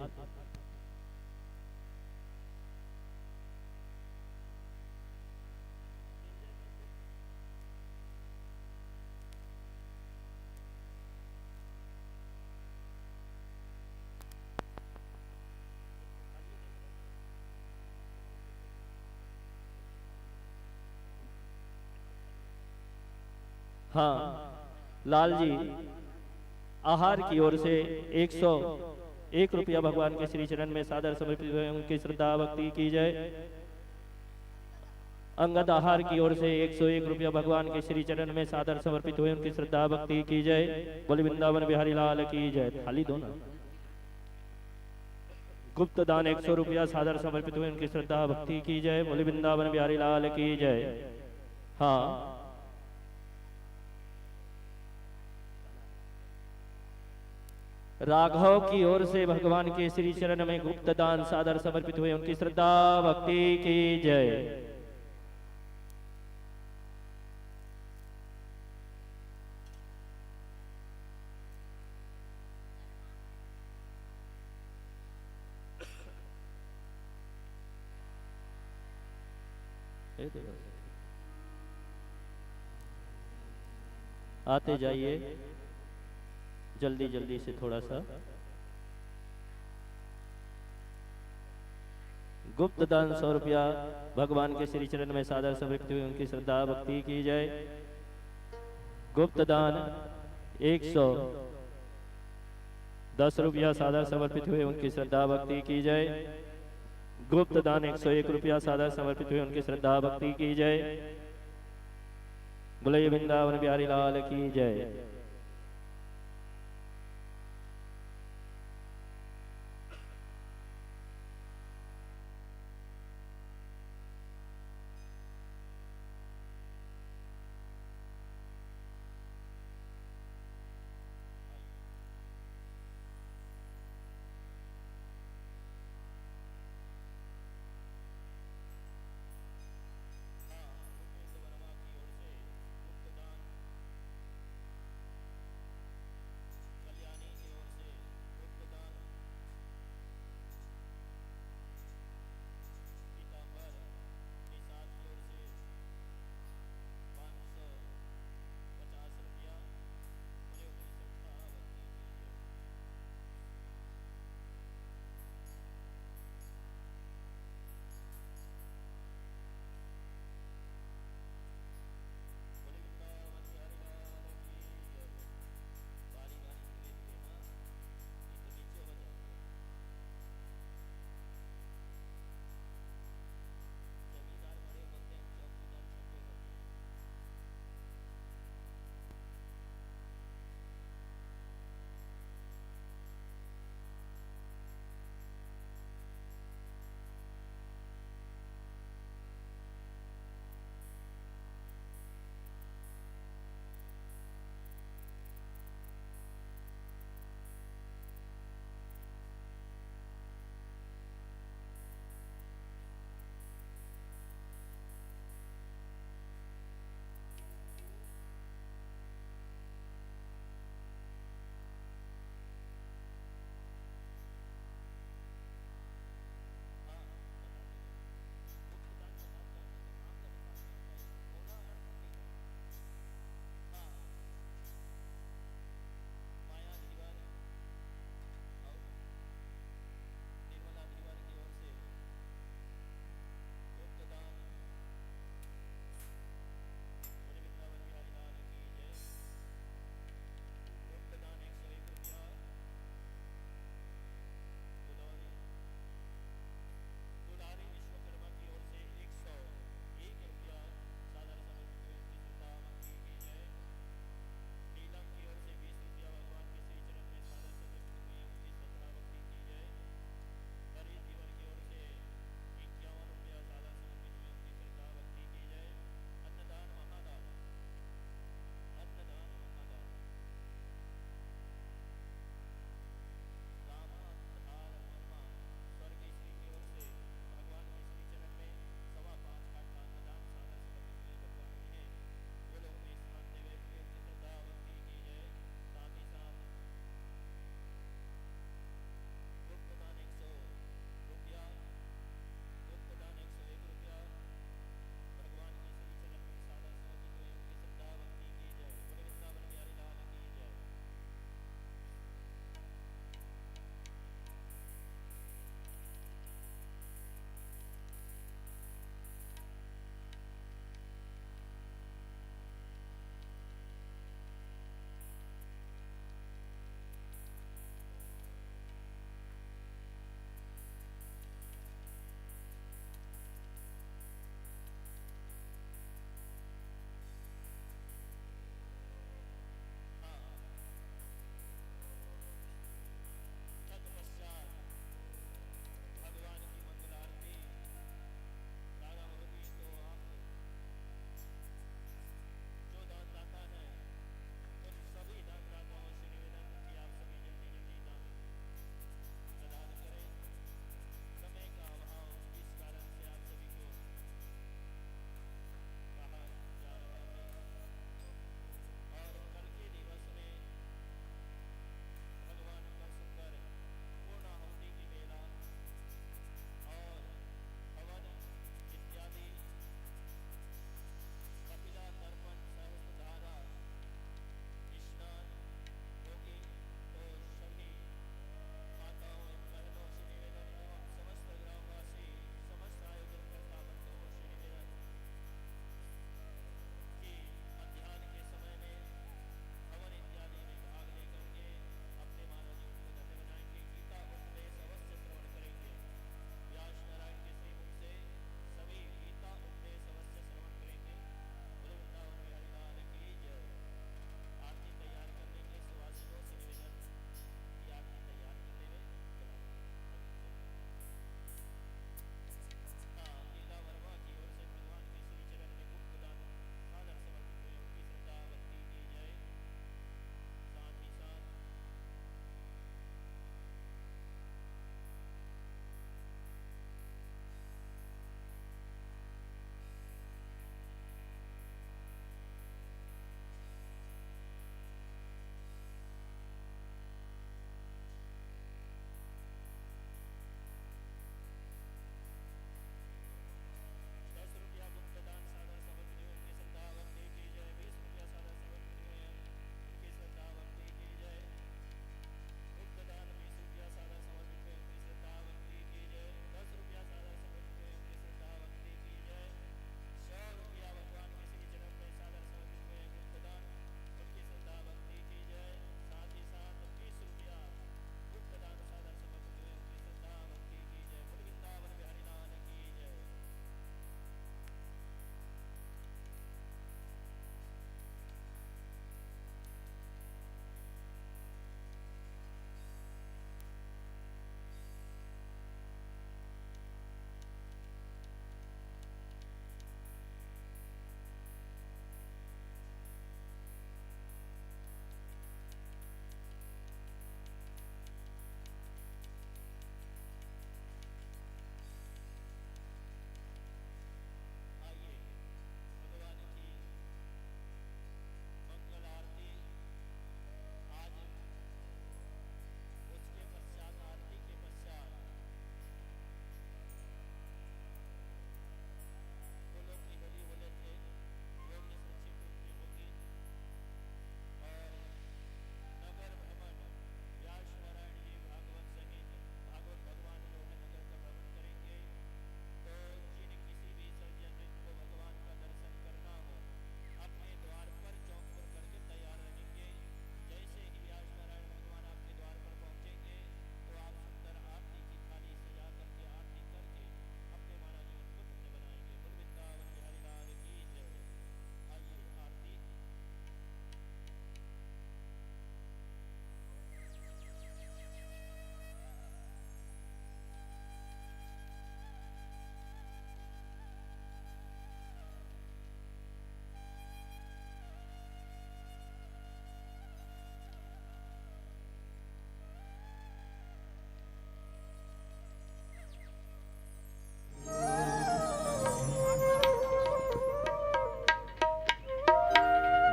हाँ, लाल जी आहार की ओर से 101 रुपया भगवान के श्री चरण में सादर समर्पित हुए, उनकी श्रद्धा भक्ति की जाए। अंगद आहार की ओर से 101 रुपया भगवान के श्री चरण में सादर समर्पित हुए, उनकी श्रद्धा भक्ति की जाए। बोले वृंदावन बिहारी लाल की जय। थाली दो ना। गुप्त दान 100 रुपया सादर समर्पित हुए, उनकी श्रद्धा भक्ति की जाए। बोले वृंदावन बिहारी लाल की जय। हाँ, राघव की ओर से भगवान के श्री चरण में गुप्त दान सादर समर्पित हुए, उनकी श्रद्धा भक्ति की जय। आते जाइए जल्दी जल्दी से थोड़ा सा। गुप्त दान 100 रुपया भगवान के श्री चरण में सादर समर्पित हुए, उनकी श्रद्धा भक्ति की जाए। गुप्त दान 110 रुपया सादर समर्पित हुए, उनकी श्रद्धा भक्ति की जाए। गुप्त दान 101 रुपया सादर समर्पित हुए, उनकी श्रद्धा भक्ति की जाए। बोले वृंदावन बिहारी लाल की जय।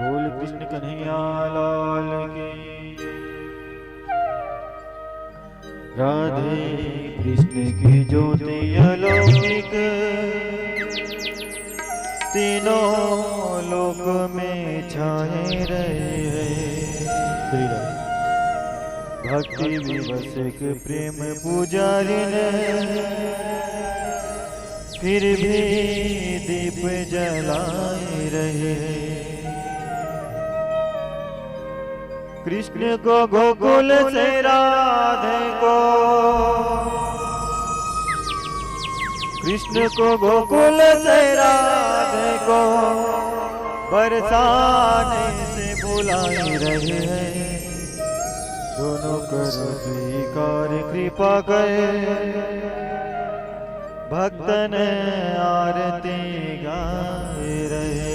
बोल कृष्ण कन्हैया लाल की। राधे कृष्ण की ज्योति अलौकिक, तीनों लोक में छाए रहे। श्री राम। भक्ति विवशक प्रेम पुजारिन, फिर भी दीप जलाए रहे। कृष्ण को गोकुल से राधे को, कृष्ण को गोकुल से राधे को बरसाने से बुलाए रहे हैं। दोनों करो स्वीकार कृपा कर, भक्तन आरती गाए रहे।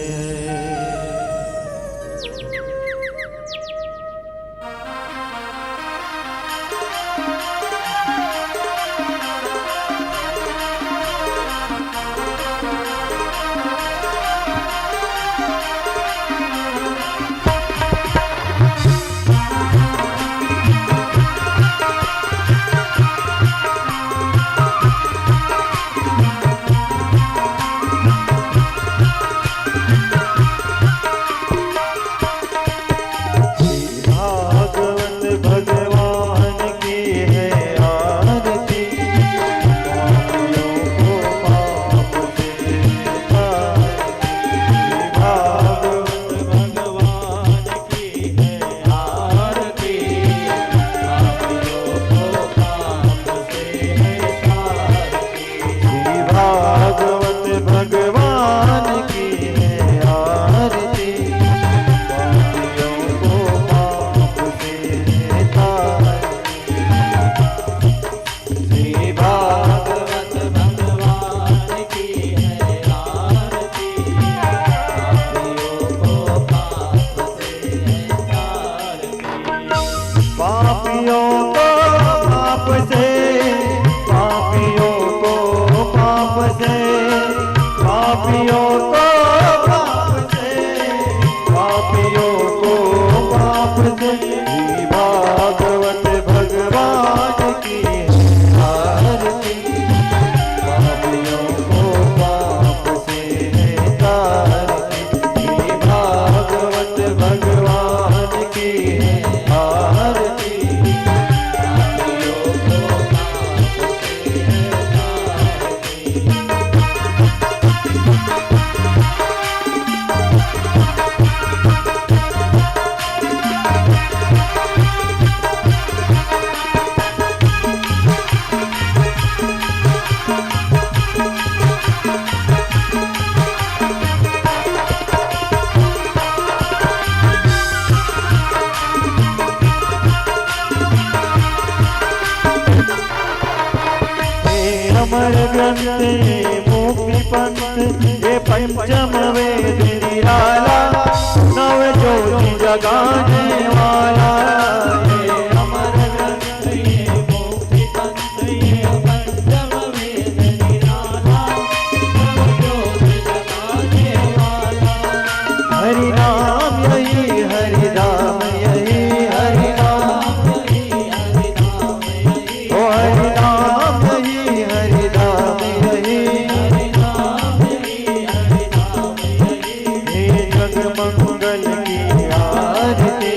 अमर ग्रंथ मुक्ति पंथ, ये पंचम वेद निराला, नव ज्योति जगाने वाला। ये अमर ग्रंथ ये मुक्ति पंथ, ये पंचम वेद निराला, नव ज्योति जगाने वाला। हरि नाम यही हरि नाम यही, हरि नाम यही हरि नाम यही, ओ हरि नाम यही हरि नाम यही, हरि नाम यही हरि नाम यही। हे जग मंगल की आरती,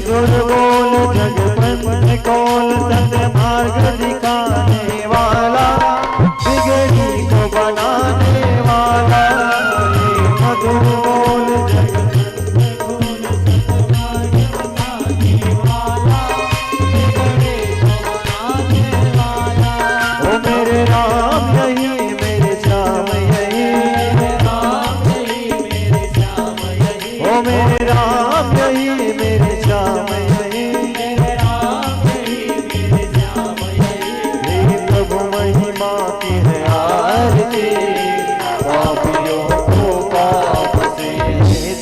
मधुर बोल जगपति कौन सत्य मार्ग दिखाने वाला बिगड़ी को बनाने वाला मधुर बोल मेरे राम यही मेरे श्याम यही ओ मेरे राम यही मेरे श्याम यही हे प्रभु महिमा की है आरती पापियों को पाप से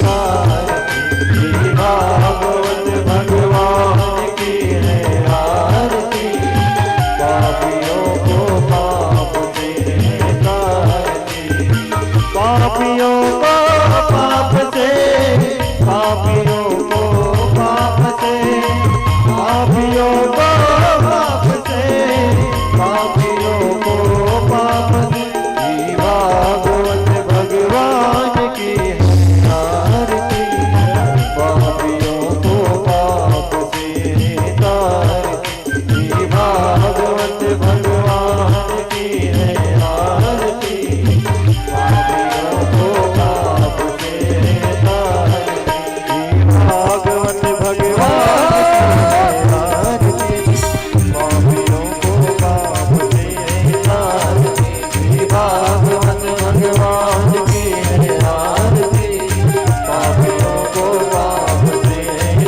तारती भागवत भगवान की है आरती पापियों को पाप से तारती पापियों को पाप से पापियों को पाप से पापियों को पाप से पापियों को पाप से श्री भागवत भगवान की है आरती पापियों को पाप से तारती श्री भागवत भगवान की है आरती पापियों को पाप से तारती भागवत भगवान की पापियों को पाप से तारती भागवत भगवान की आरती पापियों को पाप से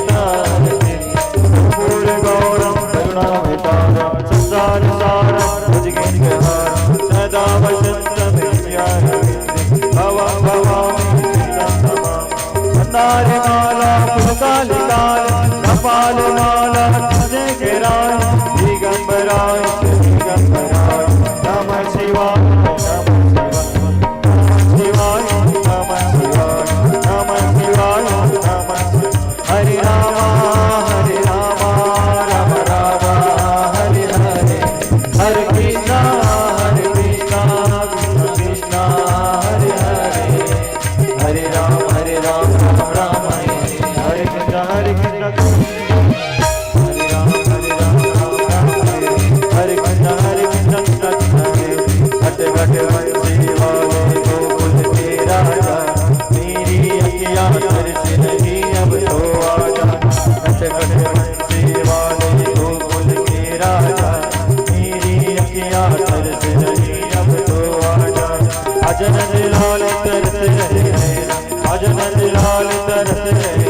तारती पूर्ण गौरम करुणावतारम संसार सारम भुजगेन्द्रहारम सदा वसंतम भवं भवामि नारी माला पुष्कालिकाल कपाल माला तुझे गिराय दिगंबराय दिगंबराय नमः शिवाय नमः शिवाय नमः शिवाय नमः शिवाय नमः हरे रामा राम राम हरे हरे हरे कृष्णा कृष्णा कृष्णा हरे हरे हरे राम राम राम हरे कृष्णा हरे कृष्णा हरे राम राम राम हरे कृष्णा कृष्णा कृष्णा हरे घट घट बंसी वाले गोकुल के राजा मेरी अखियाँ तरस नहीं अब तो आजा घट घट बंसी वाले गोकुल के राजा मेरी अखियाँ तरस नहीं अब तो आजा अजन लाल तरस रहे अजन लाल तरस रहे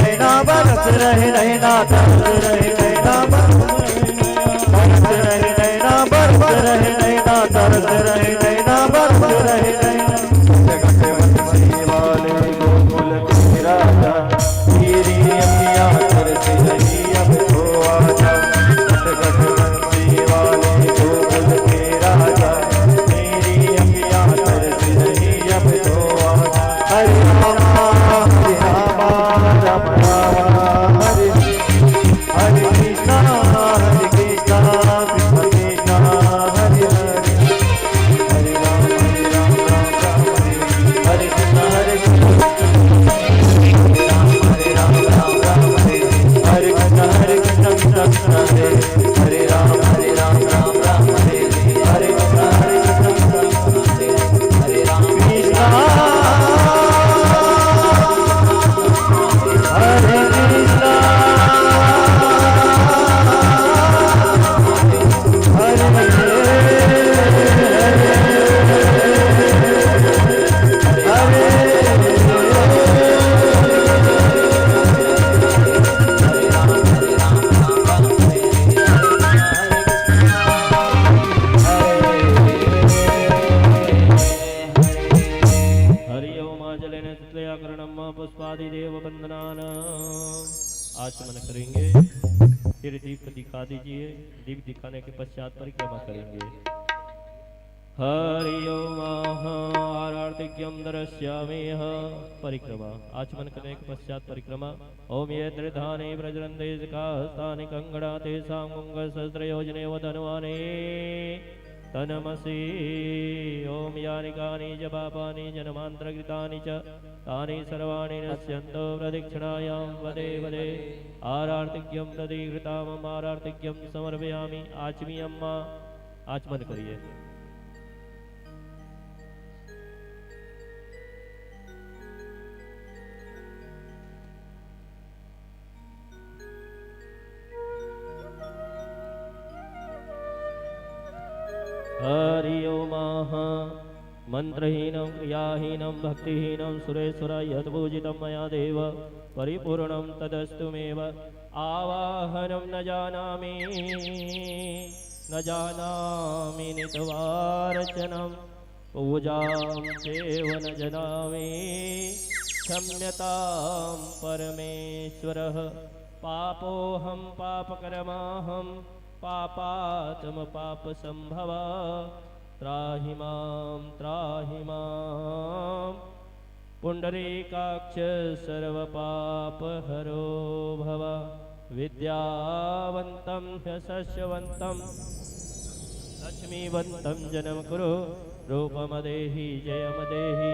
नैना बरस रहे नैना तरस रहे नैना बरस रहे नैना बरस रहे नैना तरस रहे नैना बरस रहे नैना घट बंसी वाले गोकुल के राजा मेरी अखियाँ तरस रही अब तो आजा घट बंसी वाले गोकुल के राजा मेरी अखियाँ तरस रही अब तो आजा हरे रामा राम राम हरे हरे कृष्णा कृष्णा कृष्णा हरे हरे हरे राम राम राम हरे कृष्णा हरे राम राम हरे हरे कृष्णा कृष्णा कृष्णा हरे राम राम राम हरे हरे कृष्णा कृष्णा कृष्णा हरे राम कृष्णा हरे कृष्णा पुष्पादिदेव वंदनान आचमन करेंगे। फिर दीप दिखा दीजिए। दीप दिखाने के पश्चात परिक्रमा करेंगे। हरि ओम आरार्तिक्यम दर्श्यामेह परिक्रमा। आचमन करने के पश्चात परिक्रमा। ओम ये त्रिधाने व्रजरंदे हस्तानि कंगड़ा तेषां सहस्रयोजने वधनवाने तनमसि। ओम यानि कानि च पापानि जन्मान्तरकृतानि च तानि सर्वाणि नश्यन्तो प्रदक्षिणायां वदे वदे आरार्तिक्यं प्रतिकृतामम् आरार्तिक्यं समर्पयामि। आचमी अम्मा आचमन करिए। हरि ओम मंत्रहीनं क्रियाहीनं भक्तिहीनं सुरेश्वर यत्पूजितं मया देव परिपूर्णं तदस्तु मेव। आवाहनं न जानामि नितवार्चनं पूजां चैव न जानामि क्षम्यतां परमेश्वरः। पापोऽहं पापकर्माहं पापात्म पाप संभवा त्राहि मां पुंडरीकाक्ष सर्व पाप हरो भव। विद्यावन्तं ह्यशस्यवन्तं लक्ष्मीवन्तं जन्म कुरु रूपमदेहि जयमदेहि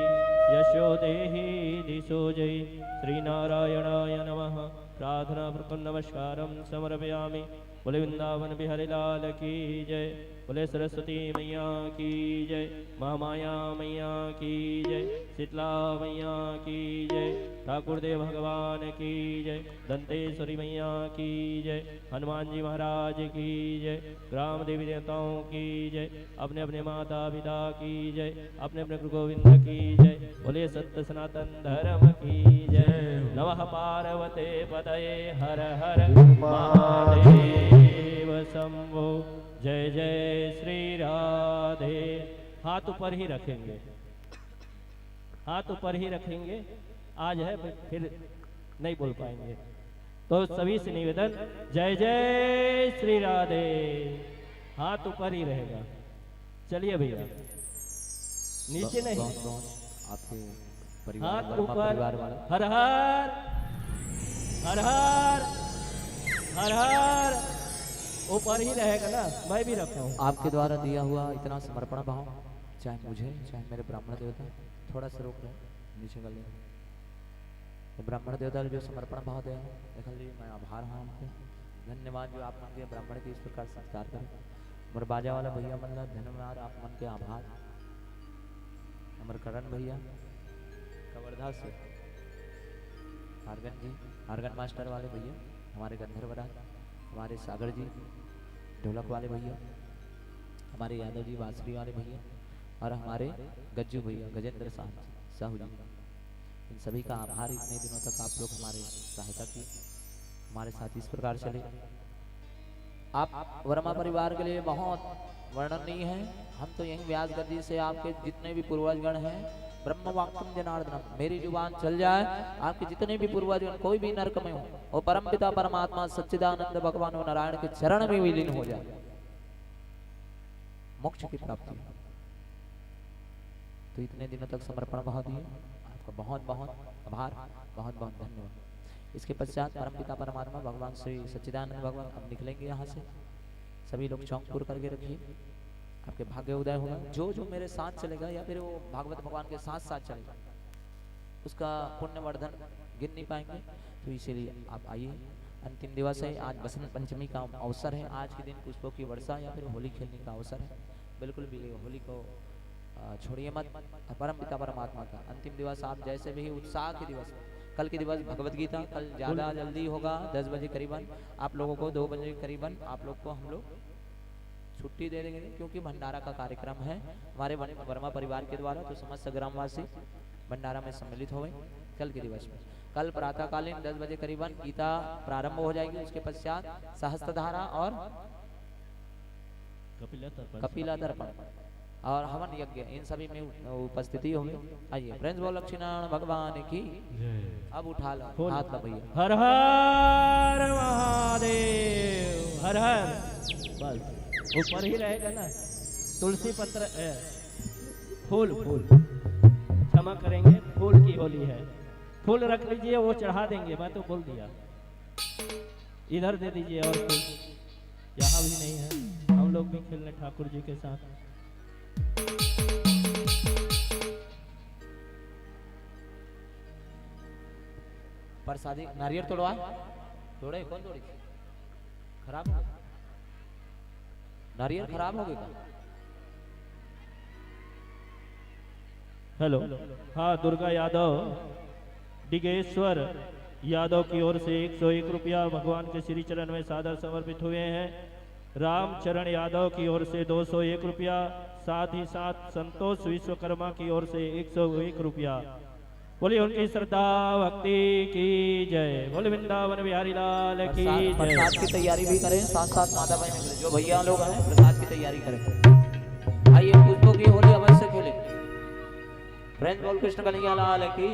यशो देहि दिशो जयि। श्रीनारायणाय नमः। प्रार्थना पूर्वक नमस्कारं समर्पयामि। बोले वृंदावन बिहारी लाल की जय। बोले सरस्वती मैया की जय। महामाया मैया की जय। शीतला मैया की जय। ठाकुर देव भगवान की जय। दंतेश्वरी मैया की जय। हनुमान जी महाराज की जय। ग्राम देवी देवताओं की जय। अपने अपने माता पिता की जय। अपने अपने गुरु गोविंद की जय। बोले सत्य सनातन धर्म की जय। नमः पार्वते पतये हर हर महादेव शंभो। जय जय श्री राधे। हाथ ऊपर ही रखेंगे, हाथ ऊपर ही रखेंगे। आज है फिर नहीं बोल पाएंगे, तो सभी से निवेदन जय जय श्री राधे। हाथ ऊपर ही रहेगा। चलिए भैया, नीचे नहीं, आपके हाथ ऊपर। हर हर हर हर हर हर ऊपर ही रहेगा ना। मैं भी रखता हूँ। आपके द्वारा दिया हुआ इतना समर्पण भाव, चाहे मुझे चाहे मेरे ब्राह्मण देवता, थोड़ा सा रोक लें, नीचे कर लें। तो ब्राह्मण देवता जो समर्पण भाव दिया देख लीजिए, मैं आभार हूँ आपके। धन्यवाद जो आप मन के ब्राह्मण के इस प्रकार संस्कार करें। हमारे बाजा वाला भैया मतलब धन्यवाद, आप मन के आभार। हमारे करण भैया कवर्धा से, आर्गन जी, आर्गन मास्टर वाले भैया, हमारे गंधर्व राज, हमारे सागर जी ढोलक वाले भैया, हमारे यादव जी बांसुरी वाले भैया, और हमारे गज्जू भैया गजेंद्र साहू जी, इन सभी का आभार। इतने दिनों तक आप लोग हमारे सहायता की, हमारे साथ इस प्रकार चले। आप वर्मा परिवार के लिए बहुत वर्णनीय है। हम तो यही व्यास गद्दी से आपके जितने भी पूर्वजगण हैं, ब्रह्म वाक्यम जनार्दनम, मेरी जुबान चल जाए, आपके जितने भी पूर्वजगण कोई भी नरक में हो, वो परम पिता परमात्मा सच्चिदानंद भगवान और नारायण के चरण में विलीन हो जाए, मोक्ष की प्राप्ति। तो इतने दिनों तक समर्पण भाव दिए, आपका बहुत बहुत आभार, बहुत बहुत धन्यवाद। इसके पश्चात परम पिता परमात्मा भगवान श्री सच्चिदानंद भगवान अब निकलेंगे यहाँ से। सभी लोग चौंक पूर करके रखिए, आपके भाग्य उदय होगा। जो जो मेरे साथ चलेगा या फिर वो भागवत भगवान के साथ साथ चलेगा, उसका पुण्यवर्धन गिन नहीं पाएंगे। तो इसीलिए आप आइए। अंतिम दिवस है आज, बसंत पंचमी का अवसर है। आज के दिन पुष्पों की वर्षा या फिर होली खेलने का अवसर है। बिल्कुल भी होली को छोड़िए मत। परम पिता परमात्मा का अंतिम दिवस, आप जैसे भी उत्साह के दिवस, कल के दिवस भगवत गीता, कल ज़्यादा जल्दी होगा 10 बजे करीबन, आप लोगों को 2 बजे करीबन आप लोग को हम लोग छुट्टी दे देंगे, क्योंकि भंडारा का कार्यक्रम है हमारे वर्मा परिवार के द्वारा। तो समस्त ग्रामवासी भंडारा में सम्मिलित हुए कल के दिवस में। कल प्रातःकालीन 10 बजे करीबन गीता प्रारंभ हो जाएगी। उसके पश्चात सहस्त्रधारा और कपिला तर्पण और हवन यज्ञ, इन सभी में उपस्थिति होगी। आइए, प्रेम बोल लक्ष्मीनारायण भगवान की। अब उठा लो हाथ लो भैया। हर हर महादेव, हर हर। बस ऊपर ही रहेगा ना। तुलसी पत्र, फूल फूल क्षमा करेंगे, फूल की होली है। फूल रख लीजिए, वो चढ़ा देंगे, मैं तो बोल दिया। इधर दे दीजिए। और फूल यहाँ भी नहीं है, हम लोग भी खेल रहे ठाकुर जी के साथ। प्रसादी नारियल तोड़वा तोड़े कौन तोड़ी खराब हो गया? नारियल खराब हो गया। हेलो, हाँ, दुर्गा यादव डिगेश्वर यादव की ओर से 101 रुपया भगवान के श्री चरण में सादर समर्पित हुए हैं। रामचरण यादव की ओर से 201 रुपया, साथ ही साथ संतोष विश्वकर्मा की ओर से 101 रुपया। बोलिए उनकी श्रद्धा भक्ति की जय। बोले वृंदावन बिहारी लाल की जय। प्रसाद की तैयारी भी करें, साथ साथ माता बहन जो भैया लोग हैं प्रसाद की तैयारी करें। आइए पुष्पों की होली अवश्य खेले। फ्रेंच बोल कृष्ण कन्हैया लाल की।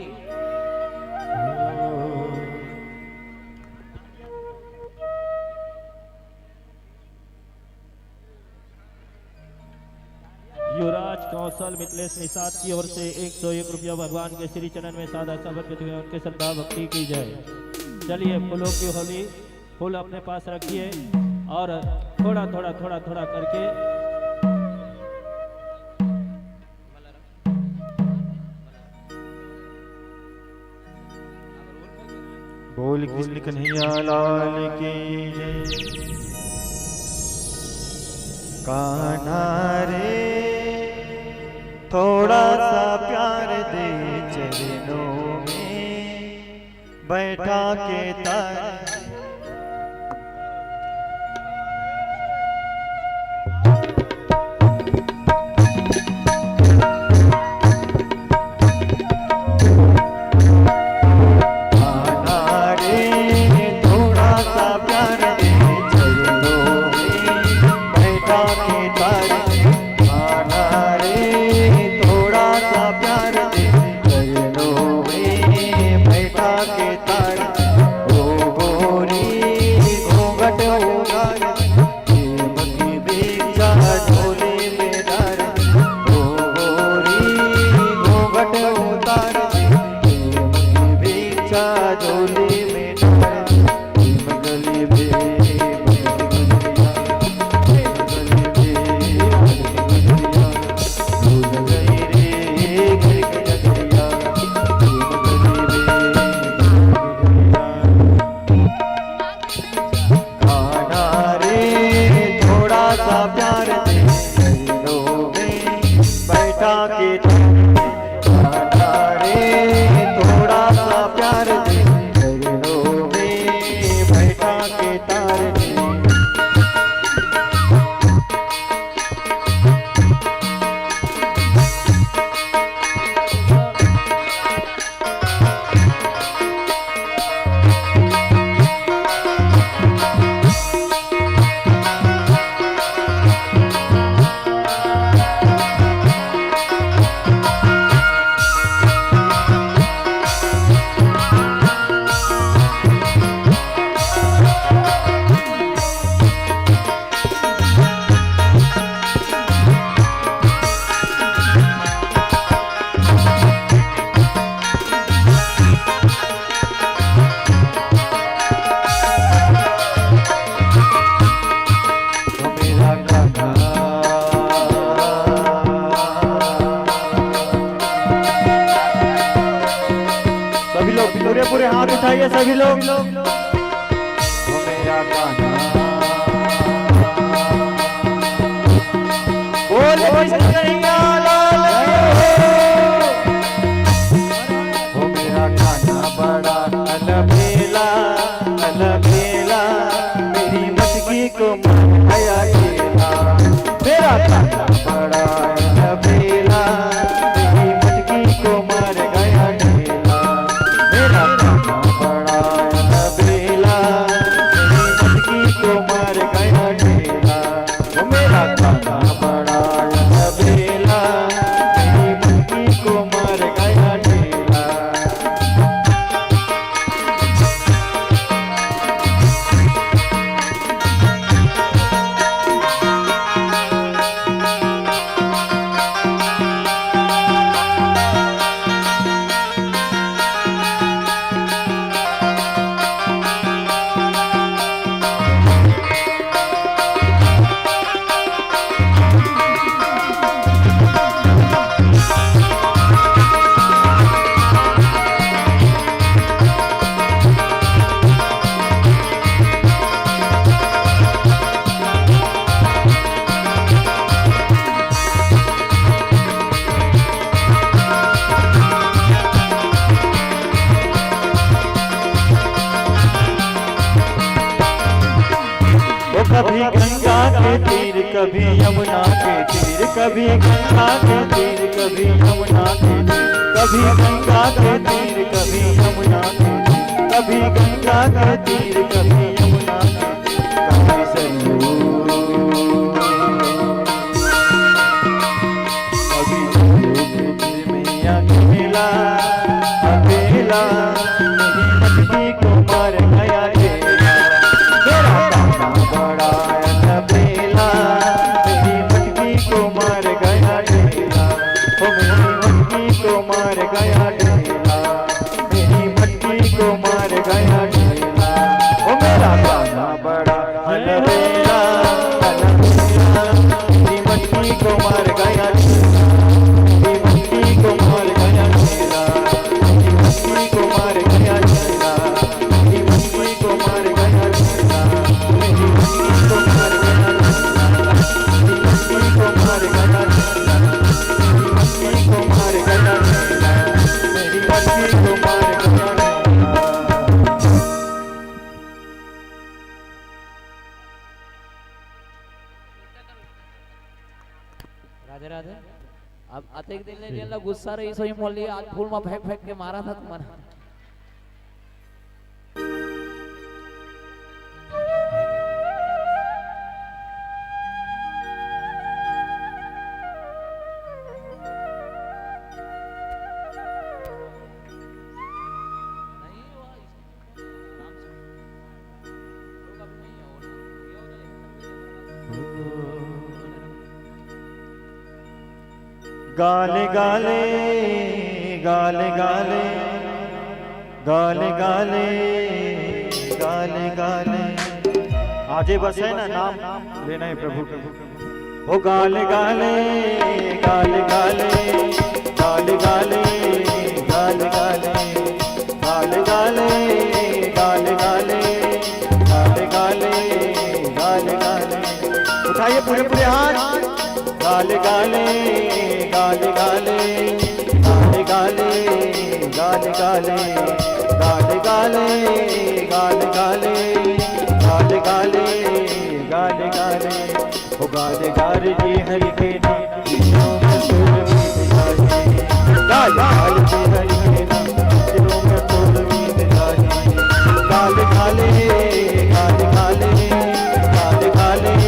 युवराज कौशल मिथिलेश निषाद की ओर से 101 रुपया भगवान के श्री चरण में सादा समर्पित हुए। उनके श्रद्धा भक्ति की जय। चलिए फूलों की होली, फूल अपने पास रखिए और थोड़ा थोड़ा थोड़ा थोड़ा करके बोल कृष्ण कन्हैया लाल की जय। कान्हा रे थोड़ा सा प्यार दे चरणों में बैठा के तार। पूरे हाथ उठाइए सभी लोग। मेरा गाना बोले कन्हैया लाल हो। मेरा गाना बड़ा अलबेला अलबेला, मेरी मटकी को मन आया खेला। मेरा गाना बड़ा अलबेला, मेरी मटकी को मार गया खेला। मेरा गाना बड़ा अलबेला, मेरी मटकी को मार गया खेला। वो मेरा गाना बड़ा अलबेला, मेरी कभी यमुना के तीर, कभी गंगा के तीर, कभी यमुना के तीर, कभी गंगा के तीर, कभी यमुना के तीर, कभी गंगा के तीर, कभी यमुना के तीर, कभी सरयू, कभी सरयू के तीर में अकेला अकेला मेरी मटकी को मार गया ढेला, मेरा काका बड़ा अलबेला, मेरी मटकी को मार गया ढेला, ओ मेरी मटकी को मार गया ढेला, मेरी मटकी को मार गया ढेला, ओ मेरा काका बड़ा अलबेला अलबेला, मेरी मटकी को मार गया ढेला, मेरी मटकी को मार गया ढेला, मेरी मटकी को मार गया ढेला, मेरी मटकी को मार गया ढेला, मेरी मटकी को मार गया ढेला, मेरी मटकी को मार गया ढेला, मेरी मटकी को मार गया ढेला, मेरी मटकी को मार गया ढेला। राधे राधे। अब अतेक दिन ले जेला गुस्सा रही सोई मोली आज फूल में फेंक फेंक के मारा था तुम्हारा। नहीं हुआ आराम से लोग अब नहीं है गाले गाले गाले गाले गाले गाले गाले गाले आजे बस है ना, नाम लेना है प्रभु के। ओ गाले गाले गाले गाले गाले गाले गाले गाले गाले गाले गाले गाले गाले गाले गाले गाले उठाइए पूरे पूरे हाथ। गाले गाले गाले गाले गाले गाले गाले गाले गाले गाले गाले गाले गाले गाले गाले गाले ओ गाले गाले जी हरि के नाम दिलों में तोड़ मीत जाए, गाले गाले जी हरि के नाम दिलों में तोड़ मीत जाए, गाले गाले गाले गाले गाले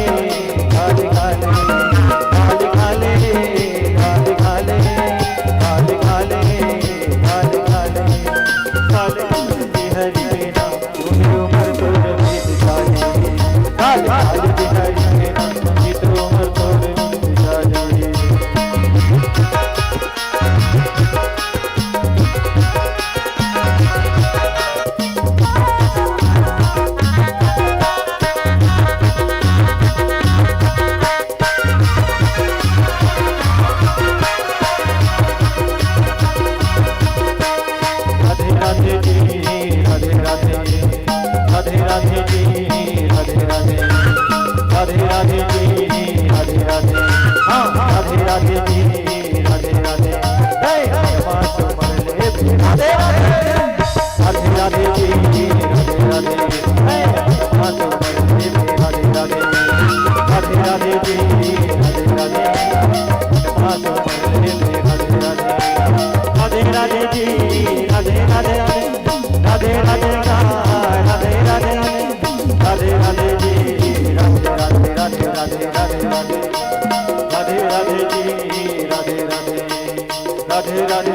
गाले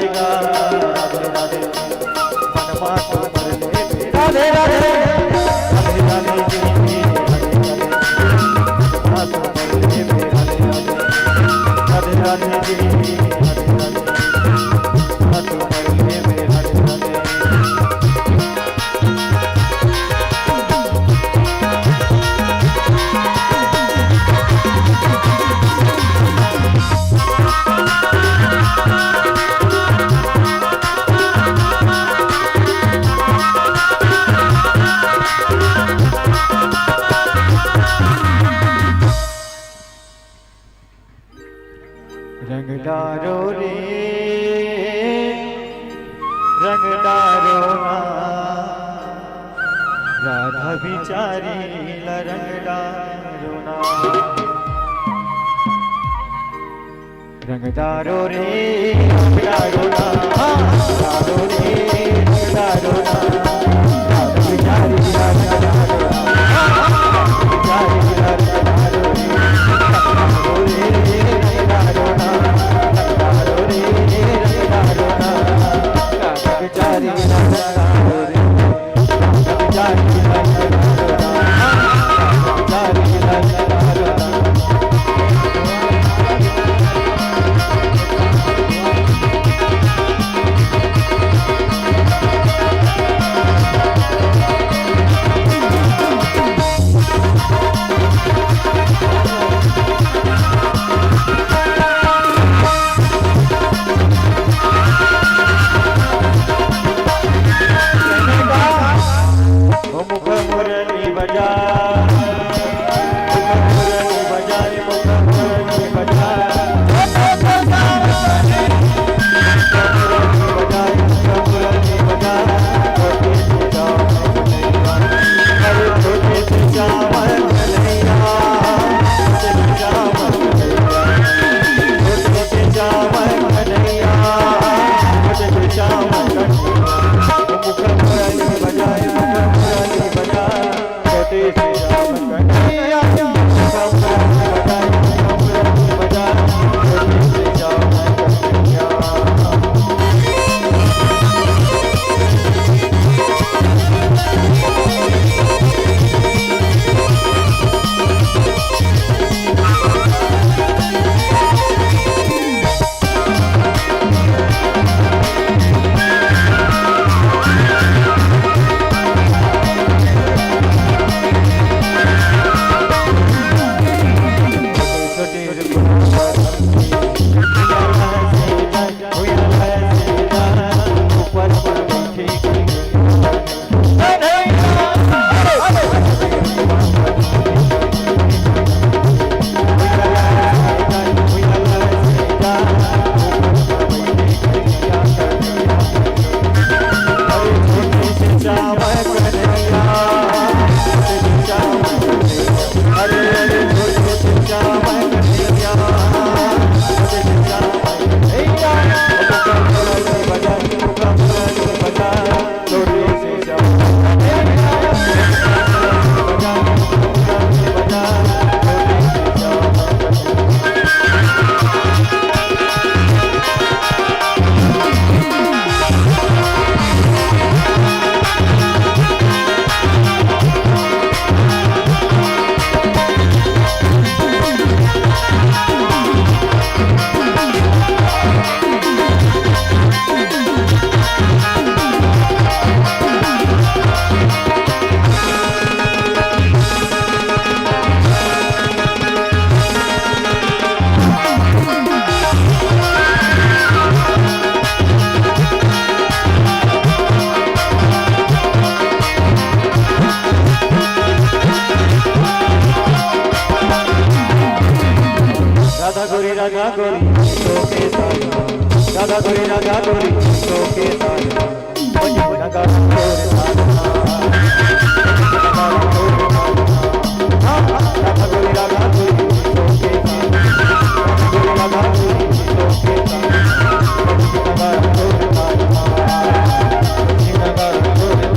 गाले गाले रंगदारो रे रंगदारो ना राधा बिचारी रंगदारो ना रंगदारो रे रंगदारो ना रंगदारो रे रंगदारो ना बिचारी रंगदारो ना बिचारी रंगदारो रे रंगदारो ना रंगदारो रे रंगदारो ना बिचारी रंगदारो रे बिचारी रंगदारो ना बिचारी रंगदारो ना राधा गोरी तोके साजना राधा गोरी तोके साजना बजो लगा तोरे साजना राधा गोरी तोके साजना राधा गोरी तोके साजना लगा तोरे साजना लगा तोरे साजना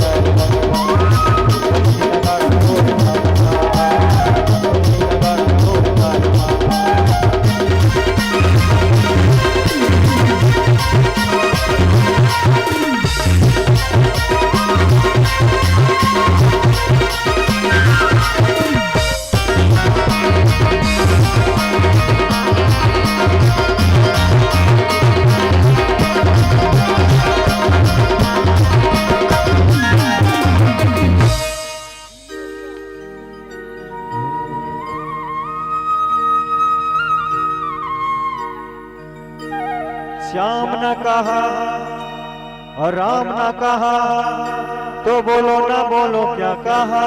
लगा तोरे श्याम न कहा और राम न कहा तो बोलो ना बोलो क्या कहा।